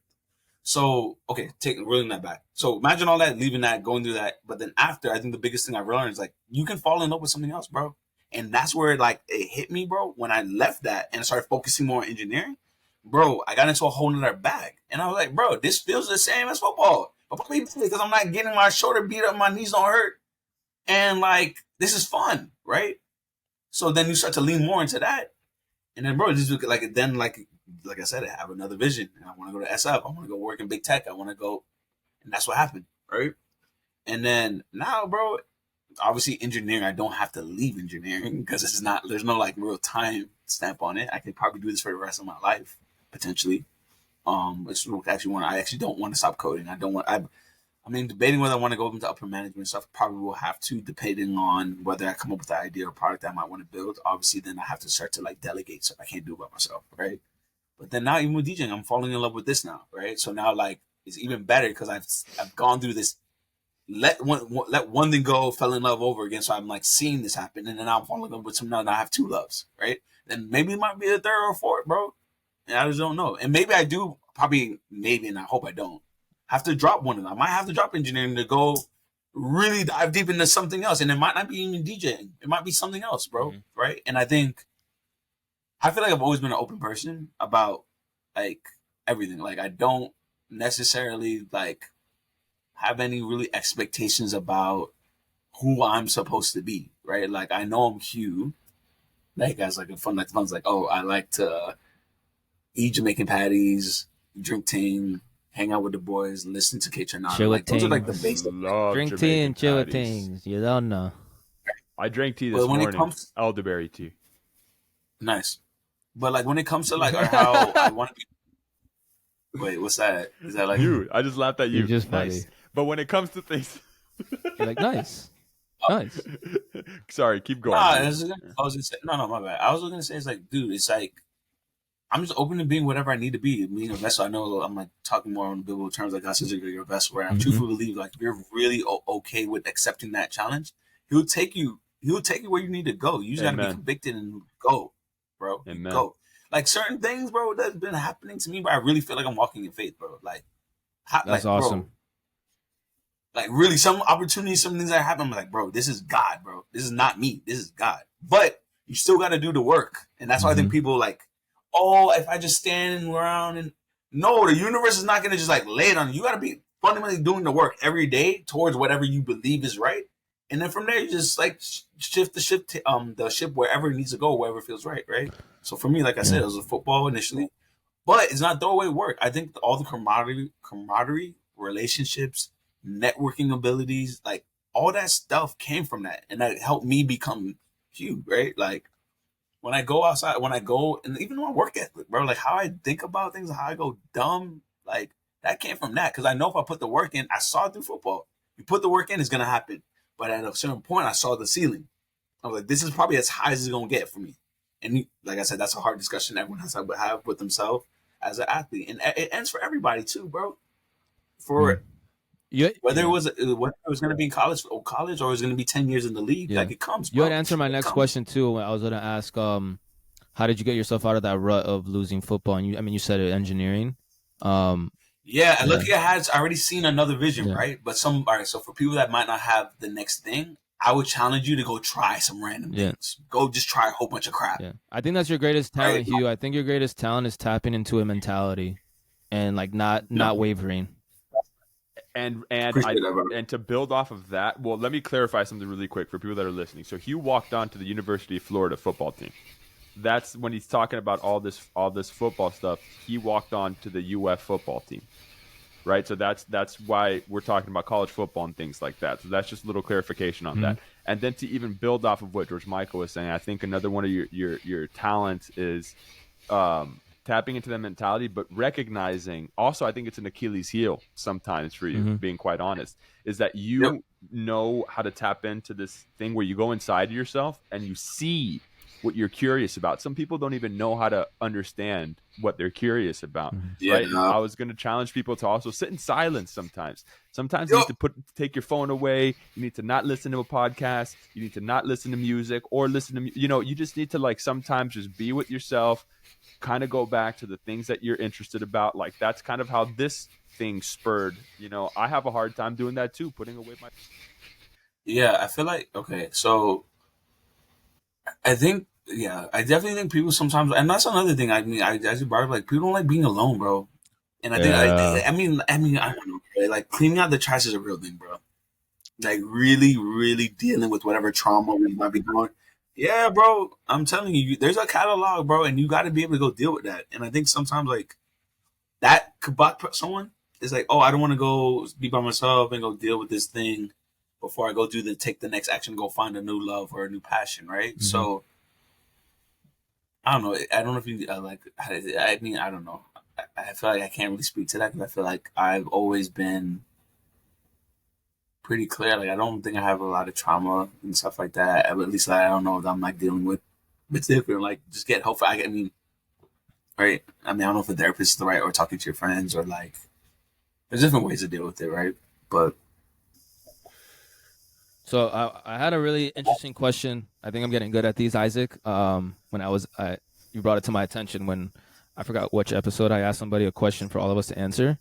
D: So okay, rolling that back. So imagine all that, leaving that, going through that. But then after, I think the biggest thing I learned is like you can fall in love with something else, bro. And that's where like it hit me, bro. When I left that and started focusing more on engineering, bro, I got into a whole nother bag. And I was like, bro, this feels the same as football. But probably because I'm not getting my shoulder beat up, my knees don't hurt. And like, this is fun, right? So then you start to lean more into that. And then, bro, just like, then like I said, I have another vision. And I want to go to SF. I want to go work in big tech. I want to go. And that's what happened, right? And then now, bro, obviously engineering, I don't have to leave engineering because it's not, there's no like real time stamp on it. I could probably do this for the rest of my life, potentially. I actually don't want to stop coding. I mean, debating whether I want to go into upper management stuff. Probably will have to, depending on whether I come up with the idea or product that I might want to build. Obviously, then I have to start to like delegate stuff I can't do by myself, right? But then now, even with DJing, I'm falling in love with this now, right? So now, like, it's even better because I've gone through this. Let one thing go, fell in love over again. So I'm like seeing this happen, and then now I'm falling in love with some. Now I have two loves, right? Then maybe it might be a third or fourth, bro. And I just don't know. And maybe I do, probably, maybe, and I hope I don't, have to drop one of them. I might have to drop engineering to go really dive deep into something else. And it might not be even DJing. It might be something else, bro. Mm-hmm. Right? And I feel like I've always been an open person about, like, everything. Like, I don't necessarily, like, have any really expectations about who I'm supposed to be, right? Like, I know I'm Hugh. Like, as, like, a fun's like, oh, I like to eat Jamaican patties, drink ting, hang out with the boys, listen to K-Tornado.
B: Chill with
D: like, those are like the
B: things.
D: basic.
B: Drink tea and chill with things. You don't know.
A: I drank tea this morning. Elderberry tea.
D: Nice. But like when it comes to like how I want to be. Wait, what's that? Is that like
A: you? I just laughed at you.
B: You're just
A: nice.
B: funny.
A: But when it comes to things,
B: you're like nice. Nice.
A: Sorry, keep going.
D: I was gonna say no, my bad. I was gonna say it's like, dude, it's like I'm just open to being whatever I need to be. Being a vessel, I know I'm like talking more on biblical terms, like God says you're a vessel. Where I truthfully believe, like if you're really okay with accepting that challenge, He'll take you where you need to go. You just gotta be convicted and go, bro. Go. Like certain things, bro, that's been happening to me, but I really feel like I'm walking in faith, bro. Like,
B: that's awesome.
D: Bro, Like really, some opportunities, some things that happen, I'm like, bro, this is God, bro. This is not me. This is God. But you still got to do the work, and that's why I think people like, oh, if I just stand around and no, the universe is not gonna just like lay it on you. You got to be fundamentally doing the work every day towards whatever you believe is right, and then from there you just like shift the ship wherever it needs to go, wherever it feels right, right. So for me, like I said, it was a football initially, but it's not throwaway work. I think all the camaraderie, relationships, networking abilities, like all that stuff came from that, and that helped me become Hugh, right? Like when I go outside, when I go, and even my work ethic, bro, like how I think about things, how I go dumb, like that came from that. Because I know if I put the work in, I saw it through football. You put the work in, it's gonna happen. But at a certain point, I saw the ceiling. I was like, this is probably as high as it's gonna get for me. And like I said, that's a hard discussion everyone has to have with themselves as an athlete, and it ends for everybody too, bro. For whether it was going to be in college, or it was going to be 10 years in the league, like it comes. Bro.
B: You had to answer my next question too. I was going to ask, how did you get yourself out of that rut of losing football? And you said it, engineering.
D: Yeah, luckily I had already seen another vision, right? But all right. So for people that might not have the next thing, I would challenge you to go try some random things. Go just try a whole bunch of crap.
B: Yeah, I think that's your greatest talent, Hugh. I think your greatest talent is tapping into a mentality, and like not wavering.
A: And to build off of that, well, let me clarify something really quick for people that are listening. So Hugh walked on to the University of Florida football team. That's when he's talking about all this football stuff. He walked on to the UF football team, right? So that's why we're talking about college football and things like that. So that's just a little clarification on that. And then to even build off of what George Michael was saying, I think another one of your talents is tapping into that mentality, but recognizing also, I think it's an Achilles heel sometimes for you, being quite honest, is that you know how to tap into this thing where you go inside yourself and you see what you're curious about. Some people don't even know how to understand what they're curious about. Right? I was going to challenge people to also sit in silence sometimes. Sometimes you need to take your phone away. You need to not listen to a podcast. You need to not listen to music or listen to, you just need to like sometimes just be with yourself, kind of go back to the things that you're interested about. Like that's kind of how this thing spurred, I have a hard time doing that too, putting away my.
D: Yeah, I feel like, okay, so I definitely think people sometimes, and that's another thing. I mean, as you brought up, like people don't like being alone, bro. And I think, I mean, I don't know, bro. Like cleaning out the trash is a real thing, bro. Like really, really dealing with whatever trauma we might be going. Yeah, bro. I'm telling you, there's a catalog, bro, and you got to be able to go deal with that. And I think sometimes like that could block someone. It's like, oh, I don't want to go be by myself and go deal with this thing before I go take the next action, go find a new love or a new passion, right? So I don't know. I don't know if you I mean, I don't know. I feel like I can't really speak to that because I feel like I've always been pretty clear. Like I don't think I have a lot of trauma and stuff like that. At least I don't know that I'm like dealing with. It's different. Like just get help. I mean, right? I mean, I don't know if a therapist is the right or talking to your friends or like. There's different ways to deal with it, right? But.
B: So I had a really interesting question. I think I'm getting good at these, Isaac. When you brought it to my attention when I forgot which episode I asked somebody a question for all of us to answer.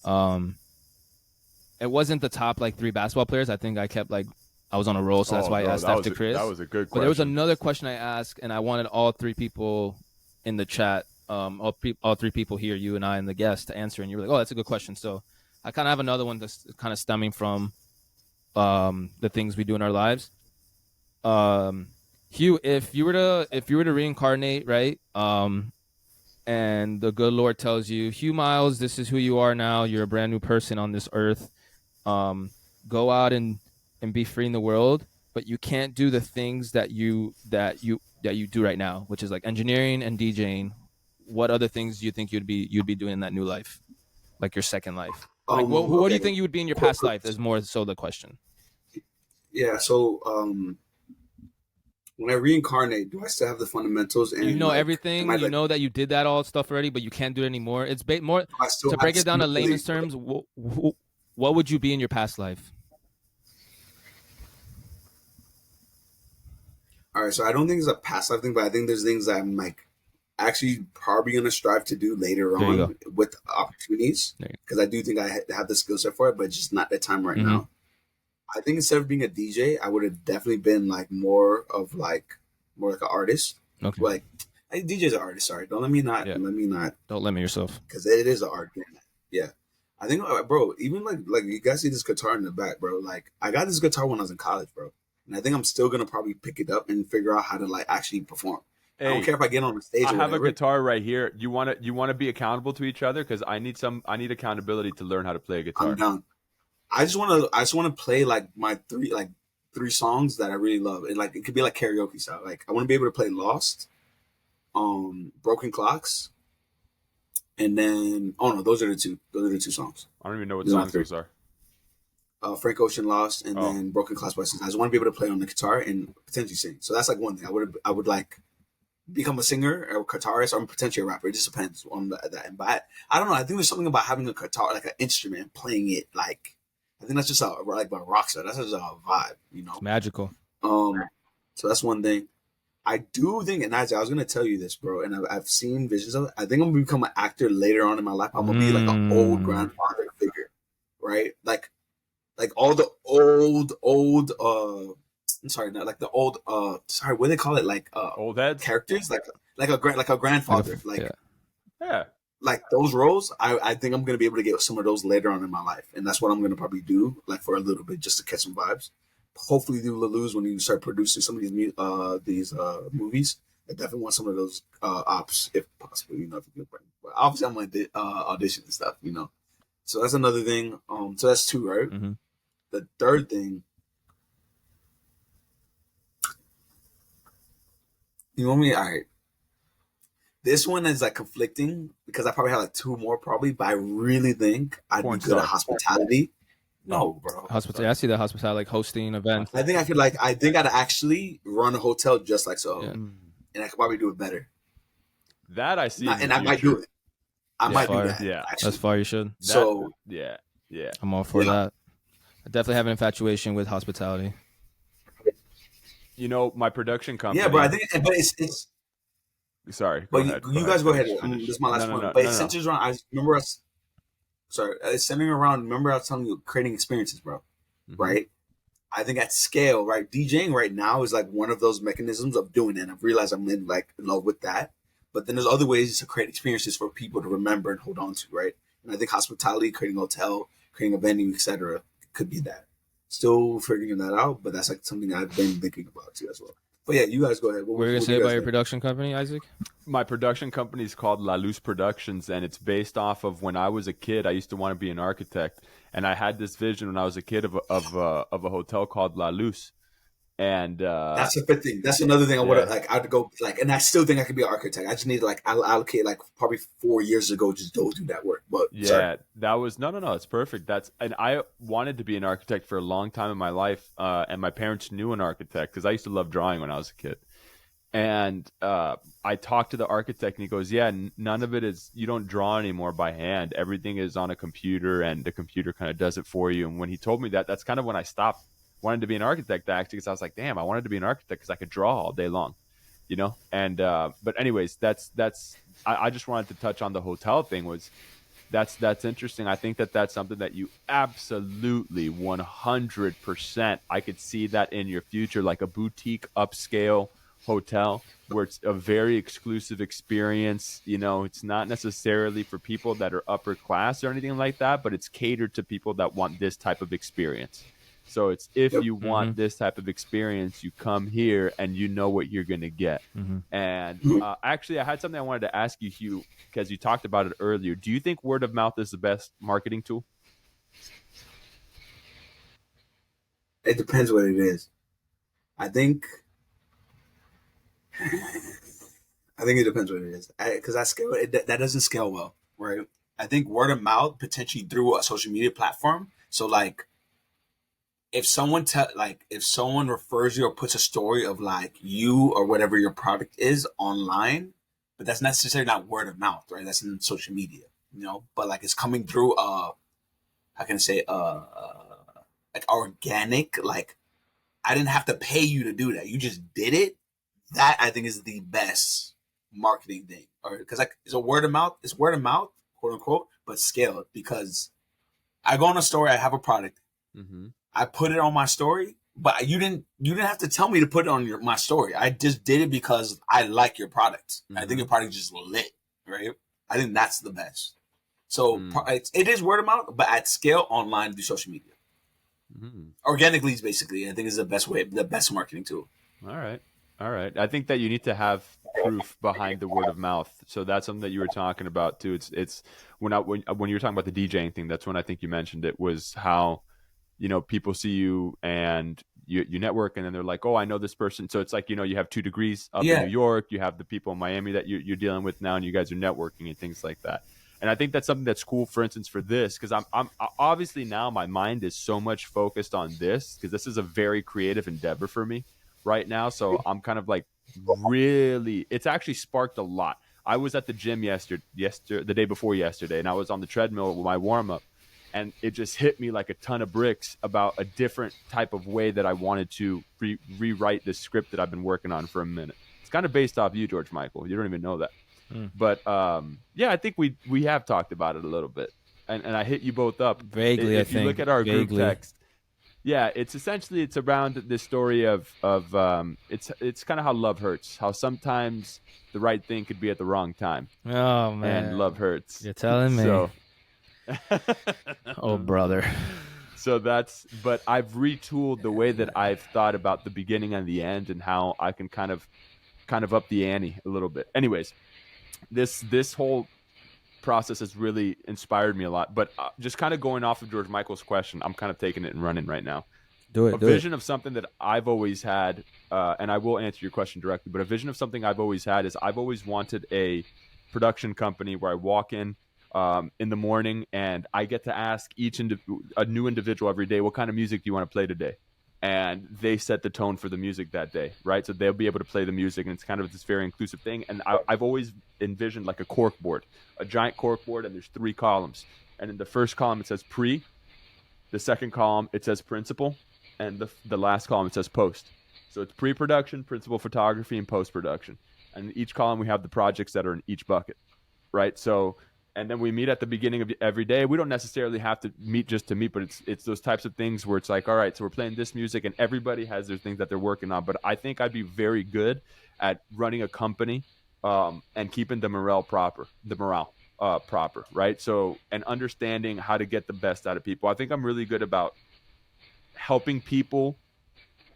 B: It wasn't the top like 3 basketball players. I think I kept I was on a roll, so that's why I asked that to Chris.
A: That was a good question.
B: But there was another question I asked, and I wanted all 3 people in the chat, all 3 people here, you and I and the guest, to answer. And you were like, "Oh, that's a good question." So I kind of have another one that's kind of stemming from the things we do in our lives. Hugh, if you were to reincarnate, right? And the good Lord tells you, Hugh Miles, this is who you are now. You're a brand new person on this earth. Go out and be free in the world, but you can't do the things that you do right now, which is like engineering and DJing. What other things do you think you'd be doing in that new life, like your second life? Like, what do you think you would be in your past life? Is more so the question.
D: Yeah. So, when I reincarnate, do I still have the fundamentals? And
B: you know everything. You know that you did that all stuff already, but you can't do it anymore. It's more to break it down to layman's terms. What would you be in your past life?
D: All right. So I don't think it's a past life thing, but I think there's things that I'm like actually probably going to strive to do later on with opportunities, because I do think I have the skill set for it, but just not the time right now. I think instead of being a DJ, I would have definitely been like more like an artist.
B: Okay.
D: Like DJ's an artist. Sorry, don't let me not.
B: Yeah.
D: Let me not.
B: Don't limit yourself.
D: Because it is an art. Yeah. I think, bro, even like you guys see this guitar in the back, bro. Like I got this guitar when I was in college, bro, and I think I'm still gonna probably pick it up and figure out how to like actually perform.
A: Hey,
D: I don't care if I get on the stage.
A: I
D: or
A: have
D: whatever.
A: a guitar right here. You want to be accountable to each other because I need accountability to learn how to play a guitar.
D: I'm down. I just want to play like my three songs that I really love. And like it could be like karaoke style. Like I want to be able to play Lost, Broken Clocks, and then those are the two. Those are the two songs.
A: I don't even know what
D: Those are
A: songs those are.
D: Frank Ocean, Lost, and then Broken Clocks by Sis. I just want to be able to play on the guitar and potentially sing. So that's like one thing. I would like become a singer or a guitarist or potentially a rapper. It just depends on that. But I don't know. I think there's something about having a guitar, like an instrument, playing it. Like I think that's just like a rock star. That's just a vibe, you know.
B: It's magical.
D: So that's one thing. I do think, and Isaac, I was gonna tell you this, bro, and I've seen visions of it. I think I'm gonna become an actor later on in my life. I'm gonna be like an old grandfather figure, right? Like all the old I'm sorry, not like the old sorry, what do they call it? Like
A: Old heads
D: characters, like a grandfather,
A: Yeah.
D: like those roles. I think I'm gonna be able to get some of those later on in my life, and that's what I'm gonna probably do, like for a little bit, just to catch some vibes. Hopefully, do Lalouz when you start producing some of these movies. I definitely want some of those ops if possible. You know, if you can. But obviously, I'm gonna audition and stuff. You know, so that's another thing. So that's two, right?
B: Mm-hmm.
D: The third thing. You want me? All right. This one is like conflicting because I probably have like two more probably, but I really think I'd
A: Porn
D: be good at
A: star.
D: hospitality. No, bro.
B: Hospitality. I see that hospitality, like hosting events.
D: I think I could I think I'd actually run a hotel just like Soho.
B: Yeah.
D: And I could probably do it better.
A: That I see.
D: And I might do it. I might do
B: fire.
D: that.
A: Yeah.
D: Actually.
B: That's far. You should.
D: So
A: yeah.
B: I'm all for
D: Yeah.
B: that. I definitely have an infatuation with hospitality.
A: You know, my production company.
D: yeah, but I think, but it's.
A: Sorry. Go
D: But
A: ahead.
D: you guys go ahead.
A: Finish.
D: This is my last
A: No,
D: point.
A: no,
D: But
A: no,
D: it
A: no.
D: centers around. I remember us. Sorry, it's centering around. Remember, I was telling you creating experiences, bro.
A: Mhm.
D: Right. I think at scale, right, DJing right now is like one of those mechanisms of doing it. And I've realized I'm in love with that. But then there's other ways to create experiences for people to remember and hold on to, right? And I think hospitality, creating a hotel, creating a venue, etc., could be that. Still figuring that out, but that's like something I've been thinking about too as well. But yeah, you guys go ahead.
B: What were you gonna say about your production company, Isaac?
A: My production company is called La Luz Productions, and it's based off of when I was a kid. I used to want to be an architect, and I had this vision when I was a kid of a hotel called La Luz. And
D: that's a good thing. That's another thing I would have I'd go and I still think I could be an architect. I just need to I'll allocate probably 4 years ago just go do that work. But
A: yeah,
D: sorry.
A: that was no, it's perfect. And I wanted to be an architect for a long time in my life, and my parents knew an architect because I used to love drawing when I was a kid. And I talked to the architect, and he goes, "Yeah, none of it is. You don't draw anymore by hand. Everything is on a computer, and the computer kind of does it for you." And when he told me that, that's kind of when I stopped wanting to be an architect, actually, because I was like, "Damn, I wanted to be an architect because I could draw all day long." You know, and but anyways, that's I just wanted to touch on the hotel thing. That's interesting. I think that's something that you absolutely 100%. I could see that in your future, like a boutique upscale hotel where it's a very exclusive experience. You know, it's not necessarily for people that are upper class or anything like that, but it's catered to people that want this type of experience. So it's if you want this type of experience, you come here and you know what you're going to get. And actually, I had something I wanted to ask you, Hugh, because you talked about it earlier. Do you think word of mouth is the best marketing tool?
D: It depends what it is. I think it depends what it is. Because that doesn't scale well, right? I think word of mouth potentially through a social media platform. So if someone refers you or puts a story of you or whatever your product is online, but that's necessarily not word of mouth, right? That's in social media, you know. But it's coming through how can I say organic. I didn't have to pay you to do that. You just did it. That I think is the best marketing thing, or because it's a word of mouth. It's word of mouth, quote unquote, but scaled because I go on a store. I have a product. I put it on my story, but you didn't have to tell me to put it on my story. I just did it because I like your product. I think your product just lit, right? I think that's the best. So it is word of mouth, but at scale, online through social media. Organic leads, basically, I think is the best marketing tool.
A: All right. I think that you need to have proof behind the word of mouth. So that's something that you were talking about too. It's when you were talking about the DJing thing, that's when I think you mentioned it, was how, you know, people see you and you network, and then they're like, oh, I know this person. So it's like, you know, you have 2 degrees up in New York, you have the people in Miami that you're dealing with now, and you guys are networking and things like that. And I think that's something that's cool, for instance, for this, because I'm obviously now my mind is so much focused on this, because this is a very creative endeavor for me right now. So I'm kind of like, really, it's actually sparked a lot. I was at the gym the day before yesterday, and I was on the treadmill with my warm up, and it just hit me like a ton of bricks about a different type of way that I wanted to rewrite this script that I've been working on for a minute. It's kind of based off you, George Michael. You don't even know that. But yeah, I think we have talked about it a little bit, and I hit you both up
B: vaguely.
A: If you look at our group text, yeah, it's around this story of it's kind of how love hurts, how sometimes the right thing could be at the wrong time.
B: Oh man,
A: and love hurts.
B: You're telling me.
A: So,
B: oh brother.
A: So but I've retooled the way that I've thought about the beginning and the end, and how I can kind of up the ante a little bit. Anyways, this whole process has really inspired me a lot. But just kind of going off of George Michael's question, I'm kind of taking it and running right now. A vision of something that I've always had, and I will answer your question directly, but a vision of something I've always had is I've always wanted a production company where I walk in the morning, and I get to ask a new individual every day, what kind of music do you want to play today? And they set the tone for the music that day, right? So they'll be able to play the music, and it's kind of this very inclusive thing. And I've always envisioned like a cork board, a giant cork board, and there's 3 columns. And in the first column, it says pre. The second column, it says principal. And the last column, it says post. So it's pre-production, principal photography, and post-production. And in each column, we have the projects that are in each bucket, right? So, and then we meet at the beginning of every day. We don't necessarily have to meet just to meet, but it's those types of things where it's like, all right, so we're playing this music, and everybody has their things that they're working on. But I think I'd be very good at running a company and keeping the morale proper, right? So, and understanding how to get the best out of people. I think I'm really good about helping people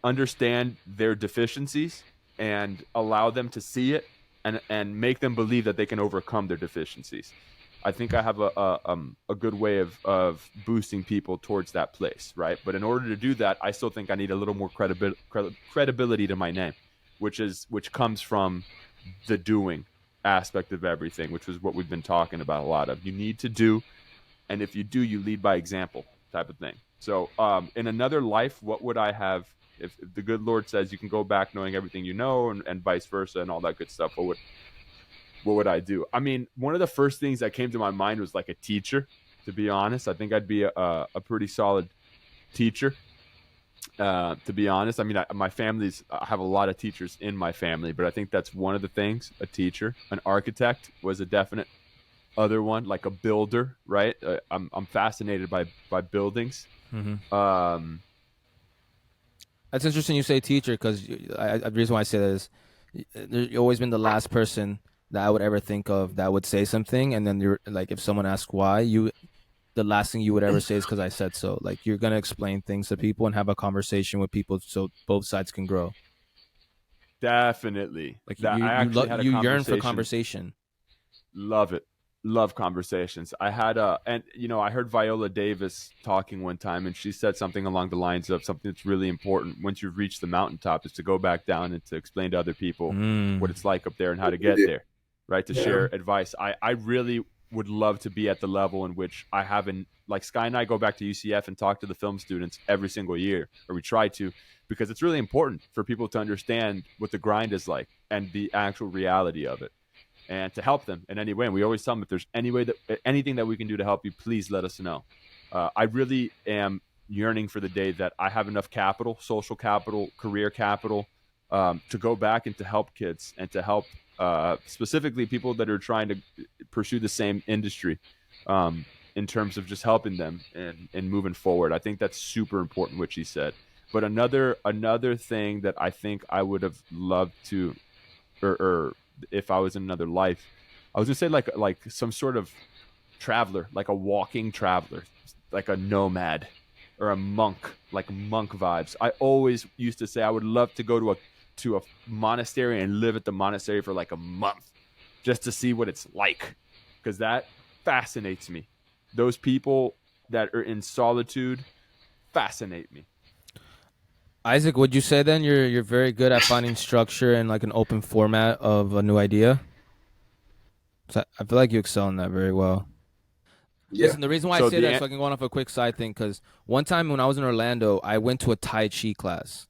A: understand their deficiencies and allow them to see it and make them believe that they can overcome their deficiencies. I think I have a good way of boosting people towards that place, right? But in order to do that, I still think I need a little more credibility to my name, which comes from the doing aspect of everything, which is what we've been talking about a lot of. You need to do, and if you do, you lead by example type of thing. So in another life, what would I have if the good Lord says you can go back knowing everything you know, and vice versa and all that good stuff? What would I do? I mean, one of the first things that came to my mind was like a teacher, to be honest. I think I'd be a pretty solid teacher, to be honest. I mean, I have a lot of teachers in my family, but I think that's one of the things, a teacher. An architect was a definite other one, like a builder, right? I'm fascinated by buildings.
B: Mm-hmm. That's interesting you say teacher, because the reason why I say that is you've always been the last person that I would ever think of that would say something, and then you're like, if someone asks why, the last thing you would ever say is because I said so. Like, you're gonna explain things to people and have a conversation with people so both sides can grow.
A: Definitely.
B: Like you yearn for conversation.
A: Love it. Love conversations. I had I heard Viola Davis talking one time, and she said something along the lines of something that's really important once you've reached the mountaintop is to go back down and to explain to other people what it's like up there and how to get there, right? To share advice. I really would love to be at the level in which I haven't, like Sky and I go back to UCF and talk to the film students every single year, or we try to, because it's really important for people to understand what the grind is like and the actual reality of it, and to help them in any way. And we always tell them, if there's anything that we can do to help you, please let us know. I really am yearning for the day that I have enough capital, social capital, career capital, to go back and to help kids and to help specifically people that are trying to pursue the same industry in terms of just helping them and moving forward. I think that's super important, what she said. But another thing that I think I would have loved to, or if I was in another life, I was gonna say like some sort of traveler, like a walking traveler, like a nomad or a monk, like monk vibes. I always used to say I would love to go to a monastery and live at the monastery for like a month just to see what it's like, because that fascinates me. Those people that are in solitude fascinate me.
B: Isaac, would you say then you're very good at finding structure and like an open format of a new idea? So I feel like you excel in that very well.
D: Yeah.
B: Listen, the reason why I say that, so I can go on off a quick side thing, because one time when I was in Orlando, I went to a Tai Chi class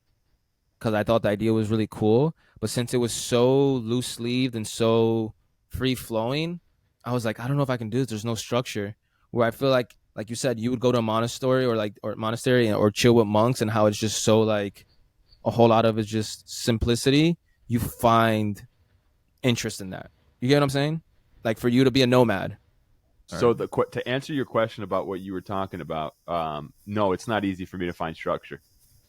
B: because I thought the idea was really cool. But since it was so loose-sleeved and so free-flowing, I was like, I don't know if I can do this. There's no structure. Where I feel like you said, you would go to a monastery or chill with monks, and how it's just so like a whole lot of it's just simplicity. You find interest in that. You get what I'm saying? Like for you to be a nomad.
A: So to answer your question about what you were talking about, no, it's not easy for me to find structure.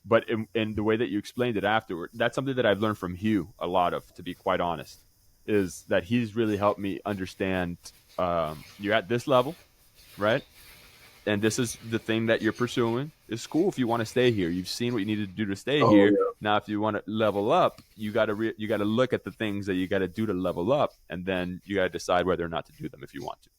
A: But in the way that you explained it afterward, that's something that I've learned from Hugh a lot of, to be quite honest, is that he's really helped me understand you're at this level, right? And this is the thing that you're pursuing. It's cool if you want to stay here. You've seen what you need to do to stay here. Yeah. Now, if you want to level up, you got to look at the things that you got to do to level up, and then you got to decide whether or not to do them if you want to.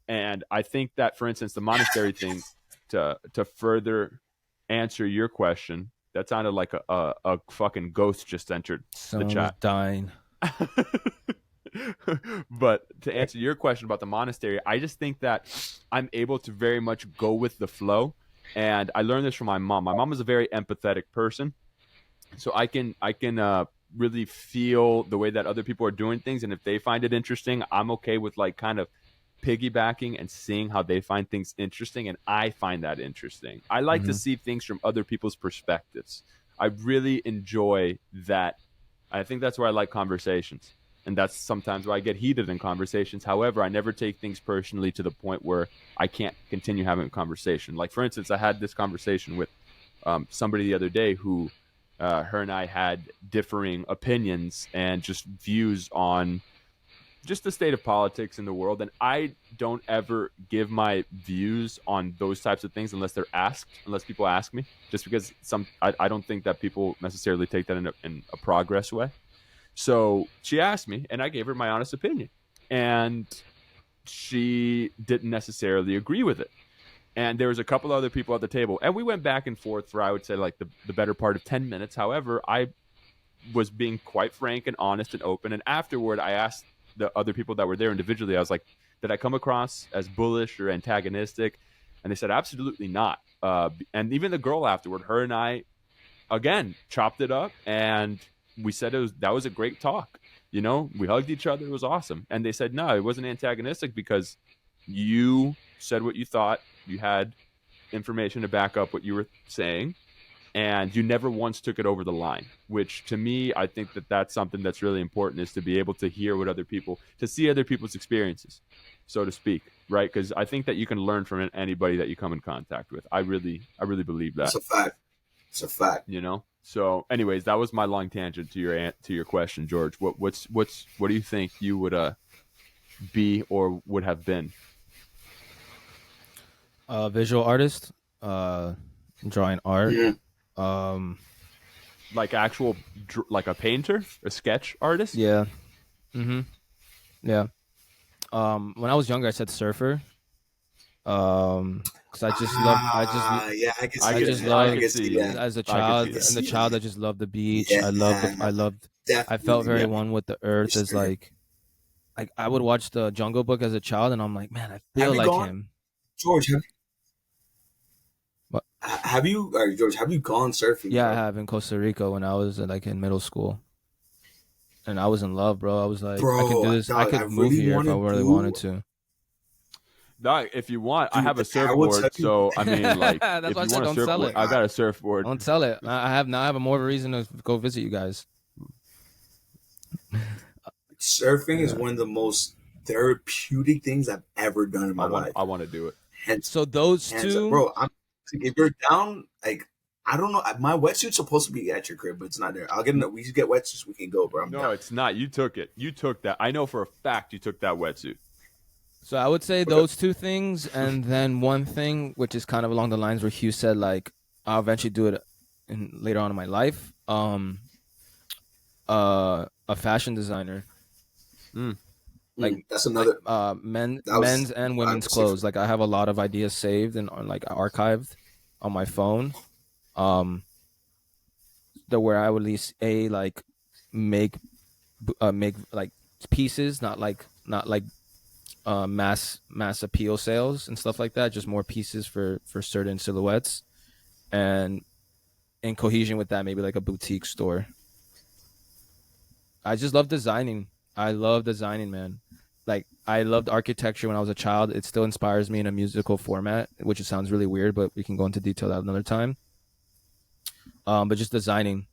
A: And I think that, for instance, the monastery thing, to further answer your question, that sounded like a fucking ghost just entered the chat.
B: Dying.
A: But to answer your question about the monastery, I just think that I'm able to very much go with the flow. And I learned this from my mom. My mom is a very empathetic person. So I can really feel the way that other people are doing things. And if they find it interesting, I'm okay with like kind of piggybacking and seeing how they find things interesting. And I find that interesting. I like to see things from other people's perspectives. I really enjoy that. I think that's where I like conversations. And that's sometimes where I get heated in conversations. However, I never take things personally to the point where I can't continue having a conversation. Like, for instance, I had this conversation with somebody the other day who her and I had differing opinions and just views on just the state of politics in the world. And I don't ever give my views on those types of things unless people ask me, just because I don't think that people necessarily take that in a progress way. So she asked me, and I gave her my honest opinion, and she didn't necessarily agree with it. And there was a couple other people at the table, and we went back and forth for, I would say, like the better part of 10 minutes. However, I was being quite frank and honest and open. And afterward, I asked the other people that were there individually, I was like, did I come across as bullish or antagonistic? And they said, absolutely not. And even the girl afterward, her and I, again, chopped it up, and we said that was a great talk. You know, we hugged each other. It was awesome. And they said, no, it wasn't antagonistic because you said what you thought. You had information to back up what you were saying, and you never once took it over the line, which to me, I think that that's something that's really important, is to be able to hear to see other people's experiences, so to speak. Right. Because I think that you can learn from anybody that you come in contact with. I really believe that.
D: It's a fact.
A: You know? So anyways, that was my long tangent to your question, George. What do you think you would be or would have been?
B: Visual artist, drawing art.
D: Yeah.
A: Like actual, like a painter, a sketch artist?
B: Yeah. Yeah. When I was younger, I said surfer. Because I just loved the beach.
D: Yeah,
B: I felt very one with the earth. As like I would watch the Jungle Book as a child, and I'm like, man, I feel like him.
D: George,
B: What?
D: George, have you gone surfing?
B: Yeah,
D: bro?
B: I have in Costa Rica when I was like in middle school, and I was in love, bro. I was like, I could do this. I could move here if I really wanted to.
A: No, if you want, dude, I have a surfboard. So I mean, like,
B: that's
A: if
B: why
A: you
B: I said
A: want a
B: don't sell
A: surfboard,
B: it.
A: I got a surfboard.
B: Don't sell it. I have more of a reason to go visit you guys.
D: Surfing is one of the most therapeutic things I've ever done in my life.
A: I want to do it.
D: Hence,
B: So those two,
D: bro. If you're down, like I don't know, my wetsuit's supposed to be at your crib, but it's not there. We should get wetsuits. We can go, bro.
A: No, it's not. You took it. You took that. I know for a fact you took that wetsuit.
B: so I would say those two things, and then one thing which is kind of along the lines where Hugh said, like, I'll eventually do it later on in my life. A fashion designer. Like
D: that's another
B: men's and women's clothes. Like I have a lot of ideas saved and like archived on my phone. Where I would at least like make like pieces, not like mass appeal sales and stuff like that. Just more pieces for certain silhouettes, and in cohesion with that, maybe like a boutique store. I just love designing. I love designing, man. Like I loved architecture when I was a child. It still inspires me in a musical format, which it sounds really weird, but we can go into detail that another time. But just designing,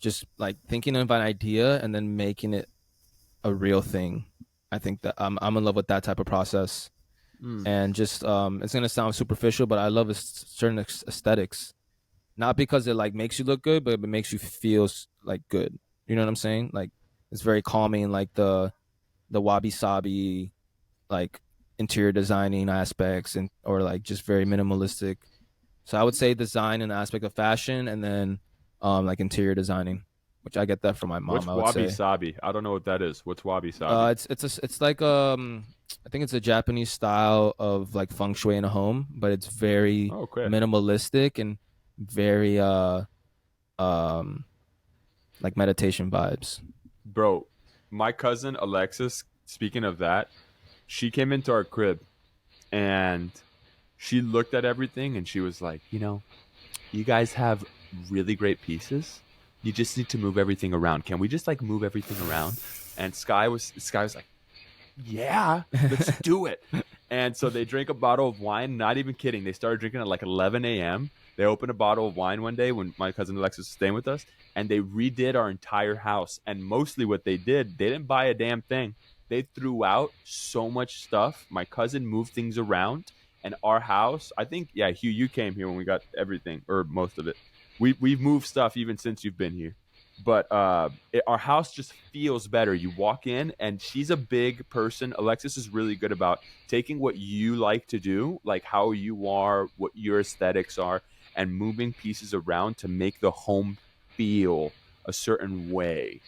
B: just like thinking of an idea and then making it a real thing. I think that I'm in love with that type of process. And just it's gonna sound superficial, but I love certain aesthetics, not because it like makes you look good, but it makes you feel like good. You know what I'm saying? Like it's very calming, like the wabi sabi, like interior designing aspects, and or like just very minimalistic. So I would say design and the aspect of fashion, and then like interior designing, which I get that from my mom.
A: What's wabi sabi? I don't know what that is. What's wabi sabi?
B: It's like I think it's a Japanese style of like feng shui in a home, but it's very minimalistic and very like meditation vibes.
A: Bro, my cousin Alexis, speaking of that, she came into our crib and she looked at everything and she was like, you guys have really great pieces. You just need to move everything around. Can we just like move everything around? And Sky was like, yeah, let's do it. And so they drank a bottle of wine, not even kidding. They started drinking at like 11 a.m. They opened a bottle of wine one day when my cousin Alexis was staying with us, and they redid our entire house. And mostly what they did, they didn't buy a damn thing. They threw out so much stuff. My cousin moved things around, and our house, I think, yeah, Hugh, you came here when we got everything, or most of it. We've moved stuff even since you've been here. But our house just feels better. You walk in, and she's a big person. Alexis is really good about taking what you like to do, like how you are, what your aesthetics are, and moving pieces around to make the home feel a certain way,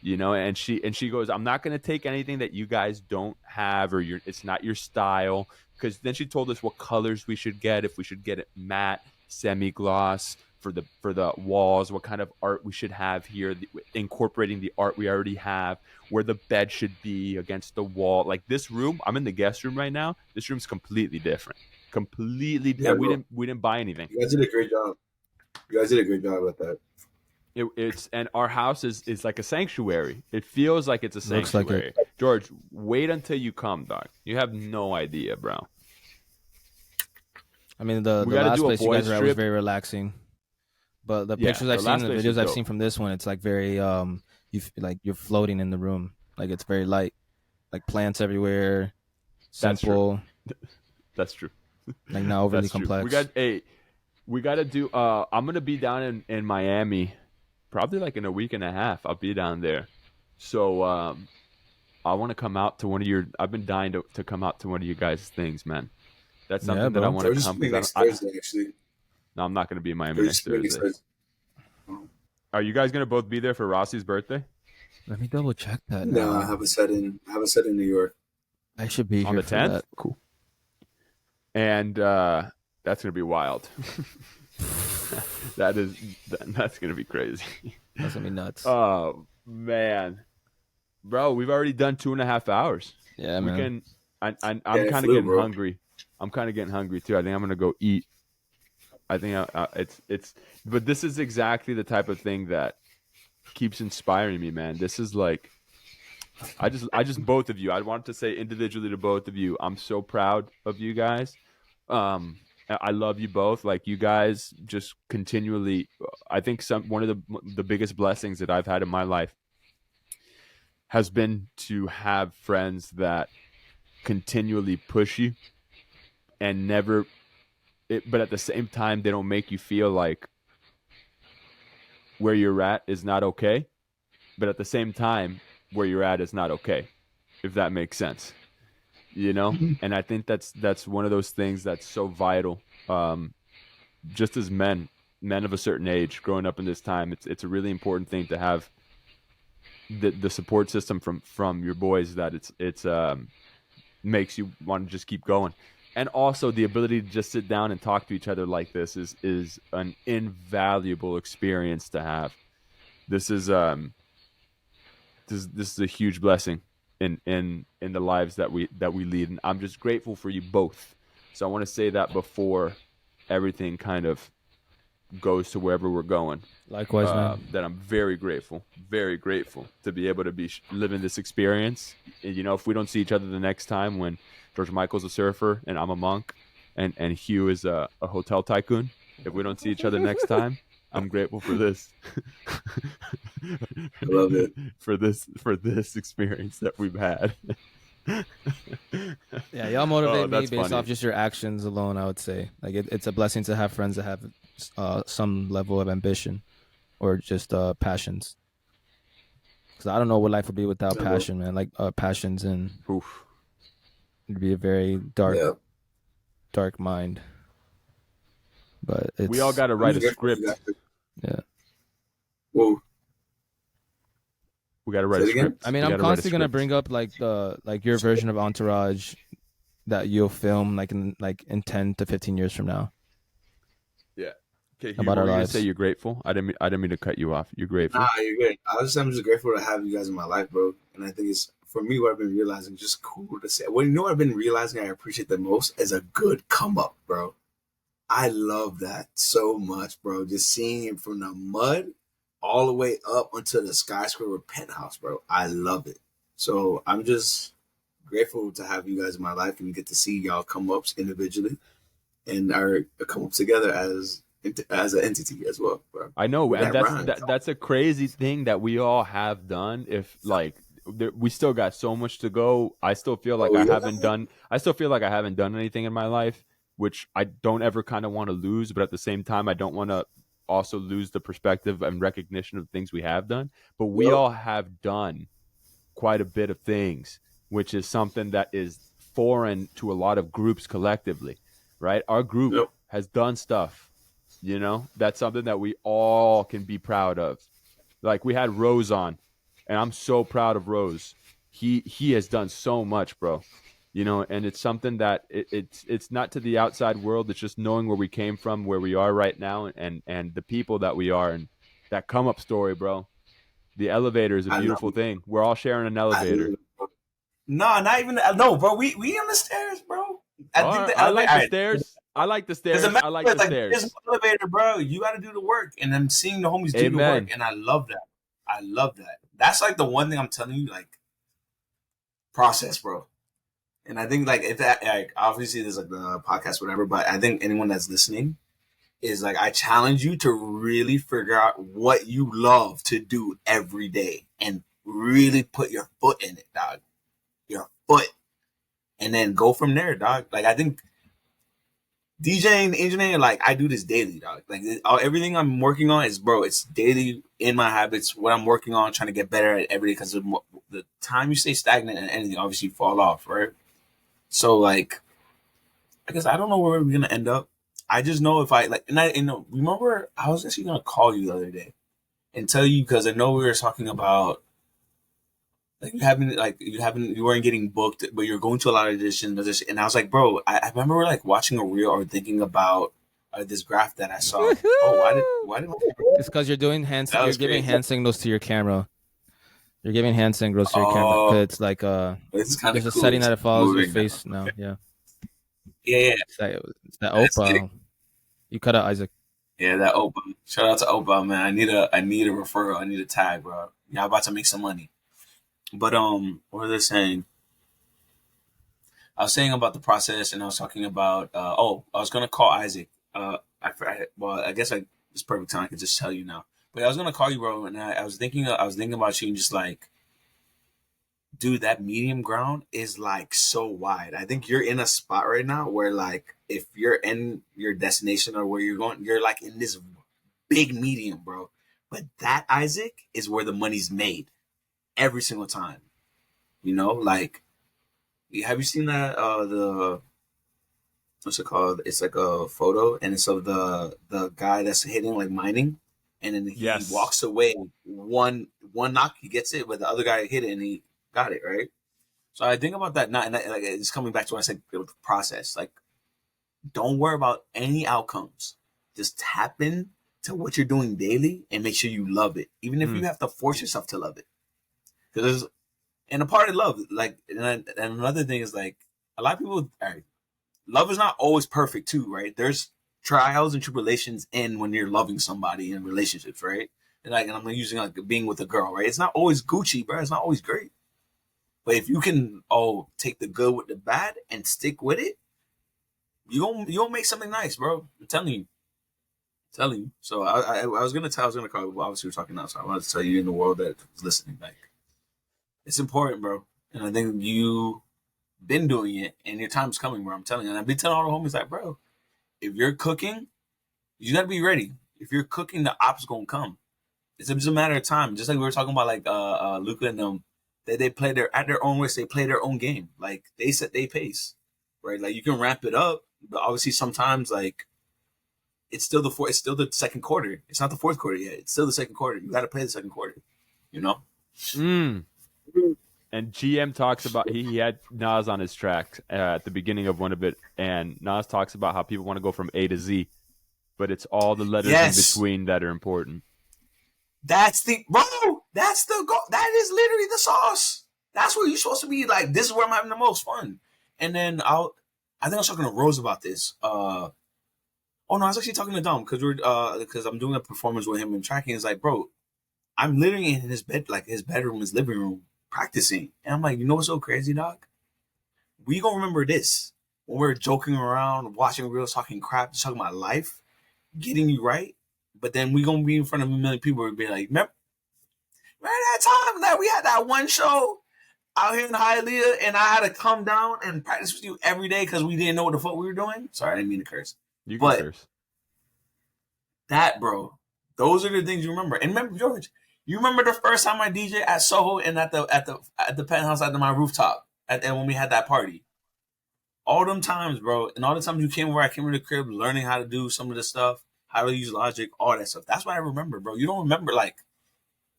A: and she goes, I'm not going to take anything that you guys don't have, or it's not your style, because then she told us what colors we should get, if we should get it matte, semi-gloss for the walls, what kind of art we should have here, incorporating the art we already have, where the bed should be against the wall. Like this room, I'm in the guest room right now, this room's completely different. Yeah, we didn't buy anything.
D: You guys did a great job. With that.
A: It's and our house is like a sanctuary. It feels like it's a sanctuary. Like George, wait until you come, dog. You have no idea, bro.
B: I mean, the last place you guys were at was very relaxing, but the pictures I've seen, the videos I've seen from this one, it's like very you're floating in the room. Like it's very light, like plants everywhere, simple.
A: That's true.
B: Like not overly complex.
A: We got to do. I'm gonna be down in Miami, probably like in a week and a half. I'll be down there, so I want to come out to one of your. I've been dying to come out to one of you guys' things, man. That's something that I want to come.
D: Next Thursday, actually.
A: No, I'm not gonna be in Miami next Thursday. Are you guys gonna both be there for Rossi's birthday?
B: Let me double check that.
D: No, I have a set in New York.
B: I should be
A: on
B: here
A: the 10th.
B: Cool.
A: And that's gonna be wild. That's gonna be crazy.
B: That's gonna be nuts.
A: Oh man, bro, we've already done 2.5 hours.
B: Yeah, man.
A: I'm kind of getting hungry. I'm kind of getting hungry too. I think I'm gonna go eat. I think it's. But this is exactly the type of thing that keeps inspiring me, man. This is like, I just both of you. I wanted to say individually to both of you, I'm so proud of you guys. I love you both. Like you guys just continually. I think one of the biggest blessings that I've had in my life has been to have friends that continually push you and but at the same time, they don't make you feel like where you're at is not okay. But at the same time, where you're at is not okay, if that makes sense. And I think that's one of those things that's so vital. Just as men of a certain age growing up in this time, it's a really important thing to have the support system from your boys that it's makes you want to just keep going. And also the ability to just sit down and talk to each other like this is an invaluable experience to have. This is a huge blessing in the lives that we lead, and I'm just grateful for you both. So I want to say that before everything kind of goes to wherever we're going.
B: Likewise, man.
A: That I'm very grateful to be able to be living this experience. If we don't see each other the next time, when George Michael's a surfer and I'm a monk, and Hugh is a hotel tycoon, if we don't see each other next time, I'm grateful for this.
D: I love it.
A: for this experience that we've had.
B: Yeah, y'all motivate me based
A: funny.
B: off just your actions alone. I would say, like, it's a blessing to have friends that have some level of ambition or just passions. Because I don't know what life would be without passion, man. Like passions, and it'd be a very dark mind. But
A: we all got to write a script.
B: Yeah.
D: Whoa.
A: We got to write a script.
B: I mean, I'm constantly gonna bring up like your version of Entourage that you'll film like in 10 to 15 years from now.
A: Yeah. Okay. Hugh,
B: About our lives.
A: Say you're grateful. I didn't mean to cut you off. You're grateful.
D: Nah, you're good. I'm just grateful to have you guys in my life, bro. And I think it's, for me, what I've been realizing, just cool to say. Well, what I've been realizing I appreciate the most is a good come up, bro. I love that so much, bro. Just seeing him from the mud all the way up onto the skyscraper penthouse, bro. I love it. So I'm just grateful to have you guys in my life and get to see y'all come ups individually and our come ups together as an entity as well, bro.
A: I know, and that's a crazy thing that we all have done. If we still got so much to go. I still feel like I haven't done anything in my life, which I don't ever kind of want to lose, but at the same time, I don't want to also lose the perspective and recognition of things we have done. But we all have done quite a bit of things, which is something that is foreign to a lot of groups collectively, right? Our group has done stuff, that's something that we all can be proud of. Like, we had Rose on, and I'm so proud of Rose. He has done so much, bro. And it's something that it's not to the outside world. It's just knowing where we came from, where we are right now, and the people that we are, and that come up story, bro. The elevator is a beautiful thing. We're all sharing an elevator.
D: No, not even no, bro. We on the stairs, bro.
A: I like the stairs. I like the stairs. I like the stairs.
D: This elevator, bro. You got to do the work, and I'm seeing the homies do the work, and I love that. That's like the one thing I'm telling you, like, process, bro. And I think, like, if that, like, obviously there's like the podcast, whatever, but I think anyone that's listening is like, I challenge you to really figure out what you love to do every day and really put your foot in it, dog. Your foot. And then go from there, dog. Like, I think DJing, engineering, like, I do this daily, dog. Like, everything I'm working on is, bro, it's daily in my habits, what I'm working on, trying to get better at every day, because the time you stay stagnant and anything, obviously you fall off, right? So, like, I guess I don't know where we're going to end up. I just know if remember, I was actually going to call you the other day and tell you, because I know we were talking about, like, you weren't getting booked, but you're going to a lot of auditions. And I was like, bro, I remember, like, watching a reel or thinking about this graph that I saw. Why did
B: it's because you're doing giving hand signals to your camera. You're giving hand signals to your camera. Cause it's like
D: there's
B: a cool. Setting that it follows your face now. Yeah. It's that Opa. You cut out Isaac.
D: Yeah, that Opa. Shout out to Opa, man. I need a referral. I need a tag, bro. Y'all about to make some money. But what was I saying? I was saying about the process, and I was talking about I was gonna call Isaac. I guess it's perfect time. I could just tell you now. But I was gonna call you, bro, and I was thinking about you, and just like, dude, that medium ground is like so wide. I think you're in a spot right now where like if you're in your destination or where you're going, you're like in this big medium, bro. But that, Isaac, is where the money's made every single time. You know, like, have you seen that the what's it called? It's like a photo, and it's of the guy that's hitting like mining, and then he walks away. One knock, he gets it, but the other guy hit it and he got it right. So I think about that. Not like it's coming back to what I said with the process. Like, don't worry about any outcomes. Just tap in to what you're doing daily and make sure you love it, even if you have to force yourself to love it. Because and a part of love, like, and another thing is like a lot of people. All right, love is not always perfect too, right? There's trials and tribulations in when you're loving somebody in relationships, right? And like, and I'm using like being with a girl, right? It's not always Gucci, bro. It's not always great. But if you can take the good with the bad and stick with it, you'll make something nice, bro. I'm telling you. So I was gonna call. Well, obviously we're talking now, so I wanted to tell you in the world that's listening, like, it's important, bro. And I think you been doing it, and your time's coming, bro. I'm telling you. And I've been telling all the homies, like, bro, if you're cooking, you gotta be ready. If you're cooking, the ops gonna come. It's just a matter of time. Just like we were talking about, like Luca and them, they play at their own risk. They play their own game. Like, they set their pace, right? Like, you can ramp it up, but obviously sometimes like it's still the second quarter. It's not the fourth quarter yet. It's still the second quarter. You got to play the second quarter. You know.
F: And GM talks about he had Nas on his track at the beginning of one of it, and Nas talks about how people want to go from A to Z, but it's all the letters in between that are important.
D: That's the bro. That's the goal. That is literally the sauce. That's where you're supposed to be. Like, this is where I'm having the most fun. And then I think I was talking to Rose about this. Oh no, I was actually talking to Dom because I'm doing a performance with him and tracking. It's like, bro, I'm literally in his bed, like his bedroom, his living room, practicing. And I'm like, you know what's so crazy, dog? We gonna remember this when we're joking around, watching reels, talking crap, just talking about life, getting you right. But then we gonna be in front of a million people and be like, remember that time that we had that one show out here in Hialeah and I had to come down and practice with you every day because we didn't know what the fuck we were doing? Sorry, I didn't mean to curse.
F: You can curse.
D: That, bro, those are the things you remember. And remember, George, you remember the first time I DJ at Soho and at the penthouse at my rooftop and when we had that party. All them times, bro, and all the times you came over, I came to the crib learning how to do some of the stuff, how to use Logic, all that stuff. That's what I remember, bro. You don't remember like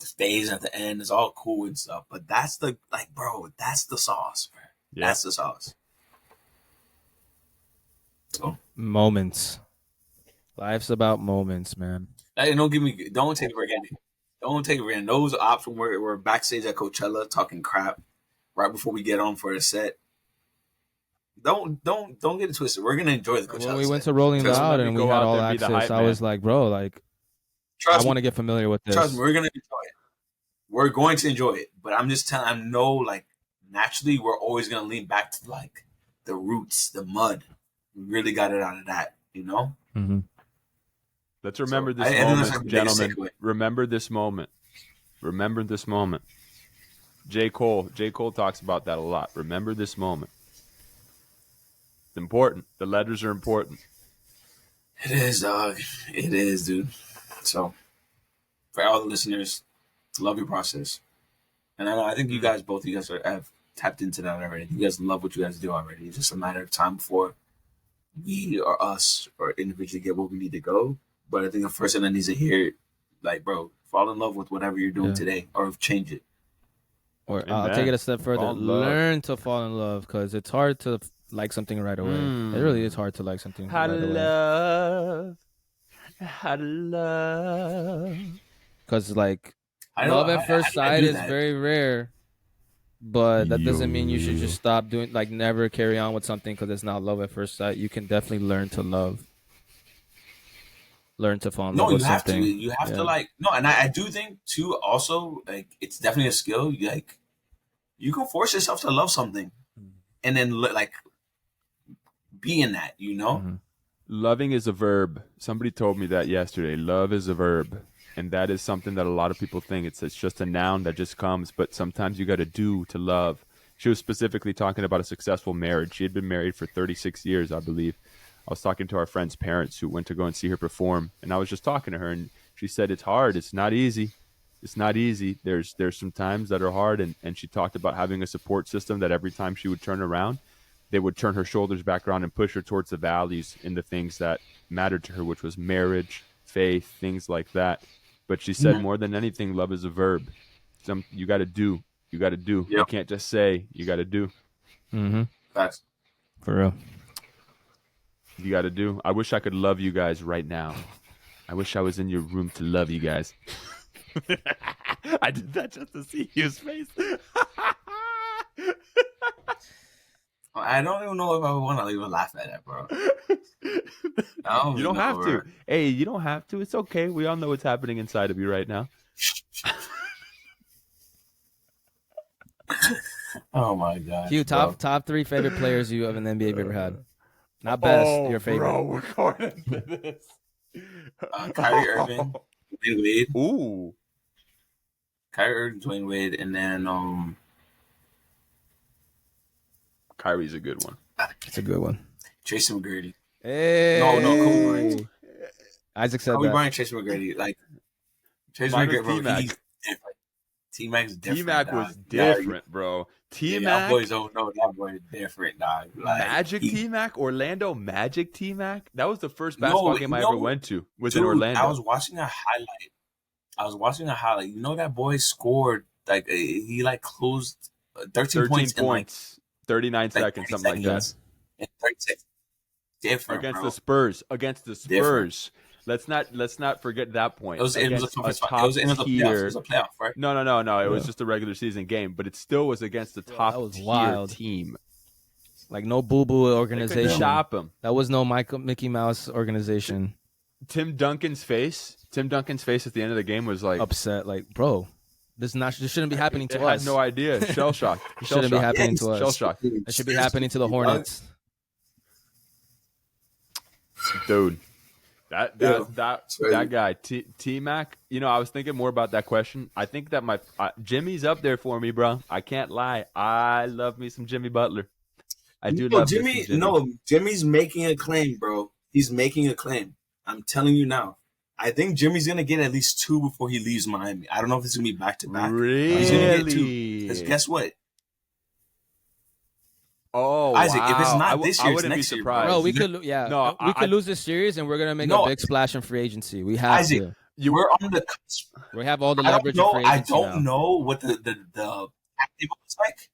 D: the stage at the end. It's all cool and stuff, but that's the that's the sauce, bro. Yeah. That's the sauce. So
B: moments. Life's about moments, man.
D: Hey, don't take it for granted. Don't take it for granted. Those ops when we're backstage at Coachella talking crap right before we get on for a set. Don't get it twisted. We're gonna enjoy the Coachella.
B: When we went to Rolling Loud and we had all access, I was like, bro, like, I want to get familiar with this.
D: Trust me, we're gonna enjoy it. We're going to enjoy it. But I'm just telling. I know, like, naturally, we're always gonna lean back to like the roots, the mud. We really got it out of that, you know.
B: Mm-hmm.
F: Let's remember this moment, gentlemen. Remember this moment. Remember this moment. J. Cole talks about that a lot. Remember this moment. It's important. The letters are important.
D: It is, dog. It is, dude. So, for all the listeners, love your process. And I think you guys, both of you guys have tapped into that already. You guys love what you guys do already. It's just a matter of time before we or us or individually get where we need to go. But I think the first thing that needs to hear, like, bro, fall in love with whatever you're doing today or change it.
B: Or I'll take it a step further. Learn to fall in love, because it's hard to like something right away. It really is hard to like something right away. How to love. Because, like, love at first sight is very rare. But that doesn't mean you should just stop doing, like, never carry on with something because it's not love at first sight. You can definitely learn to love. Learn to fall in love with something.
D: You have to, like, no, and I do think, too, also, like, it's definitely a skill. Like, you can force yourself to love something and then, like, be in that, you know?
F: Loving is a verb. Somebody told me that yesterday. Love is a verb. And that is something that a lot of people think it's just a noun that just comes, but sometimes you got to do to love. She was specifically talking about a successful marriage. She had been married for 36 years, I believe. I was talking to our friend's parents who went to go and see her perform, and I was just talking to her, and she said it's hard. It's not easy. It's not easy. There's some times that are hard, and she talked about having a support system that every time she would turn around, they would turn her shoulders back around and push her towards the values in the things that mattered to her, which was marriage, faith, things like that. But she said more than anything, love is a verb. You got to do. You got to do. Yep. You can't just say. You got to do.
B: Mm-hmm.
D: That's
B: for real.
F: You got to do. I wish I could love you guys right now. I wish I was in your room to love you guys. I did that just to see Hugh's face.
D: I don't even know if I want to even laugh at that, bro.
F: You don't have to. Hey, you don't have to. It's okay. We all know what's happening inside of you right now.
D: Oh my god.
B: Hugh, top 3 favorite players you have in the NBA you've ever had. Not best, your favorite.
F: Bro, we're going into this.
D: Kyrie Irving, Dwayne Wade.
F: Ooh.
D: Kyrie Irving, Dwayne Wade, and then
F: Kyrie's a good one.
B: It's a good one.
D: Tracy McGrady.
B: Hey.
D: No, Kobe Bryant.
B: Isaac said
D: Kobe
B: that.
D: Bryant, Tracy McGrady. Like Tracy McGrady, bro, he's different. T-Mac's different.
F: T-Mac was different, bro. T-Mac.
D: Boys don't know that boy is different, dog. Like,
F: Magic T-Mac, Orlando Magic T-Mac. That was the first basketball game I ever went to. Was in Orlando.
D: I was watching a highlight. You know that boy scored like he like closed 13 points in like
F: 39 seconds, something like that.
D: In 36. Different
F: against
D: bro.
F: the Spurs. Against the Spurs.
D: Different.
F: Let's not forget that point.
D: It was in the playoffs. It was a playoff, right?
F: No. It was just a regular season game, but it still was against the top tier team.
B: Like no boo-boo organization.
F: Shop him.
B: That was no Mickey Mouse organization.
F: Tim Duncan's face at the end of the game was like
B: upset. Like, bro, this shouldn't be happening to us.
F: I had no idea. Shell shocked.
B: It shouldn't be happening to us.
F: Shell shocked.
B: It should be happening to the Hornets.
F: Dude. That guy T-Mac, I was thinking more about that question. I think that Jimmy's up there for me, bro. I can't lie. I love me some Jimmy Butler. I do love
D: Jimmy.
F: Jimmy.
D: No, Jimmy's making a claim, bro. He's making a claim. I'm telling you now. I think Jimmy's gonna get at least 2 before he leaves Miami. I don't know if it's gonna be back to back.
F: Really?
D: He's gonna get 2. Because guess what?
F: Oh,
D: Isaac,
F: wow.
D: if it's not this year,
F: I
D: it's
F: wouldn't
D: next
F: be
D: year,
F: surprised.
B: Bro, we could lose this series and we're gonna make a big splash in free agency. We have
D: Isaac,
B: to.
D: We're on the cusp.
B: We have all the leverage in free agency.
D: I don't know what the cap table looks like.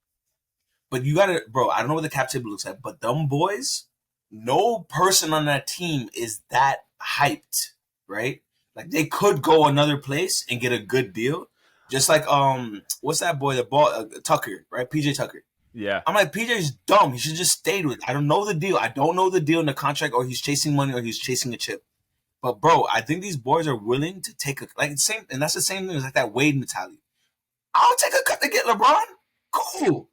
D: But you gotta, bro, I don't know what the cap table looks like. But them boys, no person on that team is that hyped, right? Like they could go another place and get a good deal. Just like what's that boy? The ball Tucker, right? PJ Tucker.
F: Yeah.
D: I'm like, PJ's dumb. He should just stayed with it. I don't know the deal. I don't know the deal in the contract, or he's chasing money, or he's chasing a chip. But bro, I think these boys are willing to take and that's the same thing as like that Wade mentality. I'll take a cut to get LeBron. Cool.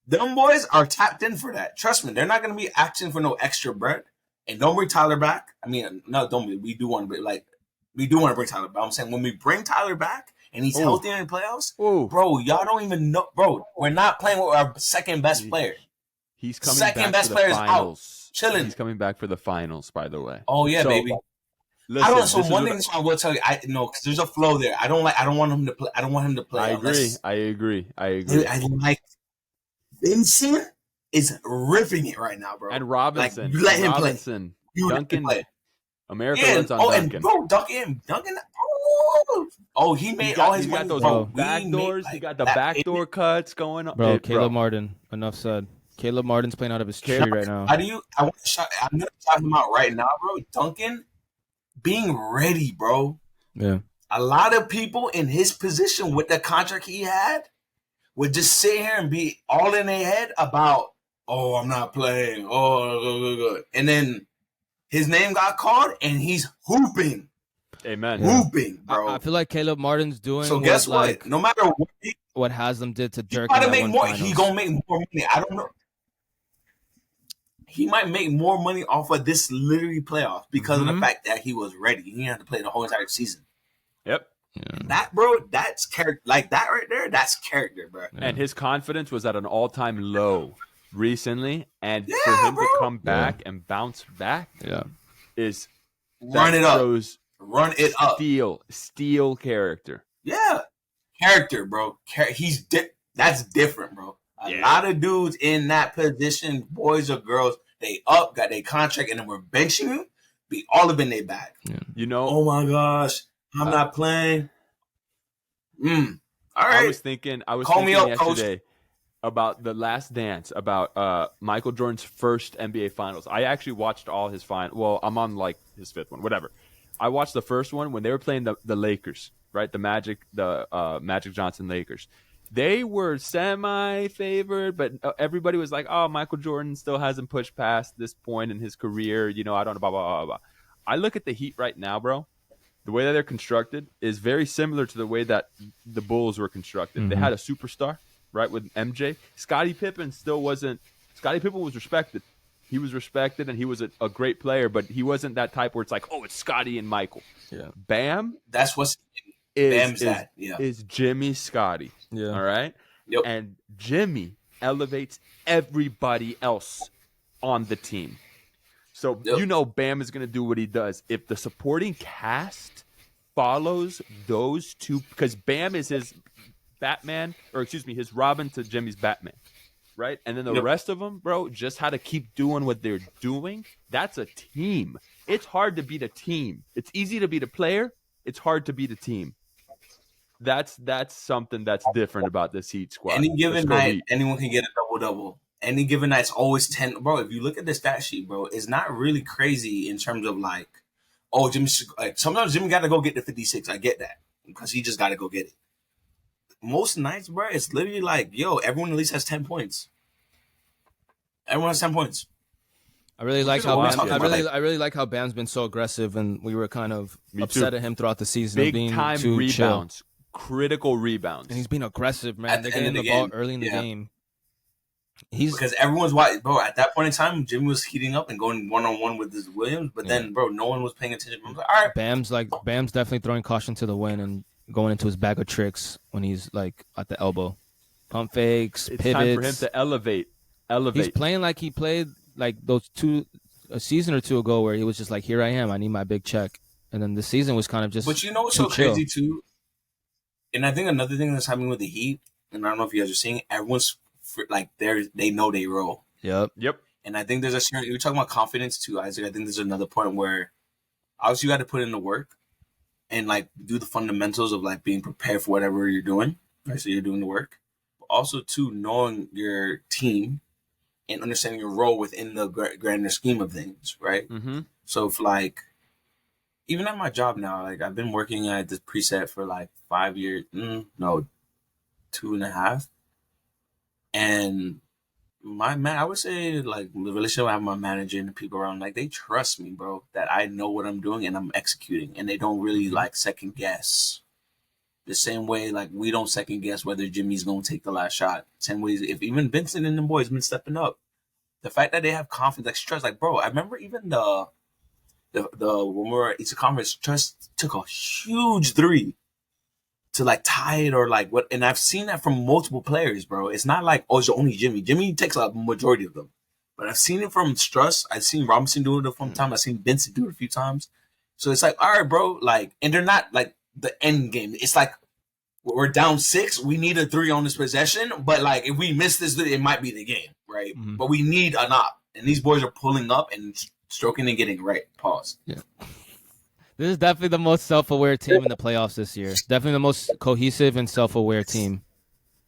D: Them boys are tapped in for that. Trust me, they're not gonna be asking for no extra bread. And don't bring Tyler back. I mean, no, don't. We do want to bring Tyler back. I'm saying when we bring Tyler back and he's healthy in the playoffs, bro, y'all don't even know, bro. We're not playing with our second best player.
F: He's coming back for the finals.
D: Chilling.
F: He's coming back for the finals, by the way.
D: Oh yeah, baby.
F: Listen,
D: So one thing I will tell you, because there's a flow there. I don't want him to play. I don't want him to play.
F: I agree.
D: I like Vincent is ripping it right now, bro.
F: And Robinson,
D: you let him
F: play. Duncan, play. America lives on Duncan.
D: And bro, Duncan. Oh, he made all his money.
F: Got those backdoors. He got the backdoor cuts going on.
B: Bro, Caleb Martin. Enough said. Caleb Martin's playing out of his tree right now.
D: I'm gonna shout him out right now, bro. Duncan being ready, bro.
B: Yeah.
D: A lot of people in his position with the contract he had would just sit here and be all in their head about, oh, I'm not playing. Oh, and then his name got called and he's hooping.
F: Amen.
D: Hooping, bro.
B: I feel like Caleb Martin's doing.
D: So guess what?
B: Like,
D: no matter
B: what Haslam did to Dirk,
D: he gotta make more. He gonna make more money. I don't know. He might make more money off of this literally playoff because of the fact that he was ready. He didn't have to play the whole entire season.
F: Yep.
D: That, bro, that's character. Like that right there, that's character, bro.
F: And his confidence was at an all-time low recently, and
D: Yeah,
F: for him
D: bro.
F: to come back and bounce back is
D: run it up. Run it up.
F: Steel character.
D: Yeah, character, bro. He's that's different, bro. A lot of dudes in that position, boys or girls, they got their contract, and then we're benching you. Be all up in their back.
F: Yeah. You know.
D: Oh my gosh, I'm not playing. All right.
F: I was thinking yesterday, coach, about The Last Dance, about Michael Jordan's first NBA Finals. I actually watched all his final. Well, I'm on like his fifth one, whatever. I watched the first one when they were playing the Lakers, right? The Magic Johnson Lakers. They were semi-favored, but everybody was like, "Oh, Michael Jordan still hasn't pushed past this point in his career." You know, I don't know, blah blah blah blah. I look at the Heat right now, bro. The way that they're constructed is very similar to the way that the Bulls were constructed. Mm-hmm. They had a superstar, right, with MJ. Scottie Pippen was respected. He was respected, and he was a great player, but he wasn't that type where it's like, oh, it's Scottie and Michael.
B: Yeah.
F: Bam.
D: That's what's
F: is Jimmy Scottie.
B: Yeah.
F: All right?
D: Yep.
F: And Jimmy elevates everybody else on the team. So you know Bam is going to do what he does. If the supporting cast follows those two, because Bam is his Batman, his Robin to Jimmy's Batman, right? And then the rest of them, bro, just how to keep doing what they're doing. That's a team. It's hard to beat a team. It's easy to beat a player. It's hard to beat a team. That's something that's different about this Heat squad.
D: Any given night, anyone can get a double-double. Any given night, it's always 10. Bro, if you look at the stat sheet, bro, it's not really crazy in terms of like, oh, sometimes Jimmy got to go get the 56. I get that because he just got to go get it. Most nights, bro, it's literally like, yo, everyone at least has 10 points. Everyone has 10 points.
B: I really like how Bam's been so aggressive, and we were kind of upset at him throughout the season.
F: Big time rebounds, critical rebounds,
B: and he's been aggressive, man. They're getting the ball early in the game.
D: Because everyone's watching, bro. At that point in time, Jimmy was heating up and going 1-on-1 with this Williams, but then, bro, no one was paying attention. I was like, all right,
B: Bam's definitely throwing caution to the wind and going into his bag of tricks when he's like at the elbow, pump fakes, pivots.
F: Time for him to elevate.
B: He's playing like he played like a season or two ago, where he was just like, "Here I am, I need my big check," and then the season was kind of just.
D: But you know what's so crazy too, and I think another thing that's happening with the Heat, and I don't know if you guys are seeing, everyone's like they know they roll.
B: Yep.
D: And I think there's a certain. You're talking about confidence too, Isaac. I think there's another point where obviously you got to put in the work and like do the fundamentals of like being prepared for whatever you're doing. Right, so you're doing the work, but also too knowing your team and understanding your role within the grander scheme of things, right?
F: Mm-hmm.
D: So if like, even at my job now, like I've been working at this preset for like 5 years, 2.5. And I would say like the relationship I have with my manager and the people around, like they trust me, bro, that I know what I'm doing and I'm executing, and they don't really like second guess. The same way, like, we don't second guess whether Jimmy's going to take the last shot. Same way, if even Vincent and them boys been stepping up. The fact that they have confidence, like, Stress, like, bro, I remember even the when we were at Eastern Conference, Stress took a huge 3 to, like, tie it or, like, what. And I've seen that from multiple players, bro. It's not like, oh, it's only Jimmy. Jimmy takes a majority of them. But I've seen it from Struss. I've seen Robinson do it a few times. I've seen Vincent do it a few times. So it's like, all right, bro, like, and they're not, like, the end game. It's like we're down 6. We need a 3 on this possession, but like if we miss this, it might be the game, right? Mm-hmm. But we need an op, and these boys are pulling up and stroking and getting it right. Pause.
B: Yeah. This is definitely the most self-aware team in the playoffs this year. Definitely the most cohesive and self-aware team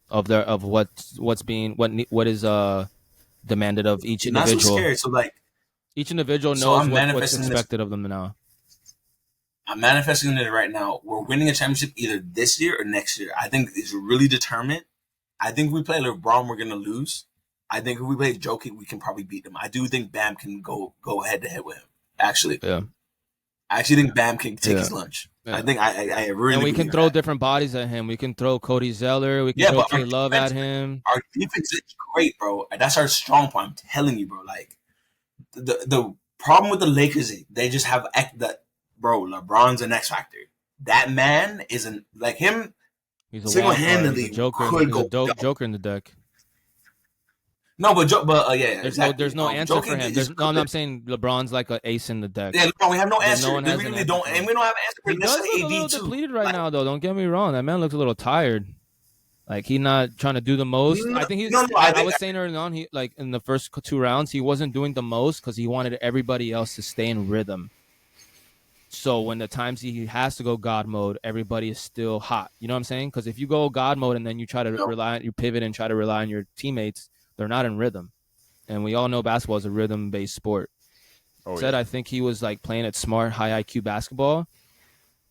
B: of what is demanded of each individual.
D: Not so scared. So like
B: each individual knows what's expected of them now.
D: I'm manifesting it right now. We're winning a championship either this year or next year. I think it's really determined. I think if we play LeBron, we're going to lose. I think if we play Jokic, we can probably beat them. I do think Bam can go head-to-head with him, actually.
B: Yeah.
D: I actually think Bam can take his lunch. Yeah. I think I really
B: And we can throw different bodies at him. We can throw Cody Zeller. We can throw K Love at him.
D: Our defense is great, bro. That's our strong point. I'm telling you, bro. Like, the problem with the Lakers is they just have that. Bro, LeBron's an X factor. that man isn't like him.
B: He's a
D: single-handedly
B: he's a joker.
D: could
B: He's
D: go
B: a dope
D: dumb.
B: joker in the deck.
D: No, but yeah,
B: There's
D: exactly.
B: there's no answer for him. I'm saying LeBron's like an ace in the deck.
D: Yeah, LeBron, we have no answer.
B: No one has
D: we
B: an
D: really
B: answer
D: don't, and we don't have an answer for
B: He does look a little depleted right now, though. Don't get me wrong. That man looks a little tired. Like he's not trying to do the most.
D: No,
B: I think he's.
D: no,
B: I was saying early on, he like in the first 2 rounds, he wasn't doing the most because he wanted everybody else to stay in rhythm. So when the times he has to go God mode, everybody is still hot. You know what I'm saying? Because if you go God mode and then you try to you pivot and try to rely on your teammates, they're not in rhythm. And we all know basketball is a rhythm-based sport. I think he was like playing at smart, high IQ basketball,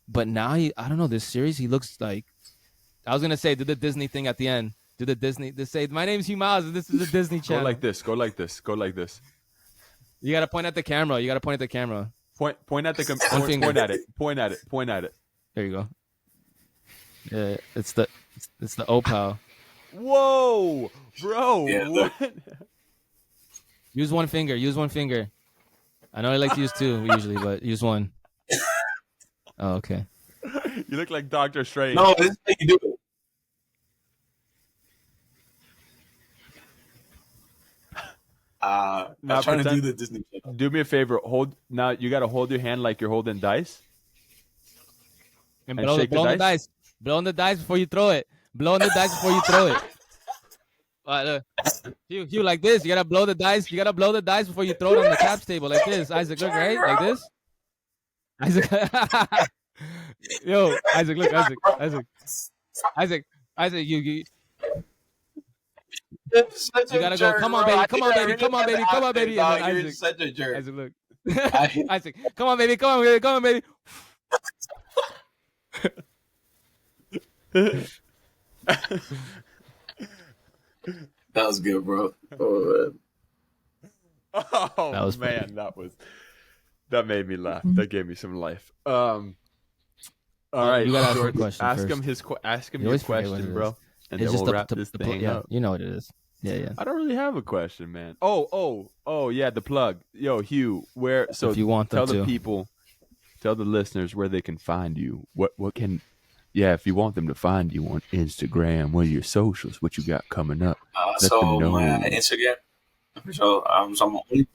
B: but now I don't know. This series, he looks like. I was gonna say, do the Disney thing at the end. Do the Disney. Just say, my name's Hugh Miles, and this is the Disney Channel.
F: Go like this. Go like this. Go like this.
B: You gotta point at the camera.
F: Point at the point at it. Point at it. Point at it.
B: There you go. Yeah, it's the opal.
F: Whoa, bro!
D: Yeah,
F: what?
B: Use one finger. I know I like to use 2 usually, but use 1. Oh, okay.
F: You look like Dr. Strange.
D: No, this is how you do it. I'm trying to do the Disney Channel.
F: Do me a favor. Now you got to hold your hand like you're holding dice.
B: And blow the dice. Blow on the dice before you throw it. Look. Hugh, like this. You gotta blow the dice. Before you throw it on the caps table, like this. Isaac, look, right? Like this. Isaac. Yo, Isaac, look, Isaac. You gotta go. Come on, baby. Come on, baby.
D: You're such a jerk.
B: Isaac, look. Isaac, come on, baby. Come on, baby.
D: That was good, bro. Oh,
F: man, that made me laugh. That gave me some life. All right,
B: you gotta ask your question.
F: Ask him your question, bro. And
B: it's
F: then
B: just
F: we'll wrap this thing up.
B: You know what it is. Yeah.
F: I don't really have a question, man. Oh, yeah, the plug. Yo, Hugh, where? So
B: if you want them
F: tell the people, tell the listeners where they can find you. If you want them to find you on Instagram, what are your socials? What you got coming up?
D: So my Instagram. So I'm only.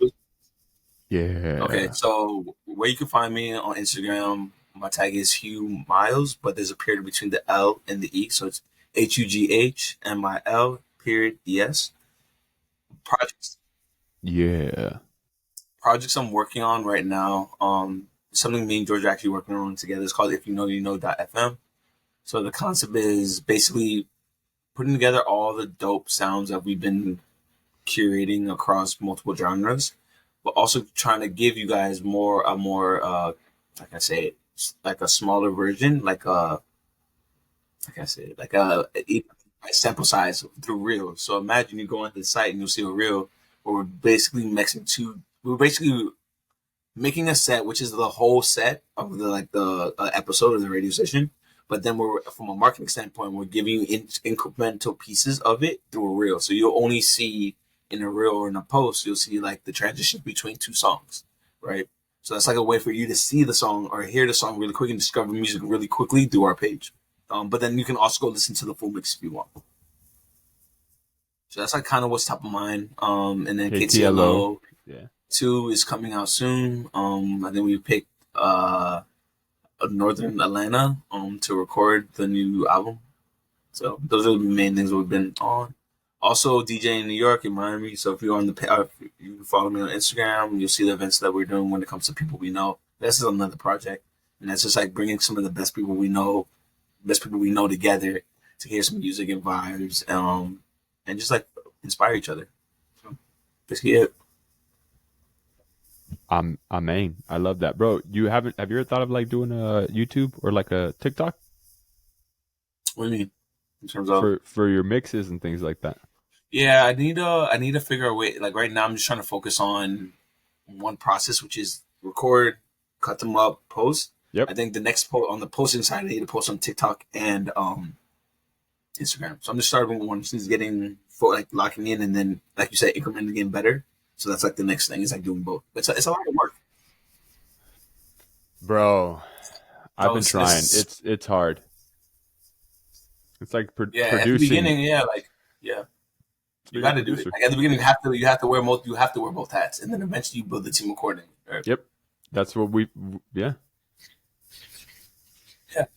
F: Yeah.
D: Okay, so where you can find me on Instagram, my tag is Hugh Miles, but there's a period between the L and the E, so it's HUGHMIL_ES. Projects.
F: Yeah.
D: Projects I'm working on right now. Something me and George are actually working on together. It's called If You Know You Know.fm. So the concept is basically putting together all the dope sounds that we've been curating across multiple genres, but also trying to give you guys a more like I say, like a smaller version, like a sample size through reels. So imagine you go onto the site and you'll see a reel where we're basically making a set, which is the whole set of the episode of the radio station. But then we're, from a marketing standpoint, we're giving you incremental pieces of it through a reel. So you'll only see in a reel or in a post, you'll see like the transition between 2 songs, right? So that's like a way for you to see the song or hear the song really quick and discover music really quickly through our page. But then you can also go listen to the full mix if you want. So that's like kind of what's top of mind. And then KTLO 2 is coming out soon. I think we picked Northern Atlanta to record the new album. So those are the main things we've been on. Also DJing in New York and Miami. So if you're on you follow me on Instagram, you'll see the events that we're doing when it comes to people we know. This is another project, and that's just like bringing some of the best people we know together to hear some music and vibes, and just like inspire each other. So basically it.
F: I love that, bro. Have you ever thought of like doing a YouTube or like a TikTok?
D: What do you mean? In terms of
F: for your mixes and things like that?
D: Yeah, I need to figure a way. Like right now, I'm just trying to focus on one process, which is record, cut them up, post.
F: Yep.
D: I think the next on the posting side, I need to post on TikTok and Instagram. So I'm just starting with one, just locking in, and then like you said, incrementally getting better. So that's like the next thing is like doing both. It's a lot of work,
F: bro. I've been trying. It's hard. It's like producing.
D: At the beginning, you got to do it. Like at the beginning, you have to wear both hats, and then eventually you build the team accordingly. Right?
F: Yep, that's what Yeah,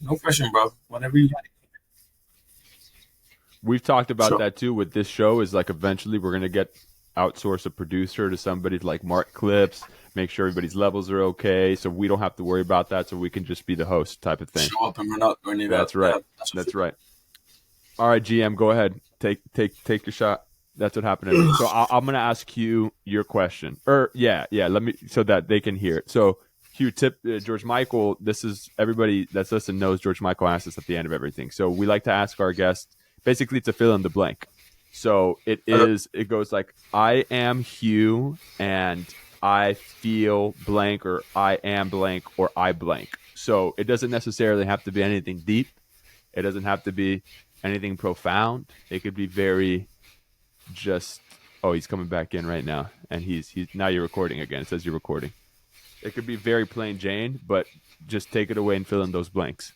D: no pressure, bro. Whenever you like.
F: We've talked about that too with this show. Is like eventually we're gonna outsource a producer to somebody to like mark clips, make sure everybody's levels are okay, so we don't have to worry about that. So we can just be the host type of thing.
D: Show up and run it.
F: That's right. That's right. All right, GM, go ahead. Take your shot. That's what happened. So I'm gonna ask you your question. Let me so that they can hear it. So Hugh, George Michael. This is everybody that's listening knows George Michael asks us at the end of everything. So we like to ask our guests basically to fill in the blank. So it goes like, I am Hugh and I feel blank, or I am blank, or I blank. So it doesn't necessarily have to be anything deep. It doesn't have to be anything profound. It could be very just, he's coming back in right now. And he's now you're recording again. It says you're recording. It could be very plain Jane, but just take it away and fill in those blanks.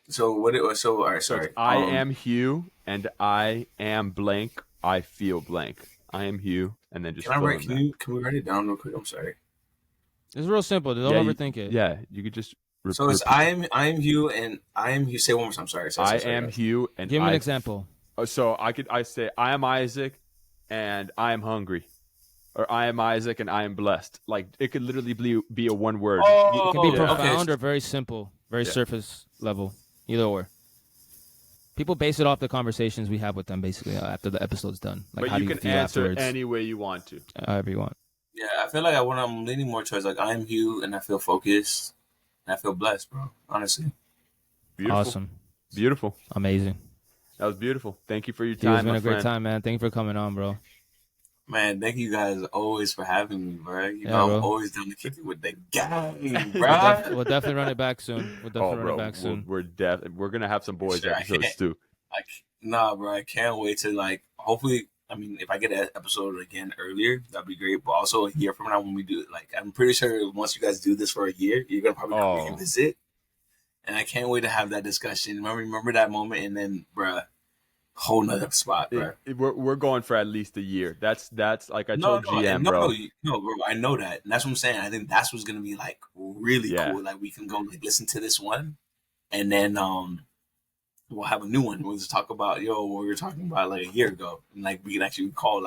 D: So what it was, all right, sorry.
F: I am Hugh and I am blank. I feel blank. I am Hugh, and then just
D: can we write it down real quick? I'm sorry.
B: It's real simple. Don't overthink it.
F: Yeah, you could just
D: so it's I am Hugh and I am Hugh. Say one more time. Sorry.
F: I am Hugh and
B: give me an example.
F: So I say I am Isaac and I am hungry, or I am Isaac and I am blessed. Like it could literally be a one word.
B: It can be profound or very simple, very surface level. Either or. People base it off the conversations we have with them, basically, after the episode's done. Like,
F: but
B: how
F: you
B: do
F: can answer
B: afterwards?
F: any way you want to.
B: However you want.
D: Yeah, I feel like I'm leaning more towards like I am Hugh and I feel focused and I feel blessed, bro. Honestly.
F: Beautiful.
B: Awesome.
F: Beautiful.
B: Amazing.
F: That was beautiful. Thank you for your time.
B: It's been a great time, man. Thank you for coming on, bro.
D: Man, thank you guys always for having me, bro.
B: Bro.
D: I'm always down to kick it with the gang, bro.
B: We'll definitely run it back soon.
F: We're gonna have some boys episodes too.
D: Bro, I can't wait to hopefully. I mean, if I get an episode again earlier, that'd be great. But also a year from now, when we do it, I'm pretty sure once you guys do this for a year, you're gonna probably revisit. And I can't wait to have that discussion. Remember that moment, and then, bro. Whole nother spot, bro.
F: We're going for at least a year. That's like I told GM, bro.
D: No, bro. I know that, and that's what I'm saying. I think that's what's gonna be really cool. Like we can go listen to this one, and then we'll have a new one. We'll just talk about what we were talking about a year ago, and we can actually recall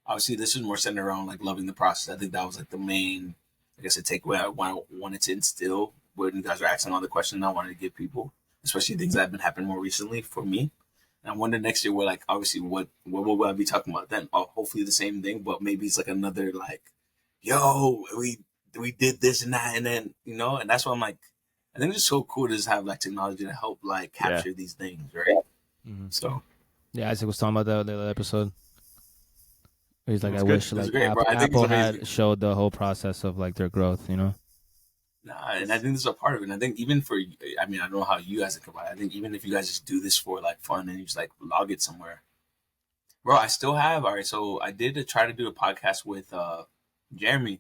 D: obviously this is more centered around loving the process. I think that was the main, I guess, the takeaway I wanted to instill when you guys are asking all the questions I wanted to give people, especially things that have been happening more recently for me. And I wonder next year, obviously, what will I be talking about then? Hopefully the same thing, but maybe it's another we did this and that, and then and that's why I'm I think it's so cool to just have technology to help capture these things, right? Mm-hmm. So
B: Isaac was talking about the other episode. He's I wish
D: great,
B: Apple had showed the whole process of their growth,
D: Nah, and I think this is a part of it. And I think even for, I don't know how you guys think about it. I think even if you guys just do this for fun and you just log it somewhere, bro. I still have. All right, so I did try to do a podcast with Jeremy,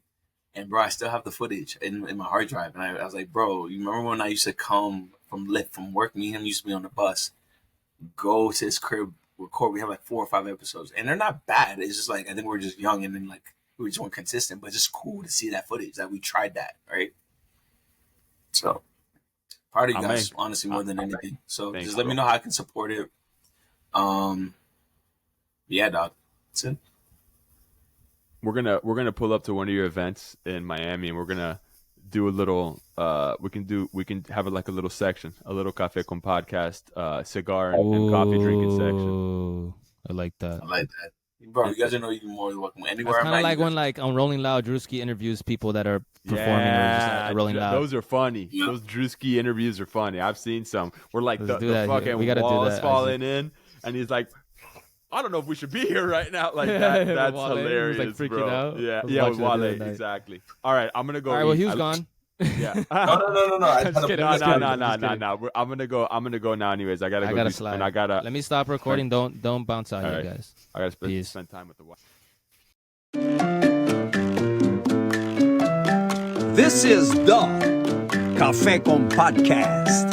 D: and bro, I still have the footage in my hard drive. And I was like, bro, you remember when I used to come from work? Me and him used to be on the bus, go to his crib, record. We have 4 or 5 episodes, and they're not bad. It's just I think we're just young, and then we just weren't consistent. But it's just cool to see that footage that we tried that, right? So, part of you guys, honestly, more than anything. So, just let me know how I can support it. Yeah, dog. That's it.
F: We're gonna pull up to one of your events in Miami, and we're gonna do a little. We can have a little section, a little Café con Podcast, cigar and coffee drinking section.
B: I like that.
D: Bro, you guys know you can more than welcome anywhere.
B: It's kind of when on Rolling Loud, Drewski interviews people that are performing or just Rolling Loud.
F: Those are funny. Yeah. Those Drewski interviews are funny. I've seen some. We're the fucking walls falling in, and he's like, I don't know if we should be here right now. That. That's Wale, hilarious,
B: freaking
F: bro.
B: Out.
F: Yeah, with Wale, exactly. All right, I'm gonna go.
B: All right, well, Hugh's gone.
F: Yeah.
D: No.
F: I'm gonna go now. Anyways, I gotta
B: slide.
F: And I gotta.
B: Let me stop recording. Don't bounce out, you guys.
F: I gotta spend time with the wife.
C: This is the Café con Podcast.